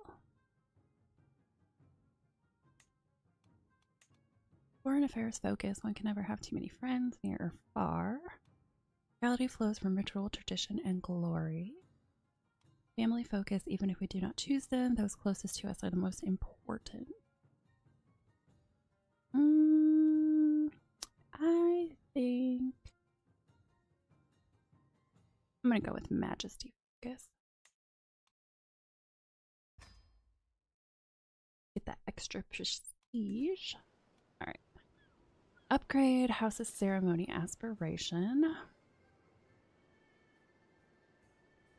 Foreign affairs focus. One can never have too many friends, near or far. Reality flows from ritual, tradition, and glory. Family focus, even if we do not choose them, those closest to us are the most important. I think I'm gonna go with majesty focus. Get that extra prestige. Alright. Upgrade House's ceremony aspiration.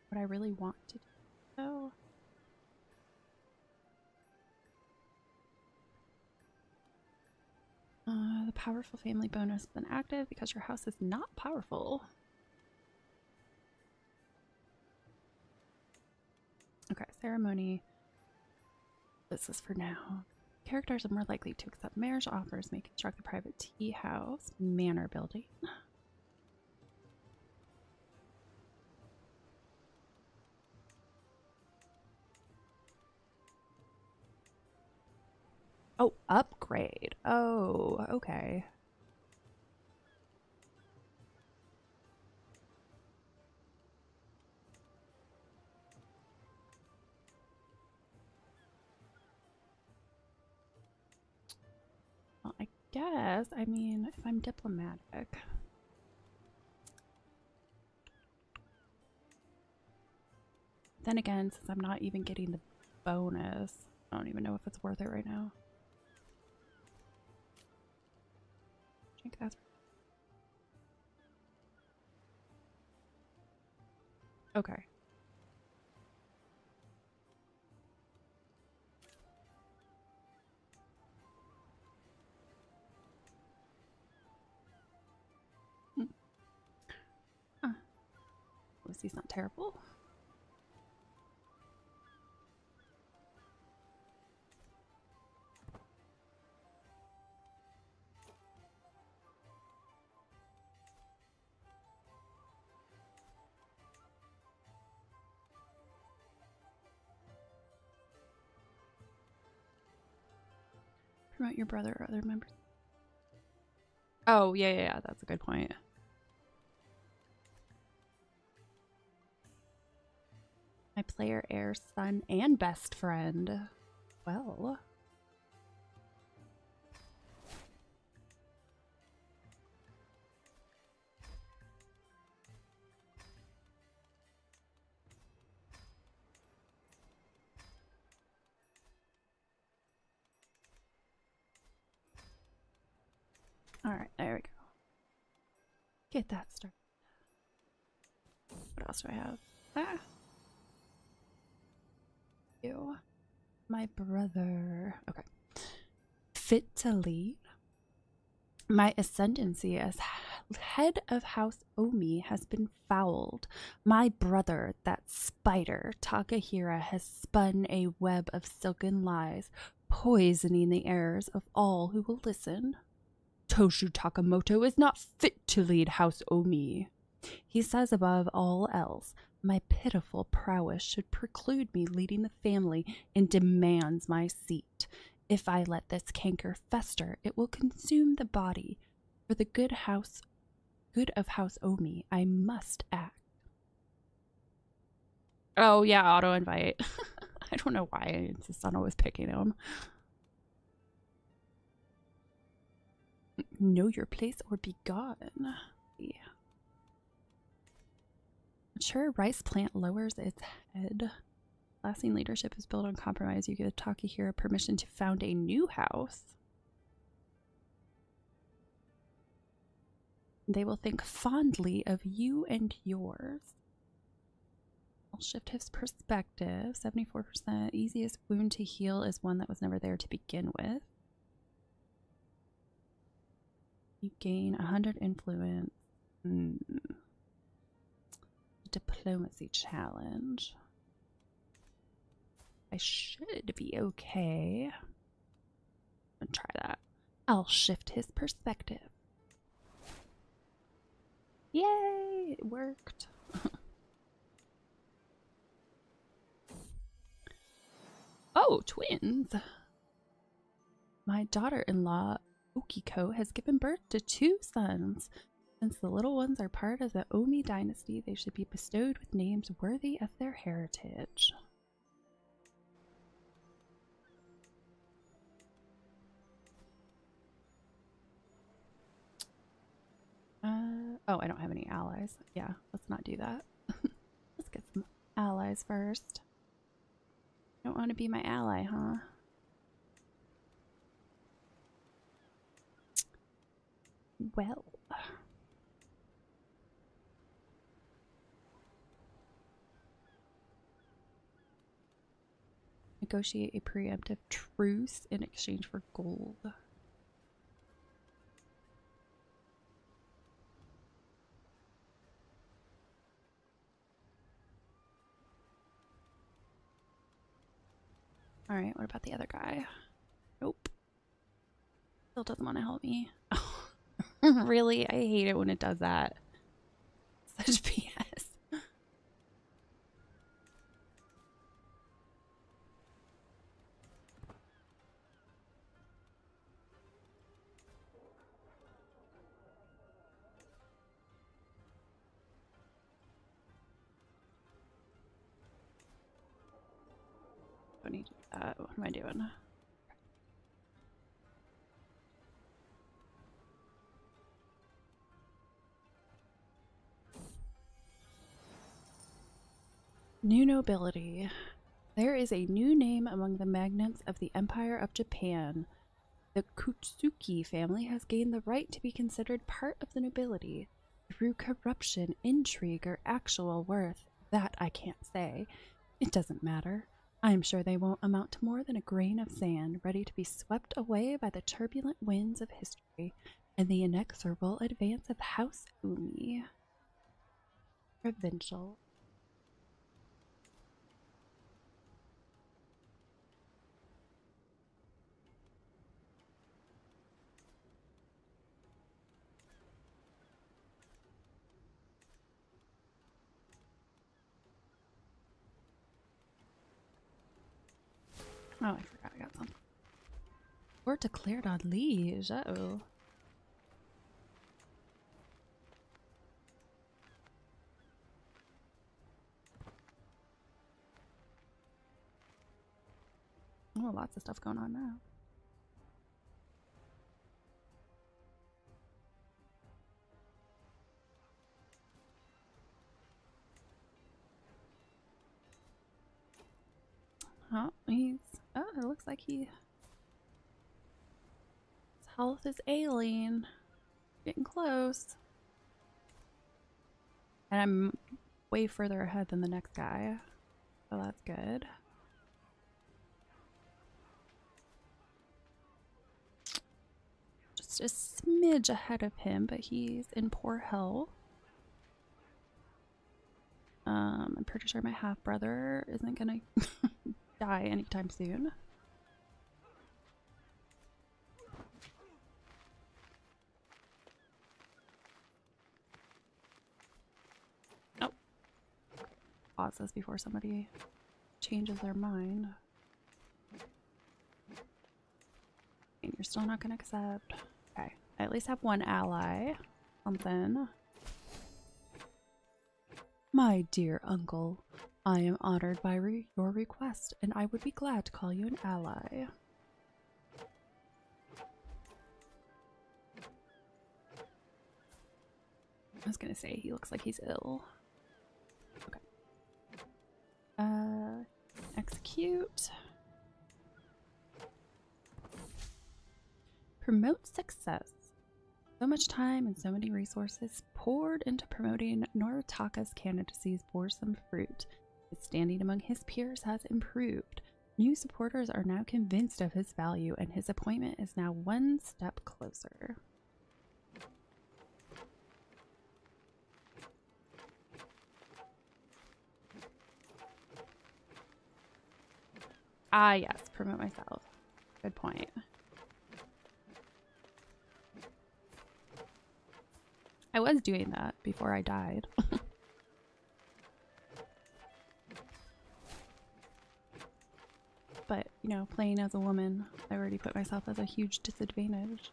What I really want to do though. The powerful family bonus has been active because your house is not powerful. Okay, ceremony. This is for now. Characters are more likely to accept marriage offers, may construct a private tea house, manor building. Oh, upgrade. Oh, okay. Well, I guess, I mean, if I'm diplomatic. Then again, since I'm not even getting the bonus, I don't even know if it's worth it right now. I think that's... Okay. Huh. Lucy's not terrible. Promote your brother or other members. Oh, yeah, that's a good point. My player heir's son and best friend. Well. Alright, there we go. Get that started. What else do I have? Ah. You. My brother. Okay. Fit to lead. My ascendancy as head of House Omi has been fouled. My brother, that spider, Takahira, has spun a web of silken lies, poisoning the ears of all who will listen. Toshu Takamoto is not fit to lead House Omi. He says above all else, my pitiful prowess should preclude me leading the family and demands my seat. If I let this canker fester, it will consume the body. For the good of House Omi, I must act. Oh yeah, auto invite. I don't know why I insist on always picking him. Know your place or be gone. Yeah. Mature rice plant lowers its head. Lasting leadership is built on compromise. You give Takahira permission to found a new house. They will think fondly of you and yours. I'll shift his perspective. 74%. Easiest wound to heal is one that was never there to begin with. You gain 100 influence. Diplomacy challenge. I should be okay. I'm gonna try that. I'll shift his perspective. Yay! It worked. Oh, twins! My daughter-in-law, Okiko, has given birth to 2 sons. Since the little ones are part of the Omi dynasty, they should be bestowed with names worthy of their heritage. Oh, I don't have any allies. Yeah, let's not do that. Let's get some allies first. Don't want to be my ally, huh? Well. Negotiate a preemptive truce in exchange for gold. Alright, what about the other guy? Nope. Still doesn't want to help me. Really? I hate it when it does that. Such BS. Don't need to do that. What am I doing? New nobility. There is a new name among the magnates of the Empire of Japan. The Kutsuki family has gained the right to be considered part of the nobility. Through corruption, intrigue, or actual worth, that I can't say. It doesn't matter. I'm sure they won't amount to more than a grain of sand, ready to be swept away by the turbulent winds of history and the inexorable advance of House Umi. Provincial. Oh, I forgot I got something. Or declared on liege. Uh-oh. Oh, lots of stuff going on now. Oh, it looks like his health is ailing. Getting close. And I'm way further ahead than the next guy. So that's good. Just a smidge ahead of him, but he's in poor health. I'm pretty sure my half-brother isn't gonna die anytime soon. Oh. Pause this before somebody changes their mind. And you're still not gonna accept. Okay. I at least have one ally. Something. My dear uncle, I am honored by your request, and I would be glad to call you an ally. I was gonna say, he looks like he's ill. Okay. Execute. Promote success. So much time and so many resources poured into promoting Noritaka's candidacies bore some fruit. His standing among his peers has improved. New supporters are now convinced of his value, and his appointment is now one step closer. Ah, yes, promote myself. Good point. I was doing that before I died. But, you know, playing as a woman, I already put myself at a huge disadvantage.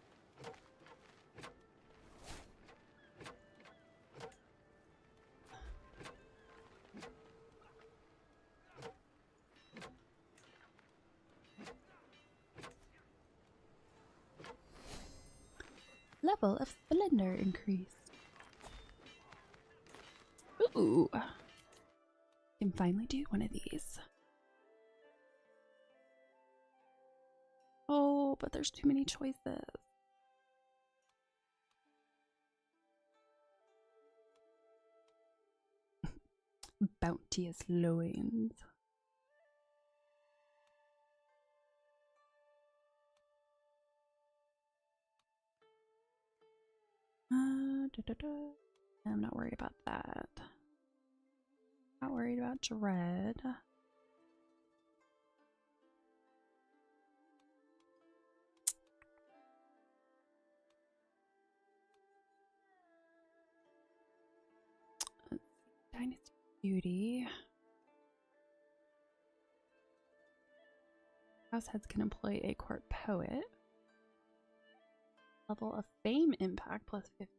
Level of splendor increased. Ooh. Can finally do one of these. Oh, but there's too many choices. Bounteous loins. I'm not worried about that. Not worried about dread. Dynasty Beauty. Househeads can employ a court poet. Level of fame impact plus 50.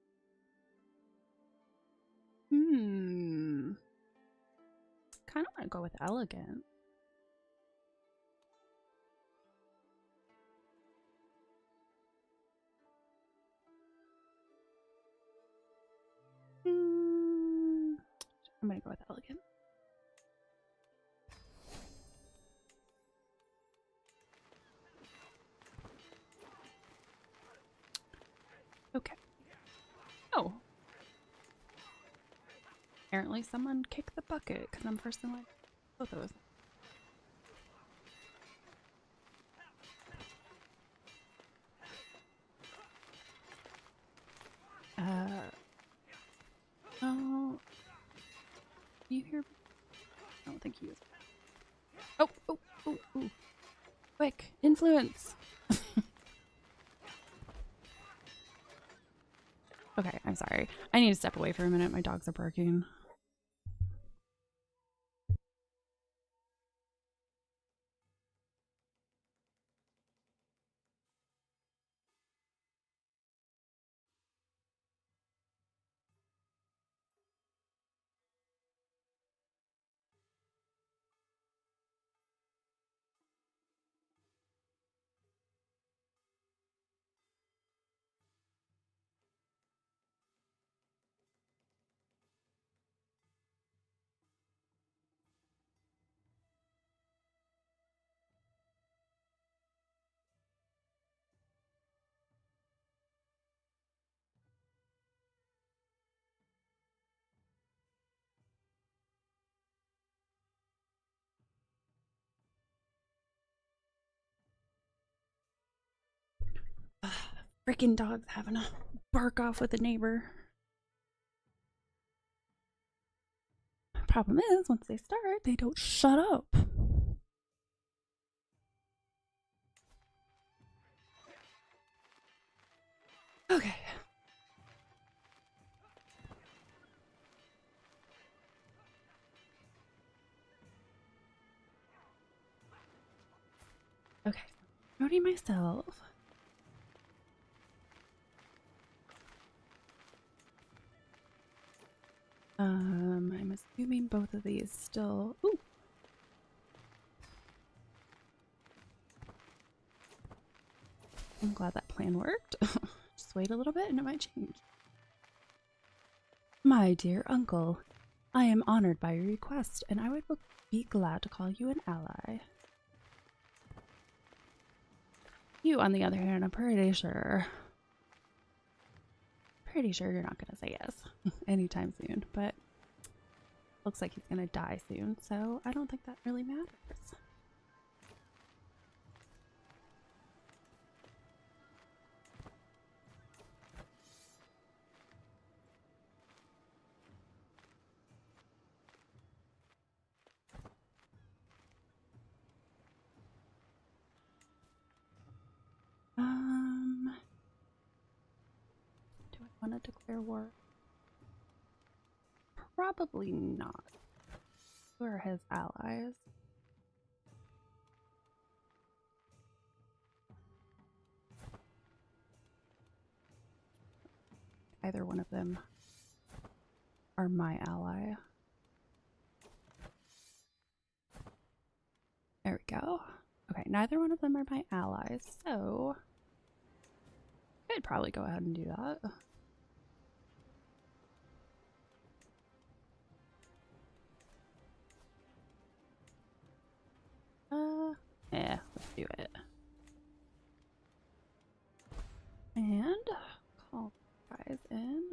Kind of want to go with elegant. I'm gonna go with elegant. Okay. Oh. Apparently someone kicked the bucket because I'm first in line. Both of those. Oh. You hear? I don't think he is. Oh, oh, oh, oh. Quick, influence. Okay, I'm sorry. I need to step away for a minute. My dogs are barking. Freaking dog's having a bark off with a neighbor. Problem is, once they start, they don't shut up. Okay. Okay. Promoting myself. I'm assuming both of these still. Ooh. I'm glad that plan worked. Just wait a little bit and it might change. My dear uncle, I am honored by your request, and I would be glad to call you an ally. You, on the other hand, I'm pretty sure you're not gonna say yes anytime soon, but looks like he's gonna die soon, so I don't think that really matters. Do I want to declare war? Probably not. Who are his allies? Either one of them are my ally. There we go. Okay, neither one of them are my allies, so I'd probably go ahead and do that. Yeah, let's do it. And call guys in.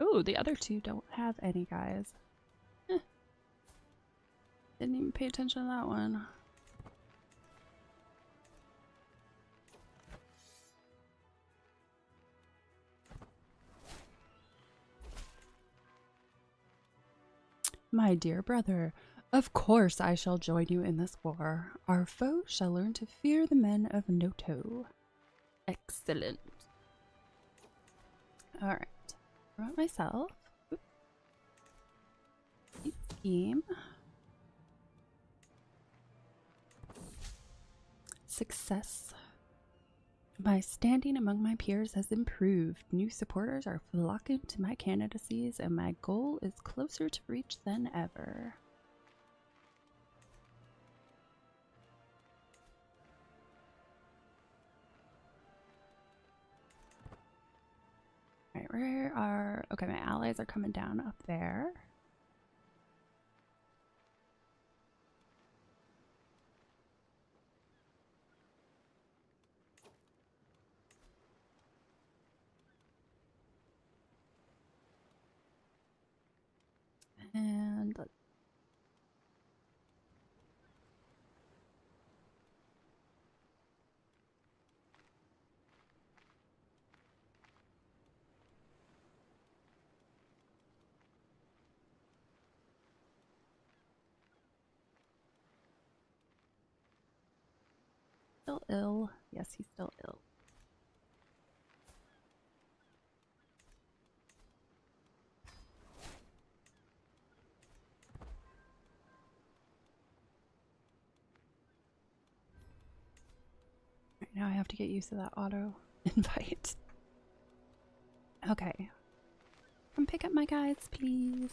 Oh, the other two don't have any guys. Didn't even pay attention to that one. My dear brother, of course I shall join you in this war. Our foe shall learn to fear the men of Noto. Excellent. Alright. Promote myself. Scheme. Success. My standing among my peers has improved. New supporters are flocking to my candidacies, and my goal is closer to reach than ever. Alright, where are... Okay, my allies are coming down up there. And let's still ill. Yes, he's still ill. Right, now I have to get used to that auto invite. Okay. Come pick up my guys, please.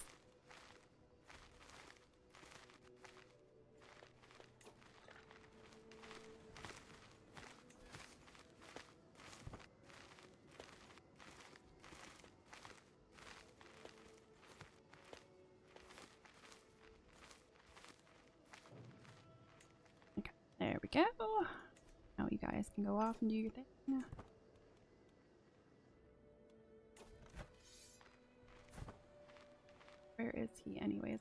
Okay, there we go. Now you guys can go off and do your thing. Where is he anyways?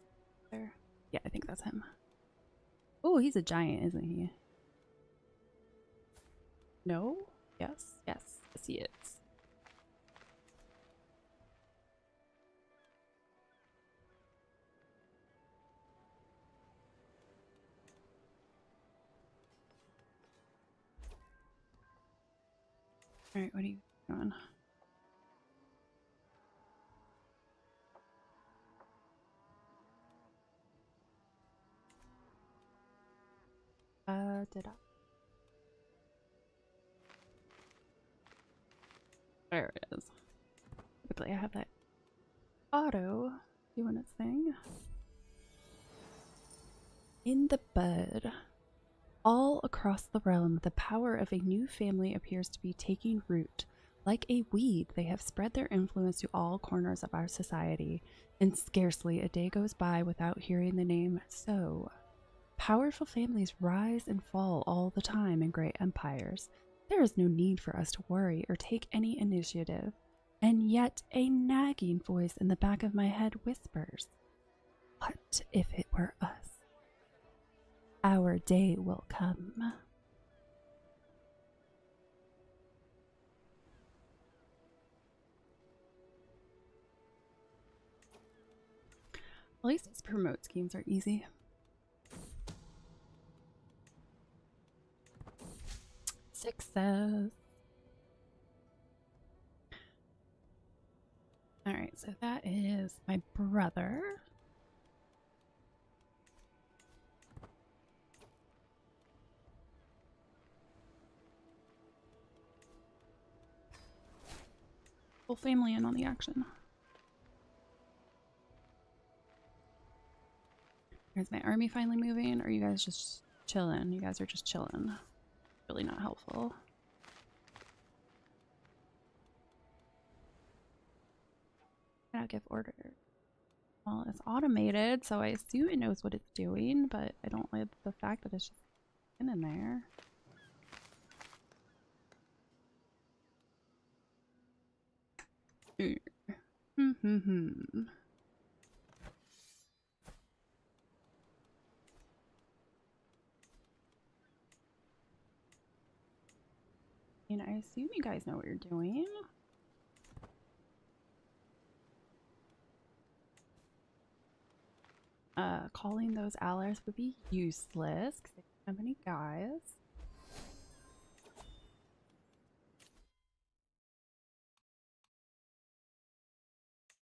There. Yeah, I think that's him. Oh, he's a giant, isn't he? No? Yes, yes, yes, he is. All right, what are you doing? Did I? There it is. Typically, I have that auto doing its thing. In the bud. All across the realm, the power of a new family appears to be taking root. Like a weed, they have spread their influence to all corners of our society, and scarcely a day goes by without hearing the name So. Powerful families rise and fall all the time in great empires. There is no need for us to worry or take any initiative. And yet a nagging voice in the back of my head whispers, what if it were us? Our day will come. At least these promote schemes are easy. Success. Alright, so that is my brother. Full family in on the action. Is my army finally moving? Or are you guys just chilling? You guys are just chilling. Really not helpful. Can I give orders? Well, it's automated, so I assume it knows what it's doing, but I don't like the fact that it's just in there. And I assume you guys know what you're doing. Calling those allies would be useless because they don't have any guys.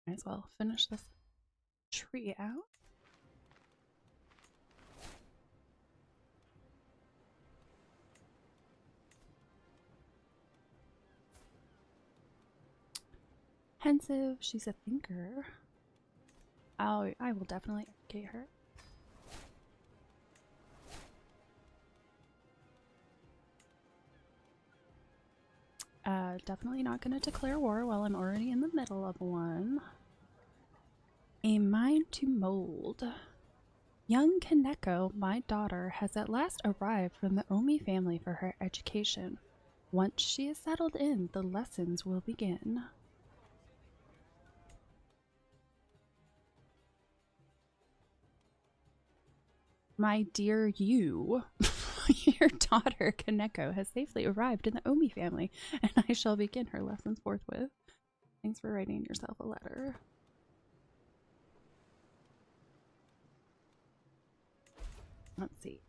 Might as well finish this tree out. Pensive, she's a thinker. Oh, I will definitely educate her. Definitely not going to declare war while I'm already in the middle of one. A mind to mold. Young Kaneko, my daughter, has at last arrived from the Omi family for her education. Once she is settled in, the lessons will begin. My dear you, your daughter Kaneko has safely arrived in the Omi family, and I shall begin her lessons forthwith. Thanks for writing yourself a letter. Let's see.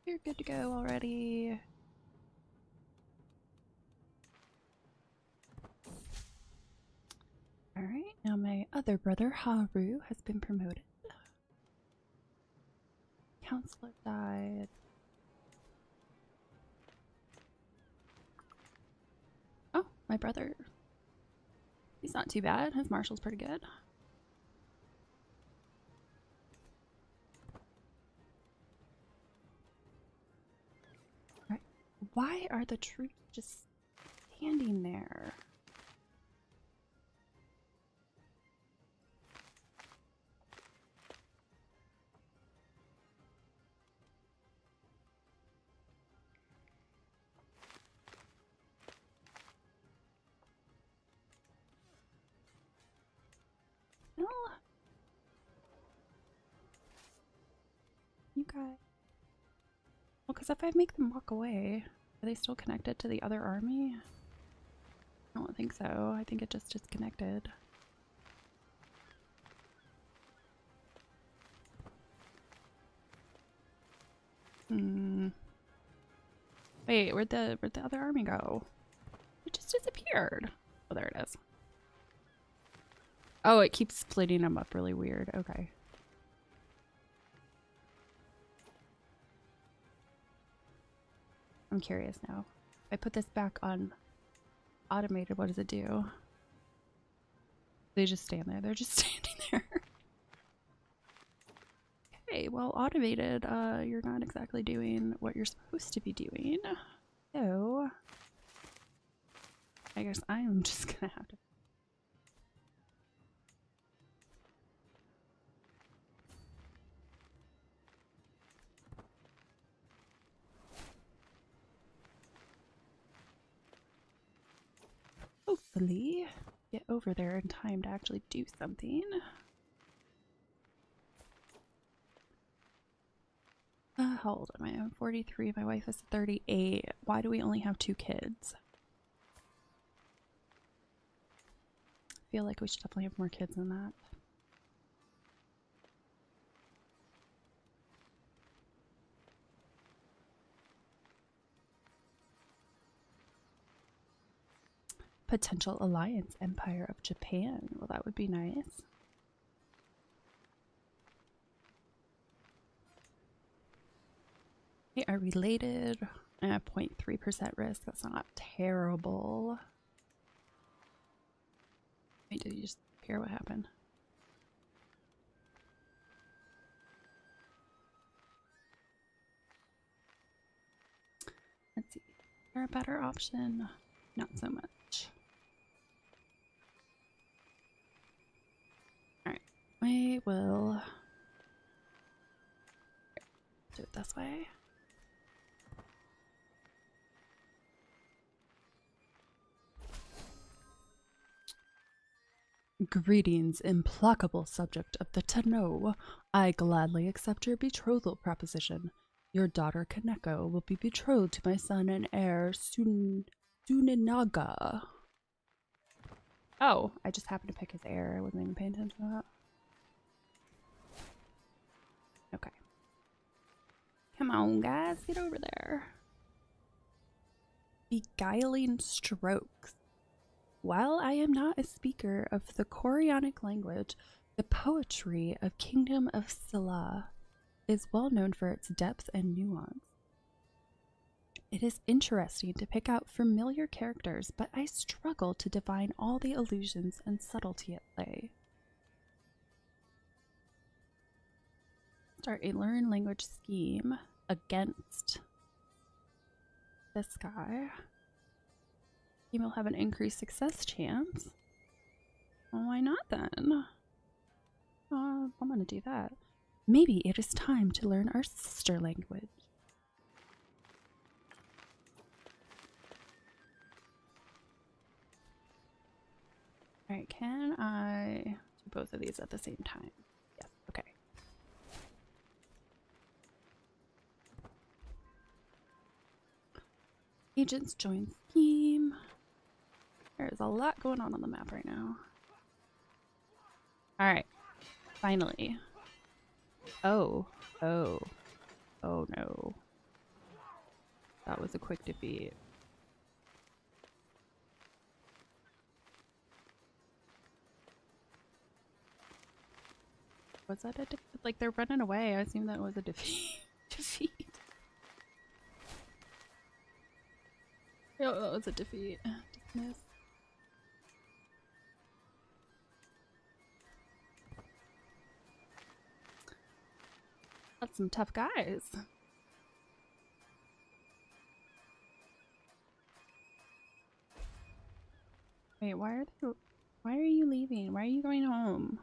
You're good to go already. Alright, now my other brother Haru has been promoted. Counselor died. Oh, my brother. He's not too bad. His marshal's pretty good. Right. Why are the troops just standing there? Well, Okay. Well, because if I make them walk away, are they still connected to the other army? I don't think so. I think it just disconnected. Wait, where'd the other army go? It just disappeared. Oh, there it is. Oh, it keeps splitting them up really weird. Okay. I'm curious now. If I put this back on automated, what does it do? They just stand there. They're just standing there. Okay, well, automated, you're not exactly doing what you're supposed to be doing. So, I guess I am just gonna have to. Hopefully, get over there in time to actually do something. How old am I? I'm 43. My wife is 38. Why do we only have 2 kids? I feel like we should definitely have more kids than that. Potential alliance Empire of Japan. Well, that would be nice. They are related. 0.3% risk. That's not terrible. Wait, did you just hear what happened? Let's see. Is there a better option? Not so much. Alright. We will do it this way. Greetings, implacable subject of the Tenno. I gladly accept your betrothal proposition. Your daughter Kaneko will be betrothed to my son and heir Tsunenaga. Oh, I just happened to pick his heir. I wasn't even paying attention to that. Okay. Come on, guys. Get over there. Beguiling strokes. While I am not a speaker of the Koreanic language, the poetry of Kingdom of Silla is well known for its depth and nuance. It is interesting to pick out familiar characters, but I struggle to divine all the allusions and subtlety at play. Start a learn language scheme against this guy. He will have an increased success chance. Well, why not then? I'm gonna do that. Maybe it is time to learn our sister language. Alright, can I do both of these at the same time? Yes, okay. Agents join scheme. There's a lot going on the map right now. Alright, finally. Oh no. That was a quick defeat. Was that a defeat? Like, they're running away. I assume that was a defeat. Defeat. Oh, that was a defeat. Dismiss. That's some tough guys. Wait, why are you leaving? Why are you going home?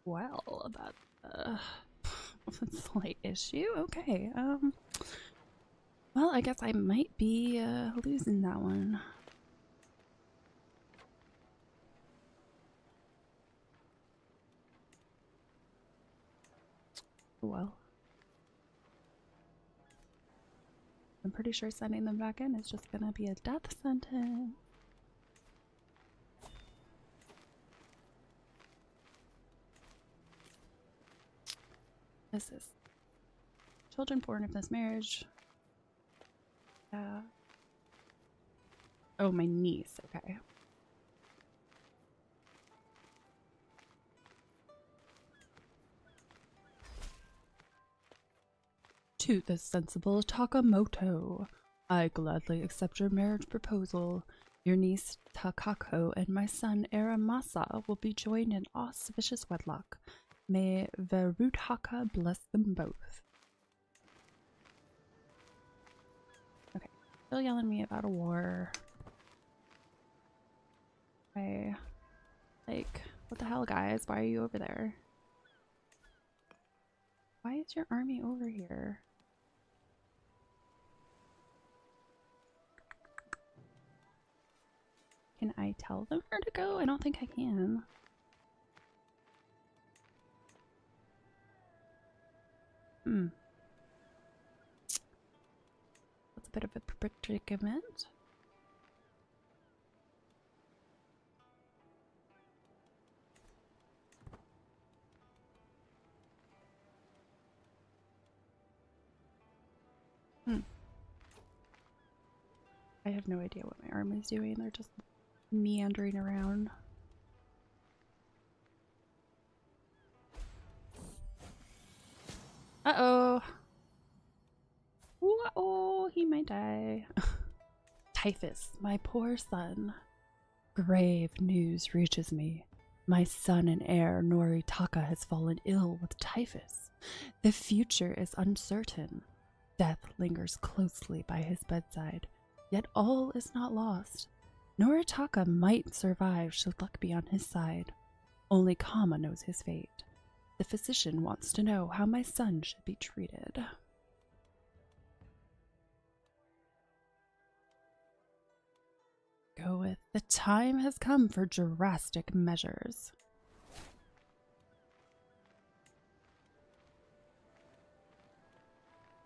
Well, that's a slight issue. Okay, well, I guess I might be losing that one. Well, I'm pretty sure sending them back in is just gonna be a death sentence. This is children born of this marriage. Oh, my niece. Okay. To the sensible Takamoto, I gladly accept your marriage proposal. Your niece Takako and my son Aramasa will be joined in auspicious wedlock. May Verudhaka bless them both. Okay, still yelling at me about a war. Okay, like, what the hell, guys? Why are you over there? Why is your army over here? Can I tell them where to go? I don't think I can. That's a bit of a predicament. I have no idea what my army's doing. They're just meandering around. Uh-oh. Uh-oh, he might die. Typhus, my poor son. Grave news reaches me. My son and heir, Noritaka, has fallen ill with typhus. The future is uncertain. Death lingers closely by his bedside, yet all is not lost. Noritaka might survive should luck be on his side. Only Kama knows his fate. The physician wants to know how my son should be treated. Go with the time has come for drastic measures.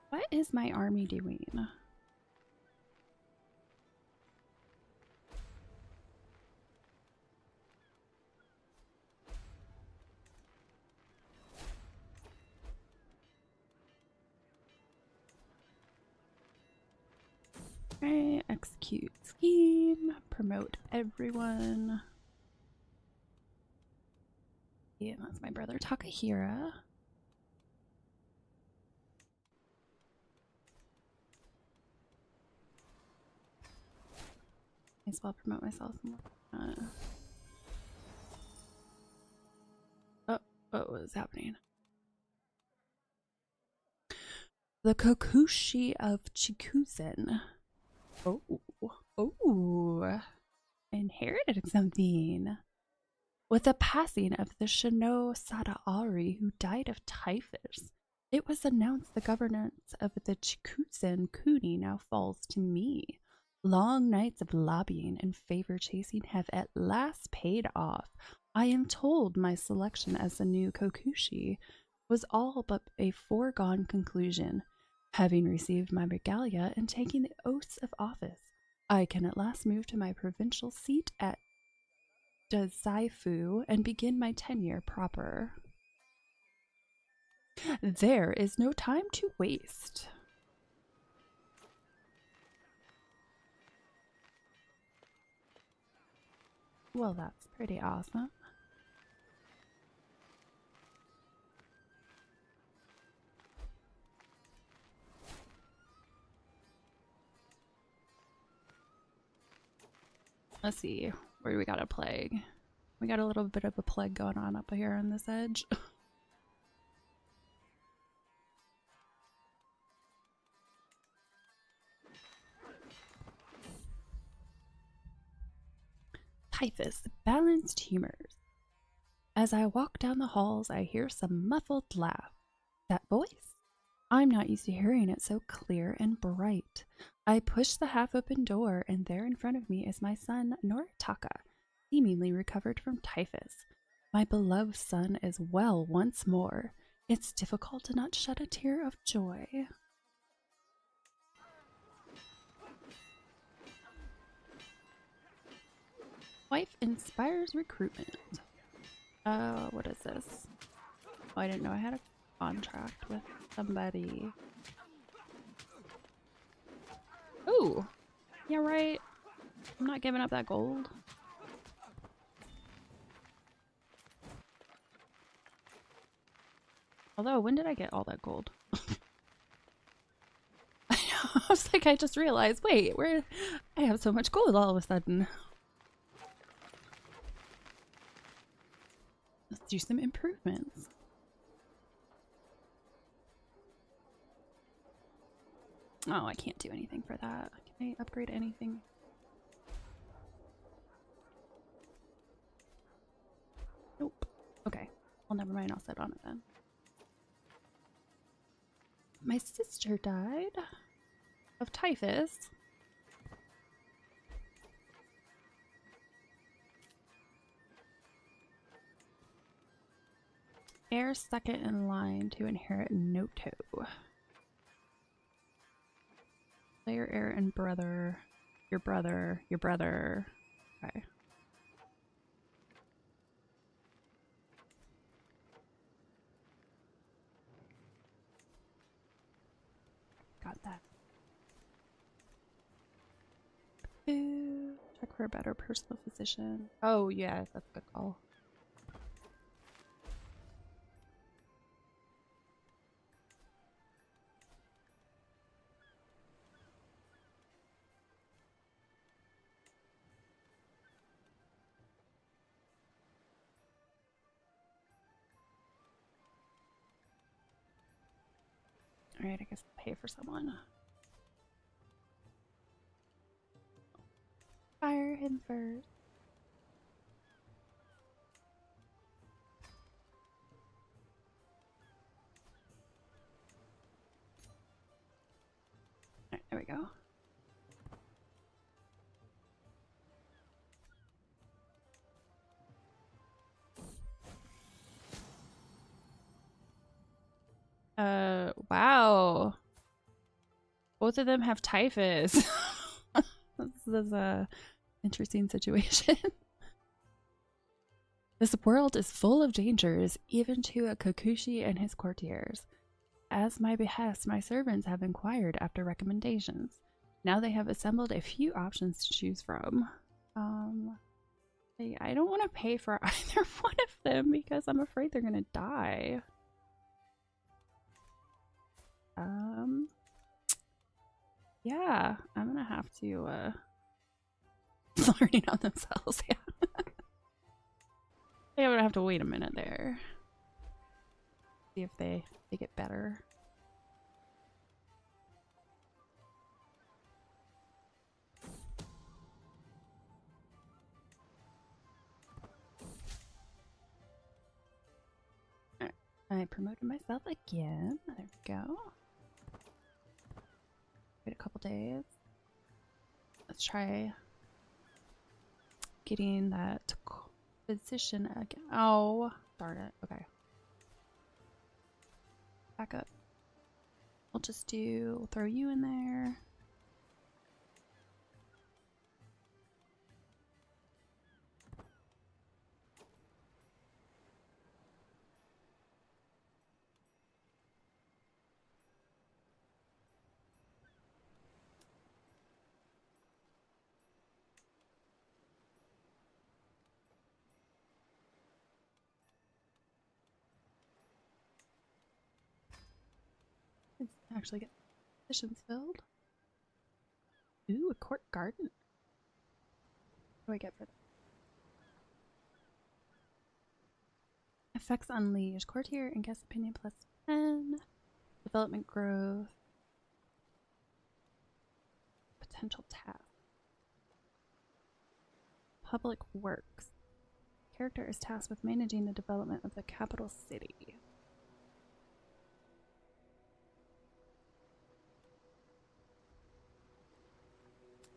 What is my army doing? Okay, execute scheme, promote everyone. Yeah, that's my brother Takahira. May as well promote myself more. Oh, what was happening? The Kokushi of Chikuzen. Oh, inherited something. With the passing of the Shino Sadaari, who died of typhus, it was announced the governance of the Chikuzen Kuni now falls to me. Long nights of lobbying and favor chasing have at last paid off. I am told my selection as the new Kokushi was all but a foregone conclusion. Having received my regalia and taking the oaths of office, I can at last move to my provincial seat at Dazaifu and begin my tenure proper. There is no time to waste. Well, that's pretty awesome. Let's see, where do we got a plague? We got a little bit of a plague going on up here on this edge. Typhus, balanced humors. As I walk down the halls, I hear some muffled laugh. That voice? I'm not used to hearing it so clear and bright. I push the half-open door, and there in front of me is my son, Noritaka, seemingly recovered from typhus. My beloved son is well once more. It's difficult to not shed a tear of joy. Wife inspires recruitment. What is this? Oh, I didn't know I had a contract with somebody. Ooh. Yeah, right. I'm not giving up that gold. Although, when did I get all that gold? I was like, I just realized, wait, where? I have so much gold all of a sudden. Let's do some improvements. Oh, I can't do anything for that. Can I upgrade anything? Nope. Okay. Well, never mind. I'll set on it then. My sister died of typhus. Heir second in line to inherit Noto. Player, heir, and brother. Your brother. Your brother. Okay. Got that. Ooh, check for a better personal physician. Oh, yeah, that's a good call. Alright, I guess I'll pay for someone. Fire him first. Alright, there we go. Wow. Both of them have typhus. This is a interesting situation. This world is full of dangers, even to a Kakushi and his courtiers. As my behest, my servants have inquired after recommendations. Now they have assembled a few options to choose from. I don't want to pay for either one of them because I'm afraid they're gonna die. Yeah, I'm gonna have to, learning on themselves, yeah. I'm gonna have to wait a minute there. See if they get better. Alright, I promoted myself again. There we go. Wait a couple days. Let's try getting that position again. Oh, darn it. Okay. Back up. We'll just throw you in there. Let's actually get positions filled. Ooh, a court garden. What do I get for that? Effects unleash. Courtier and guest opinion plus 10. Development growth. Potential task. Public works. Character is tasked with managing the development of the capital city.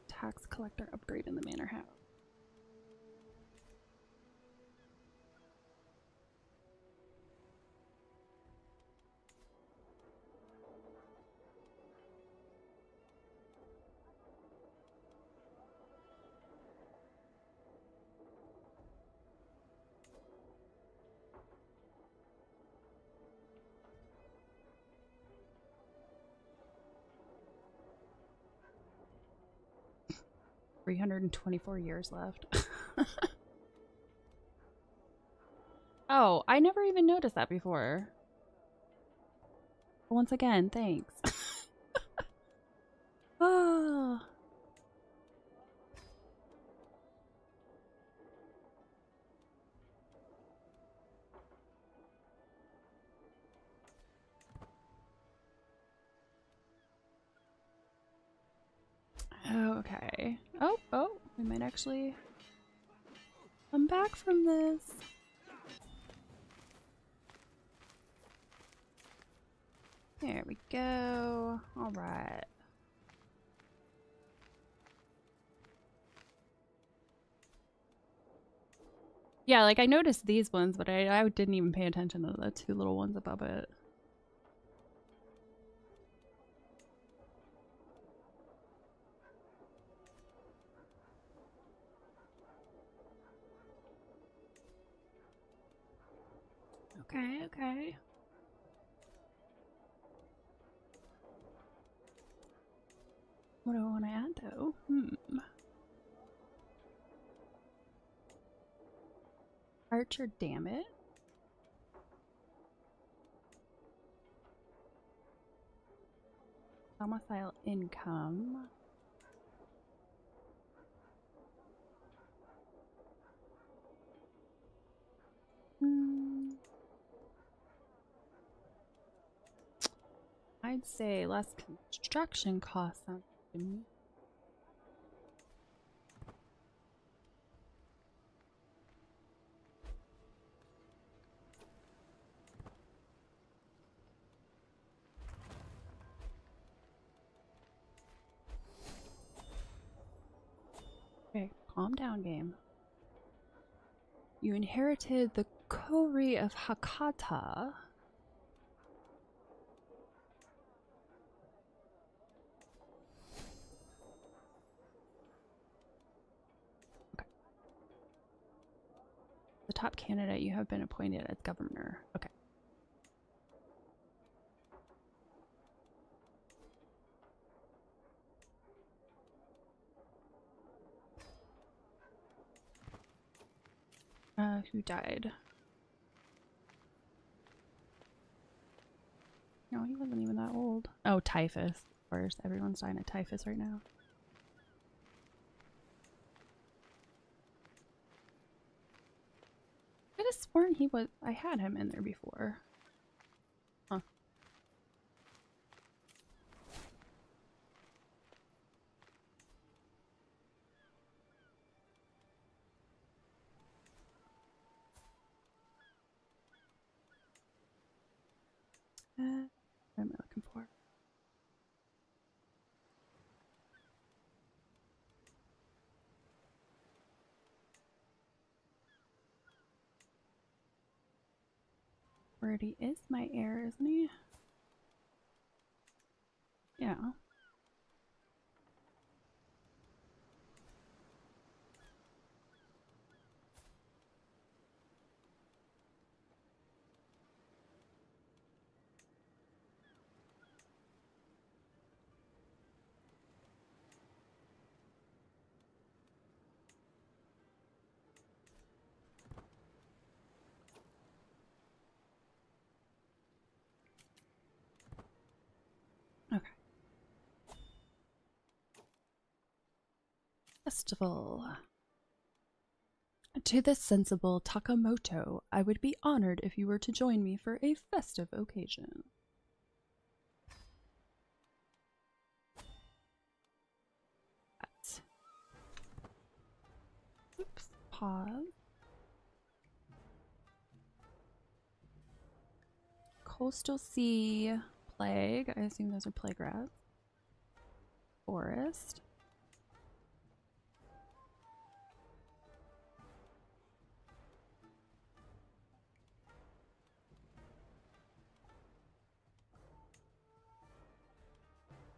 Tax collector upgrade in the manor house. 324 years left. Oh, I never even noticed that before. Once again, thanks. Oh. Okay. Oh, we might actually come back from this. There we go. All right. Yeah, like I noticed these ones, but I didn't even pay attention to the two little ones above it. Okay, okay. What do I want to add though? Archer, damn it. Domicile income. I'd say less construction costs sounds good to me. Okay, calm down, game. You inherited the Kori of Hakata. Okay. The top candidate, you have been appointed as governor. Okay. Who died? No, he wasn't even that old. Oh, typhus. Of course, everyone's dying of typhus right now. I could have sworn he was. I had him in there before. Huh. What am I looking for? Already is my heir, isn't he? Yeah. Okay. Festival. To the sensible Takamoto, I would be honored if you were to join me for a festive occasion. Oops. Pause. Coastal Sea Plague. I assume those are plague rats. Forest.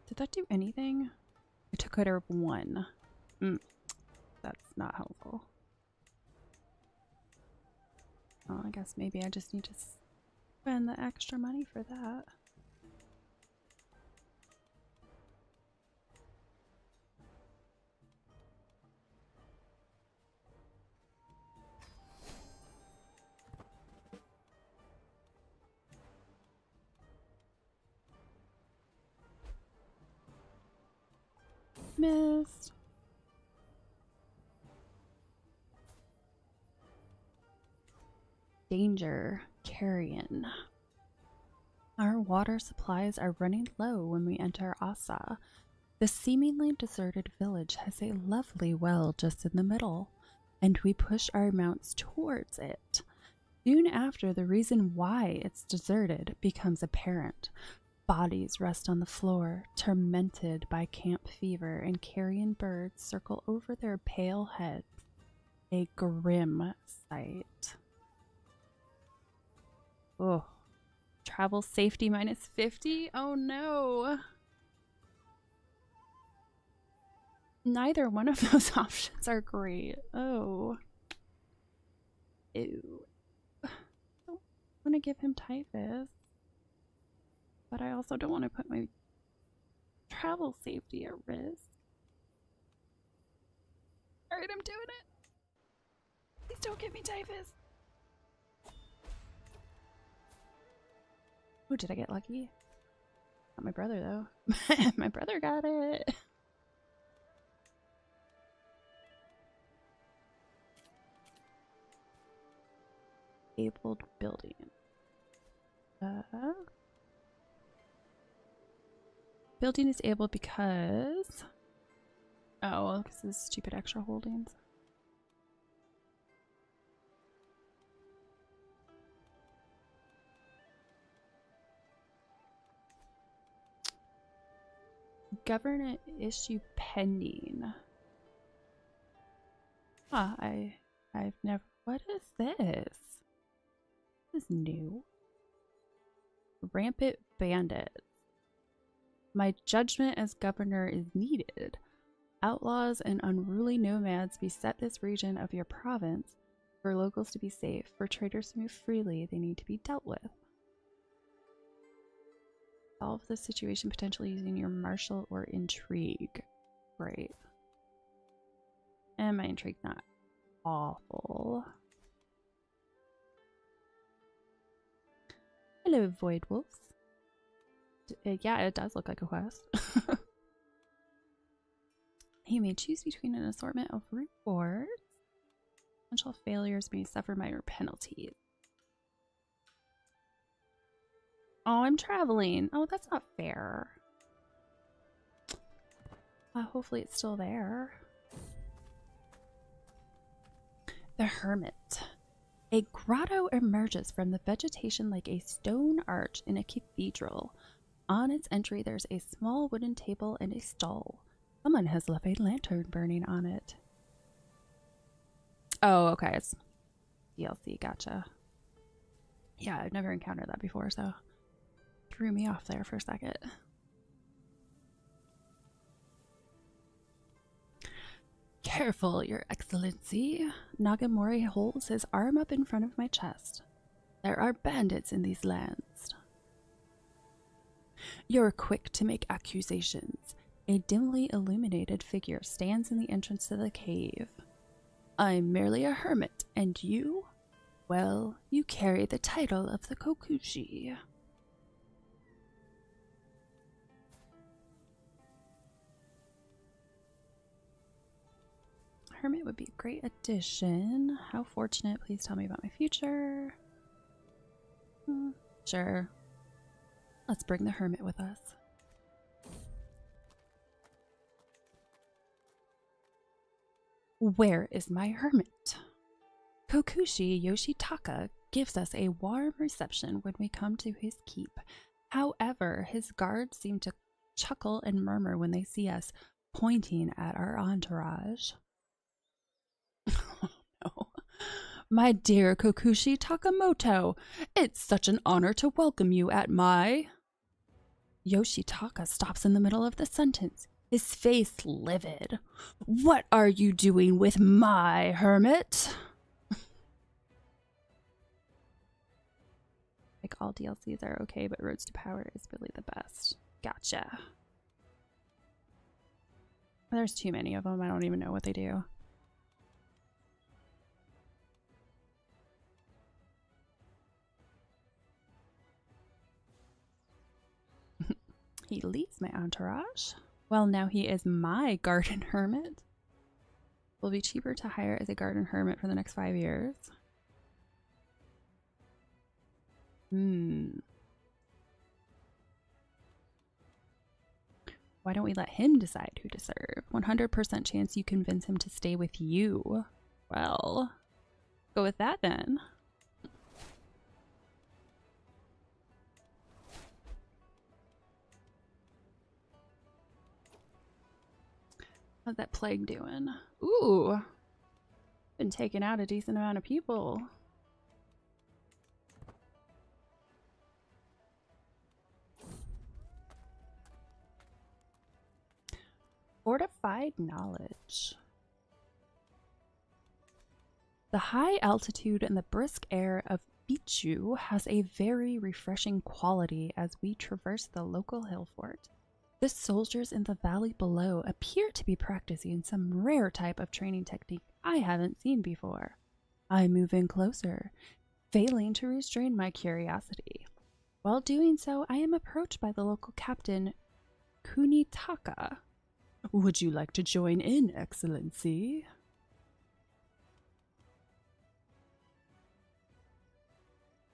Did that do anything? I took care of one. That's not helpful. Oh, I guess maybe I just need to spend the extra money for that. dismissed. Danger, carrion. Our water supplies are running low when we enter Asa. The seemingly deserted village has a lovely well just in the middle, and we push our mounts towards it. Soon after, the reason why it's deserted becomes apparent. Bodies rest on the floor, tormented by camp fever, and carrion birds circle over their pale heads. A grim sight. Oh. Travel safety -50? Oh no. Neither one of those options are great. Oh. Ew. I don't want to give him typhus. But I also don't want to put my travel safety at risk. Alright, I'm doing it. Please don't give me typhus. Oh, did I get lucky? Not my brother, though. My brother got it. Disabled building. Building is able because... Oh, because of the stupid extra holdings. Government issue pending. Huh, I've never... What is this? This is new. Rampant bandits. My judgment as governor is needed. Outlaws and unruly nomads beset this region of your province. For locals to be safe, for traders to move freely, they need to be dealt with. Solve the situation potentially using your martial or intrigue. Great. And my intrigue not awful. Hello, Void Wolves. Yeah, it does look like a quest. You may choose between an assortment of rewards. Potential failures may suffer minor penalties. Oh, I'm traveling. Oh, that's not fair. Hopefully it's still there. The Hermit. A grotto emerges from the vegetation like a stone arch in a cathedral. On its entry, there's a small wooden table and a stall. Someone has left a lantern burning on it. Oh, okay. It's DLC. Gotcha. Yeah, I've never encountered that before, so threw me off there for a second. Careful, Your Excellency. Nagamori holds his arm up in front of my chest. There are bandits in these lands. You're quick to make accusations. A dimly illuminated figure stands in the entrance to the cave. I'm merely a hermit, and you? Well, you carry the title of the Kokushi. Hermit would be a great addition. How fortunate. Please tell me about my future. Sure. Let's bring the hermit with us. Where is my hermit? Kokushi Yoshitaka gives us a warm reception when we come to his keep. However, his guards seem to chuckle and murmur when they see us, pointing at our entourage. Oh no. My dear Kokushi Takamoto, it's such an honor to welcome you at my... Yoshitaka stops in the middle of the sentence, his face livid. What are you doing with my hermit? Like, all DLCs are okay, but Roads to Power is really the best. Gotcha. There's too many of them. I don't even know what they do. He leads my entourage. Well, now he is my garden hermit. Will be cheaper to hire as a garden hermit for the next 5 years. Why don't we let him decide who to serve? 100% chance you convince him to stay with you. Well, go with that then. How's that plague doing? Ooh, been taking out a decent amount of people. Fortified knowledge. The high altitude and the brisk air of Bichu has a very refreshing quality as we traverse the local hill fort. The soldiers in the valley below appear to be practicing some rare type of training technique I haven't seen before. I move in closer, failing to restrain my curiosity. While doing so, I am approached by the local captain, Kunitaka. Would you like to join in, Excellency?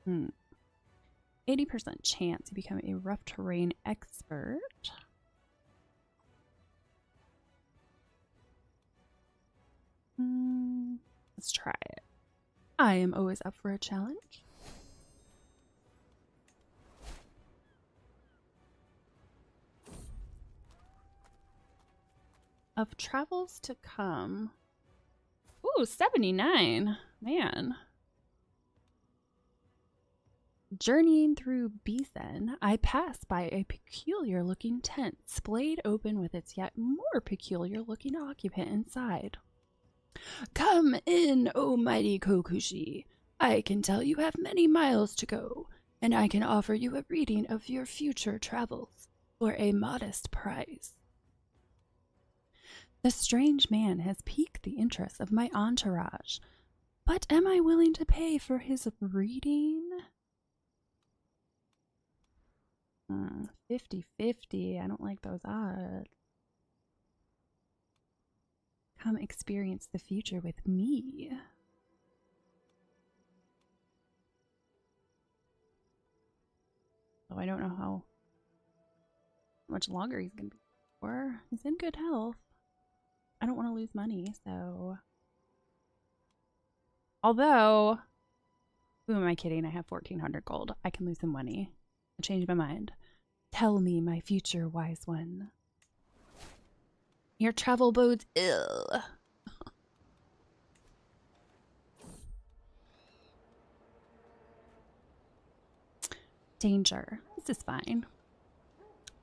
80% chance you become a rough terrain expert. Let's try it. I am always up for a challenge. Of travels to come. Ooh, 79. Man. Journeying through Bisen, I pass by a peculiar-looking tent, splayed open with its yet more peculiar-looking occupant inside. Come in, O mighty Kokushi. I can tell you have many miles to go, and I can offer you a reading of your future travels for a modest price. The strange man has piqued the interest of my entourage, but am I willing to pay for his reading? 50-50. I don't like those odds. Come experience the future with me. Oh, I don't know how much longer he's going to be for. He's in good health. I don't want to lose money, so... Although... Who am I kidding? I have 1,400 gold. I can lose some money. I changed my mind. Tell me, my future wise one. Your travel bodes ill. Danger. This is fine.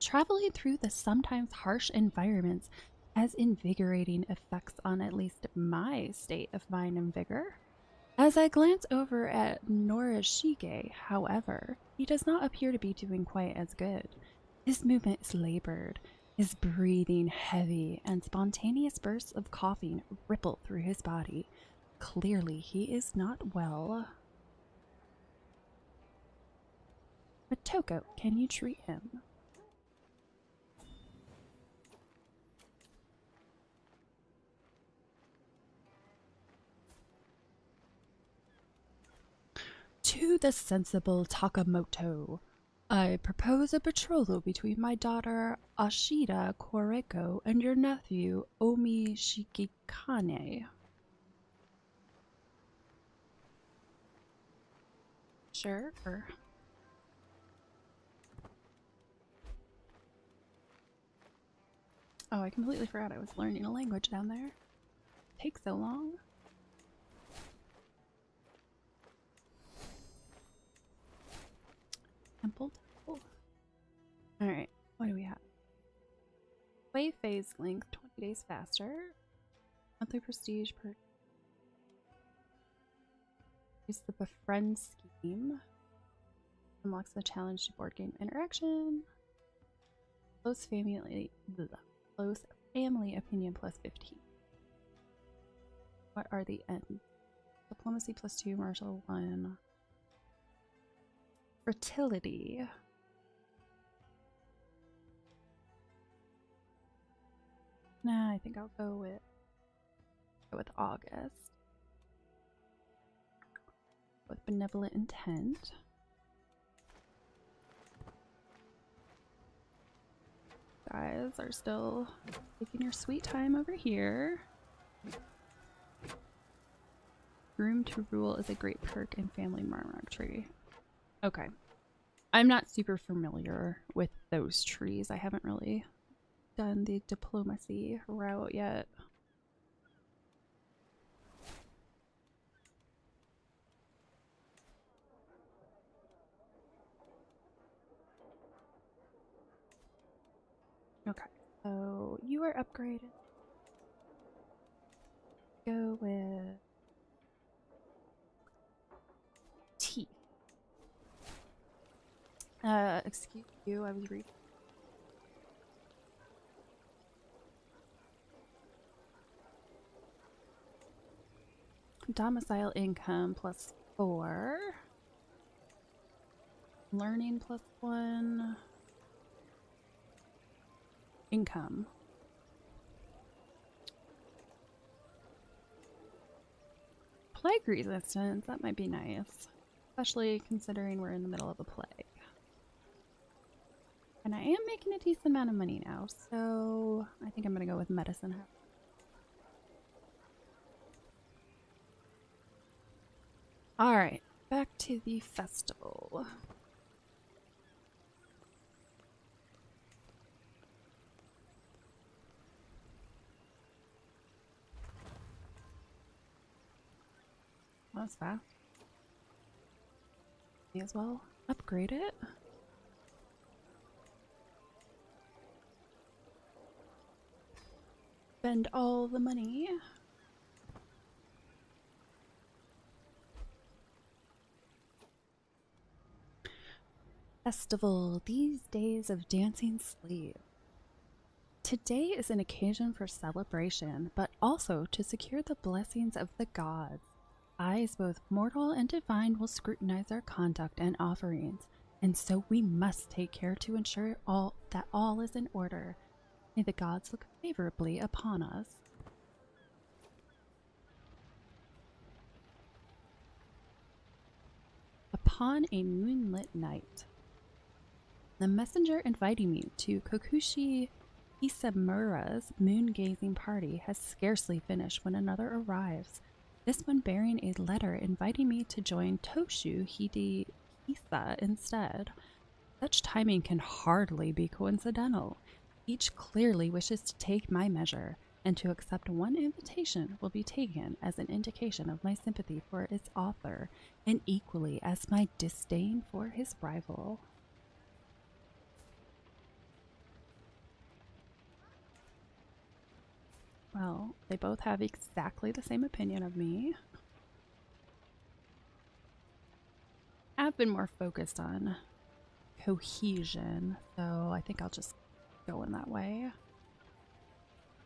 Traveling through the sometimes harsh environments has invigorating effects on at least my state of mind and vigor. As I glance over at Norishige, however, he does not appear to be doing quite as good. His movement is labored, his breathing heavy, and spontaneous bursts of coughing ripple through his body. Clearly, he is not well. But Toko, can you treat him? To the sensible Takamoto, I propose a betrothal between my daughter Ashida Koreko and your nephew Omi Shikikane. Sure. Oh, I completely forgot I was learning a language down there. Takes so long. Temple. Alright, what do we have? Wave phase length 20 days faster. Monthly prestige per. Use the befriend scheme. Unlocks the challenge to board game interaction. Close family opinion plus 15. What are the ends? Diplomacy plus 2, martial 1. Fertility. Nah, I think I'll go with August. With benevolent intent. Guys are still taking your sweet time over here. Room to rule is a great perk in family Marmok tree. Okay. I'm not super familiar with those trees. I haven't really done the diplomacy route yet. Okay, so you are upgraded. Go with T. Excuse you, I was reading. Domicile income +4. Learning +1. Income. Plague resistance, that might be nice. Especially considering we're in the middle of a plague. And I am making a decent amount of money now, so I think I'm gonna go with medicine. Alright, back to the festival. Well, that's fast. May as well upgrade it. Spend all the money. Festival, these days of dancing sleep. Today is an occasion for celebration, but also to secure the blessings of the gods. Eyes both mortal and divine will scrutinize our conduct and offerings, and so we must take care to ensure that all is in order. May the gods look favorably upon us. Upon a moonlit night, the messenger inviting me to Kokushi Isamura's moon-gazing party has scarcely finished when another arrives. This one bearing a letter inviting me to join Toshu Hidehisa instead. Such timing can hardly be coincidental. Each clearly wishes to take my measure, and to accept one invitation will be taken as an indication of my sympathy for its author, and equally as my disdain for his rival. Well, they both have exactly the same opinion of me. I've been more focused on cohesion, so I think I'll just go in that way.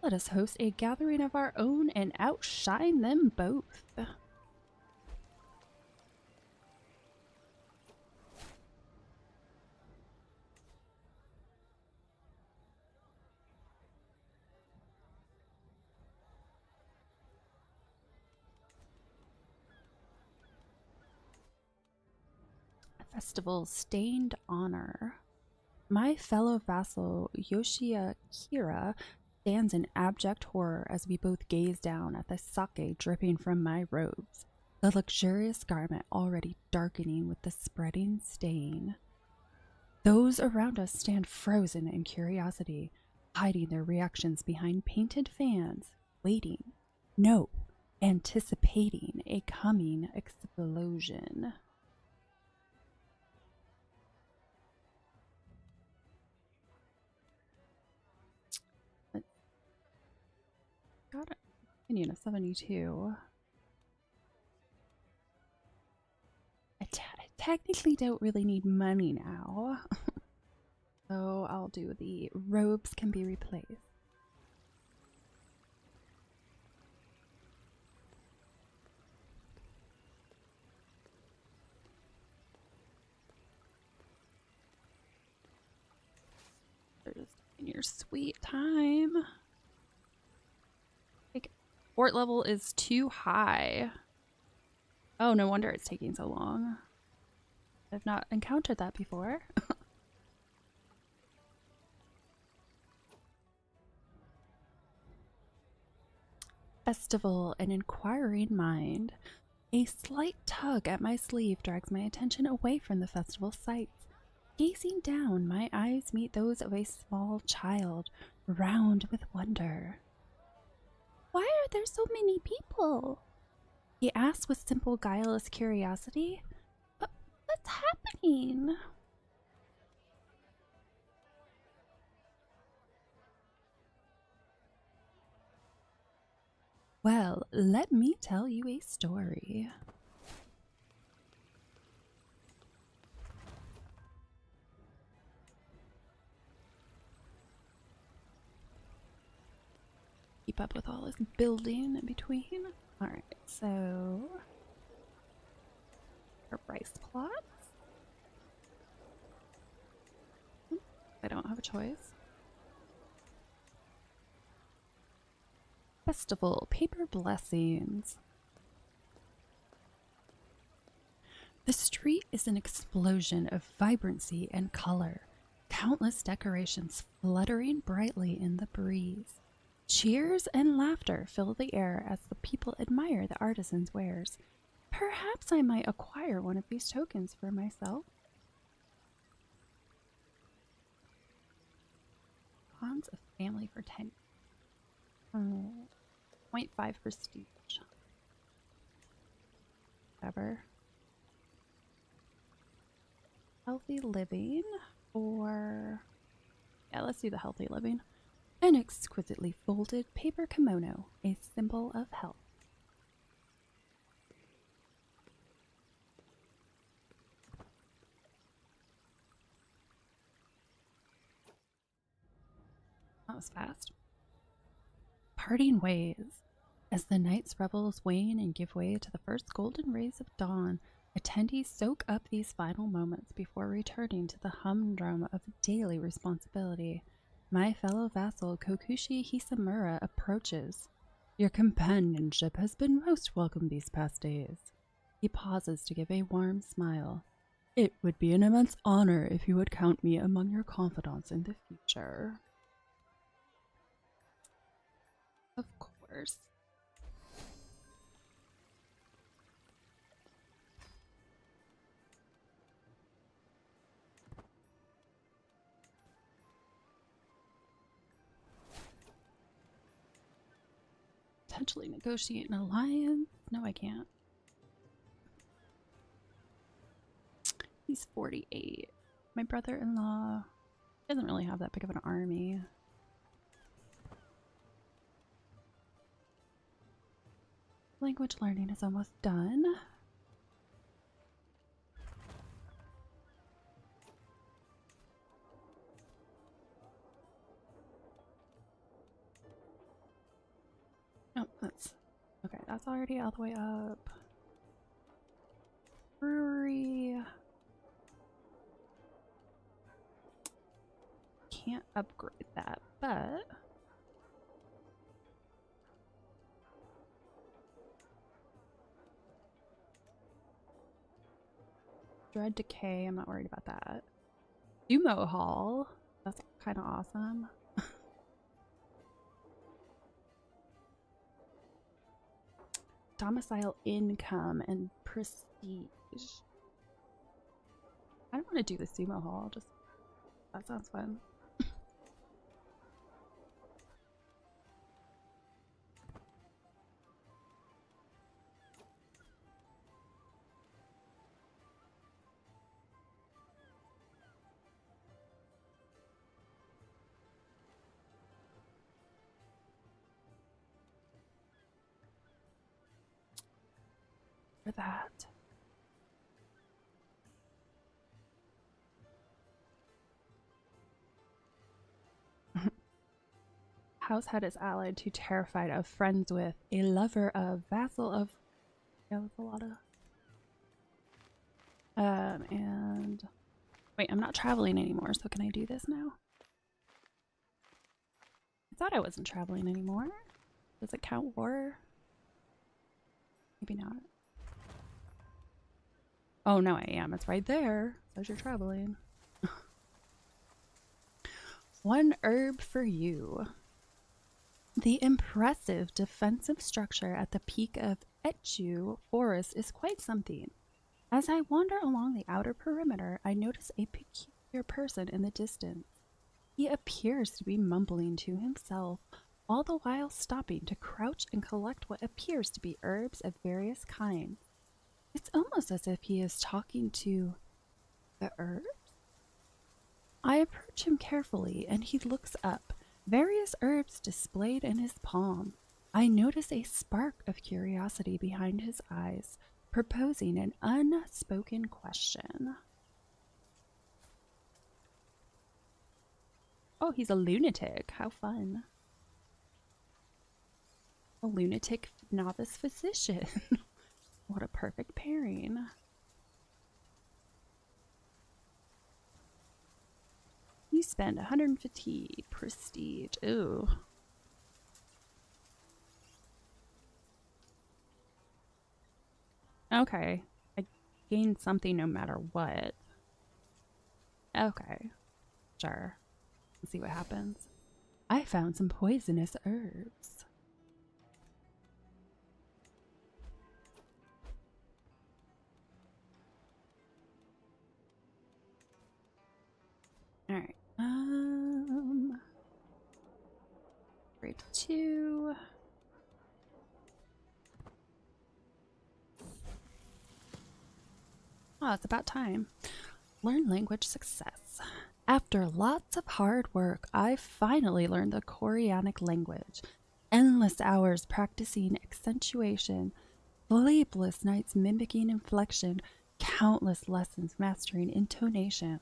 Let us host a gathering of our own and outshine them both. Festival Stained Honor. My fellow vassal Yoshia Kira stands in abject horror as we both gaze down at the sake dripping from my robes, the luxurious garment already darkening with the spreading stain. Those around us stand frozen in curiosity, hiding their reactions behind painted fans, waiting, no, anticipating a coming explosion. Got an opinion of 72. I technically don't really need money now. So I'll do the robes can be replaced. They're just in your sweet time. Fort level is too high. Oh, no wonder it's taking so long. I've not encountered that before. Festival, an inquiring mind. A slight tug at my sleeve drags my attention away from the festival sights. Gazing down, my eyes meet those of a small child, round with wonder. Why are there so many people? He asks with simple, guileless curiosity. What's happening? Well, let me tell you a story. Keep up with all this building in between. Alright, so our rice plots. I don't have a choice. Festival, paper blessings. The street is an explosion of vibrancy and color, countless decorations fluttering brightly in the breeze. Cheers and laughter fill the air as the people admire the artisan's wares. Perhaps I might acquire one of these tokens for myself. Bonds of family for 10. 0.5 prestige. Whatever. Healthy living, or yeah, let's do the healthy living. An exquisitely folded paper kimono, a symbol of health. That was fast. Parting ways. As the night's revels wane and give way to the first golden rays of dawn, attendees soak up these final moments before returning to the humdrum of daily responsibility. My fellow vassal Kokushi Hisamura approaches. Your companionship has been most welcome these past days. He pauses to give a warm smile. It would be an immense honor if you would count me among your confidants in the future. Of course. Potentially negotiate an alliance. No, I can't. He's 48. My brother-in-law doesn't really have that big of an army. Language learning is almost done. Oh, that's okay. That's already all the way up. Brewery. Can't upgrade that, but Dread Decay, I'm not worried about that. Sumo Hall. That's kind of awesome. Domicile income and prestige. I don't want to do the sumo hall, just that sounds fun. For that. Househead is allied to, terrified of, friends with, a lover of, vassal of. Yeah, that's a lot of. And wait, I'm not traveling anymore, so can I do this now? I thought I wasn't traveling anymore. Does it count war? Maybe not. Oh, no, I am. It's right there. Says you're traveling. One herb for you. The impressive defensive structure at the peak of Etchu Forest is quite something. As I wander along the outer perimeter, I notice a peculiar person in the distance. He appears to be mumbling to himself, all the while stopping to crouch and collect what appears to be herbs of various kinds. It's almost as if he is talking to the herbs. I approach him carefully, and he looks up, various herbs displayed in his palm. I notice a spark of curiosity behind his eyes, proposing an unspoken question. Oh, he's a lunatic. How fun. A lunatic novice physician. What a perfect pairing. You spend 150 prestige. Ooh. Okay. I gain something no matter what. Okay. Sure. Let's see what happens. I found some poisonous herbs. Alright. Grade 2. Oh, it's about time. Learn language success. After lots of hard work, I finally learned the Koreanic language. Endless hours practicing accentuation, sleepless nights mimicking inflection, countless lessons mastering intonation.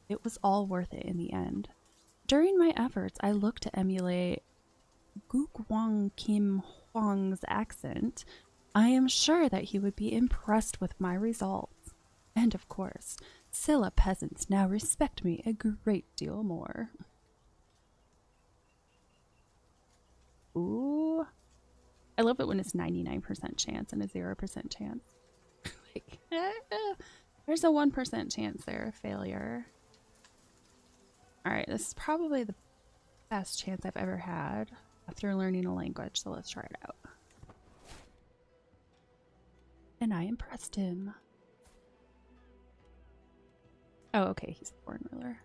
It was all worth it in the end. During my efforts, I looked to emulate Gugwang Kim Hwang's accent. I am sure that he would be impressed with my results. And of course, Scylla peasants now respect me a great deal more. Ooh. I love it when it's 99% chance and a 0% chance. Like, there's a 1% chance there of failure. Alright, this is probably the best chance I've ever had after learning a language, so let's try it out. And I impressed him. Oh, okay, he's the foreign ruler.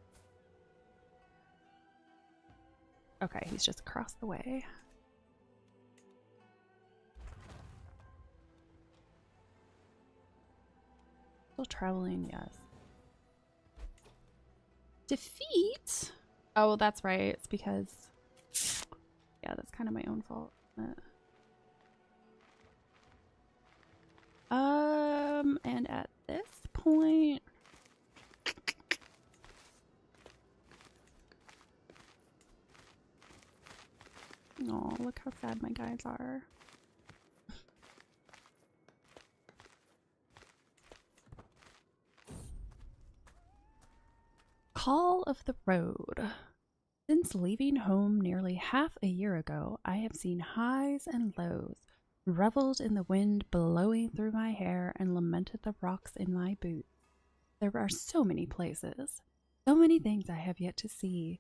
Okay, he's just across the way. Still traveling, yes. Defeat? Oh, that's right. It's because... Yeah, that's kind of my own fault. And at this point... Oh, look how sad my guys are. Call of the Road. Since leaving home nearly half a year ago, I have seen highs and lows, reveled in the wind blowing through my hair, and lamented the rocks in my boots. There are so many places, so many things I have yet to see.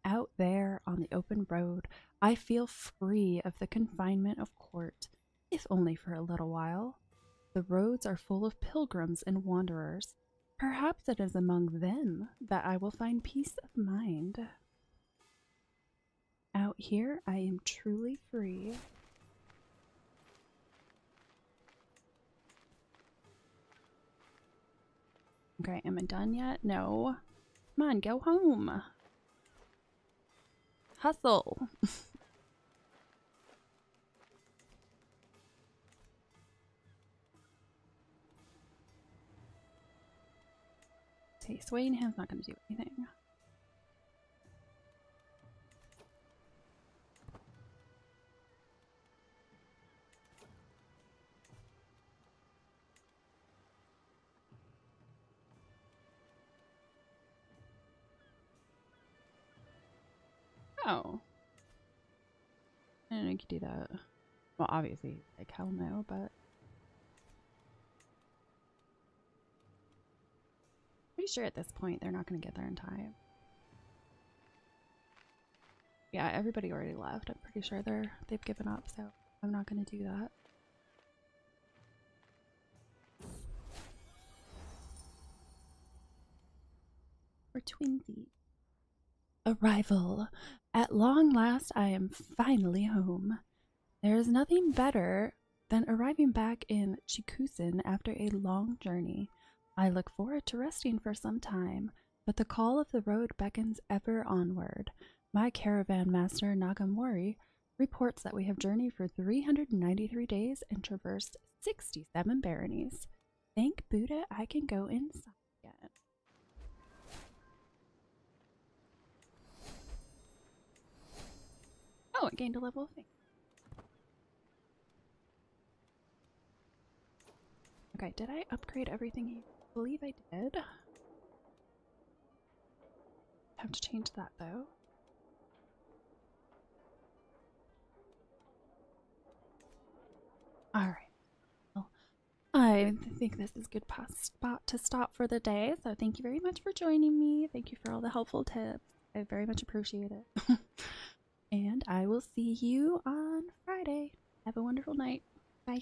Out there on the open road, I feel free of the confinement of court, if only for a little while. The roads are full of pilgrims and wanderers. Perhaps it is among them that I will find peace of mind. Out here, I am truly free. Okay, am I done yet? No. Come on, go home. Hustle. Okay, swaying hand's not going to do anything. Oh. I don't know you could do that. Well, obviously, like, hell no, but pretty sure at this point they're not going to get there in time. Yeah, everybody already left. I'm pretty sure they've given up, so I'm not going to do that. For twinsies. Arrival. At long last, I am finally home. There is nothing better than arriving back in Chikusen after a long journey. I look forward to resting for some time, but the call of the road beckons ever onward. My caravan master Nagamori reports that we have journeyed for 393 days and traversed 67 baronies. Thank Buddha I can go inside again. Oh, it gained a level of thing. Okay, did I upgrade everything? I believe I did. Have to change that though. Alright. Well, I think this is a good spot to stop for the day. So thank you very much for joining me. Thank you for all the helpful tips. I very much appreciate it. And I will see you on Friday. Have a wonderful night.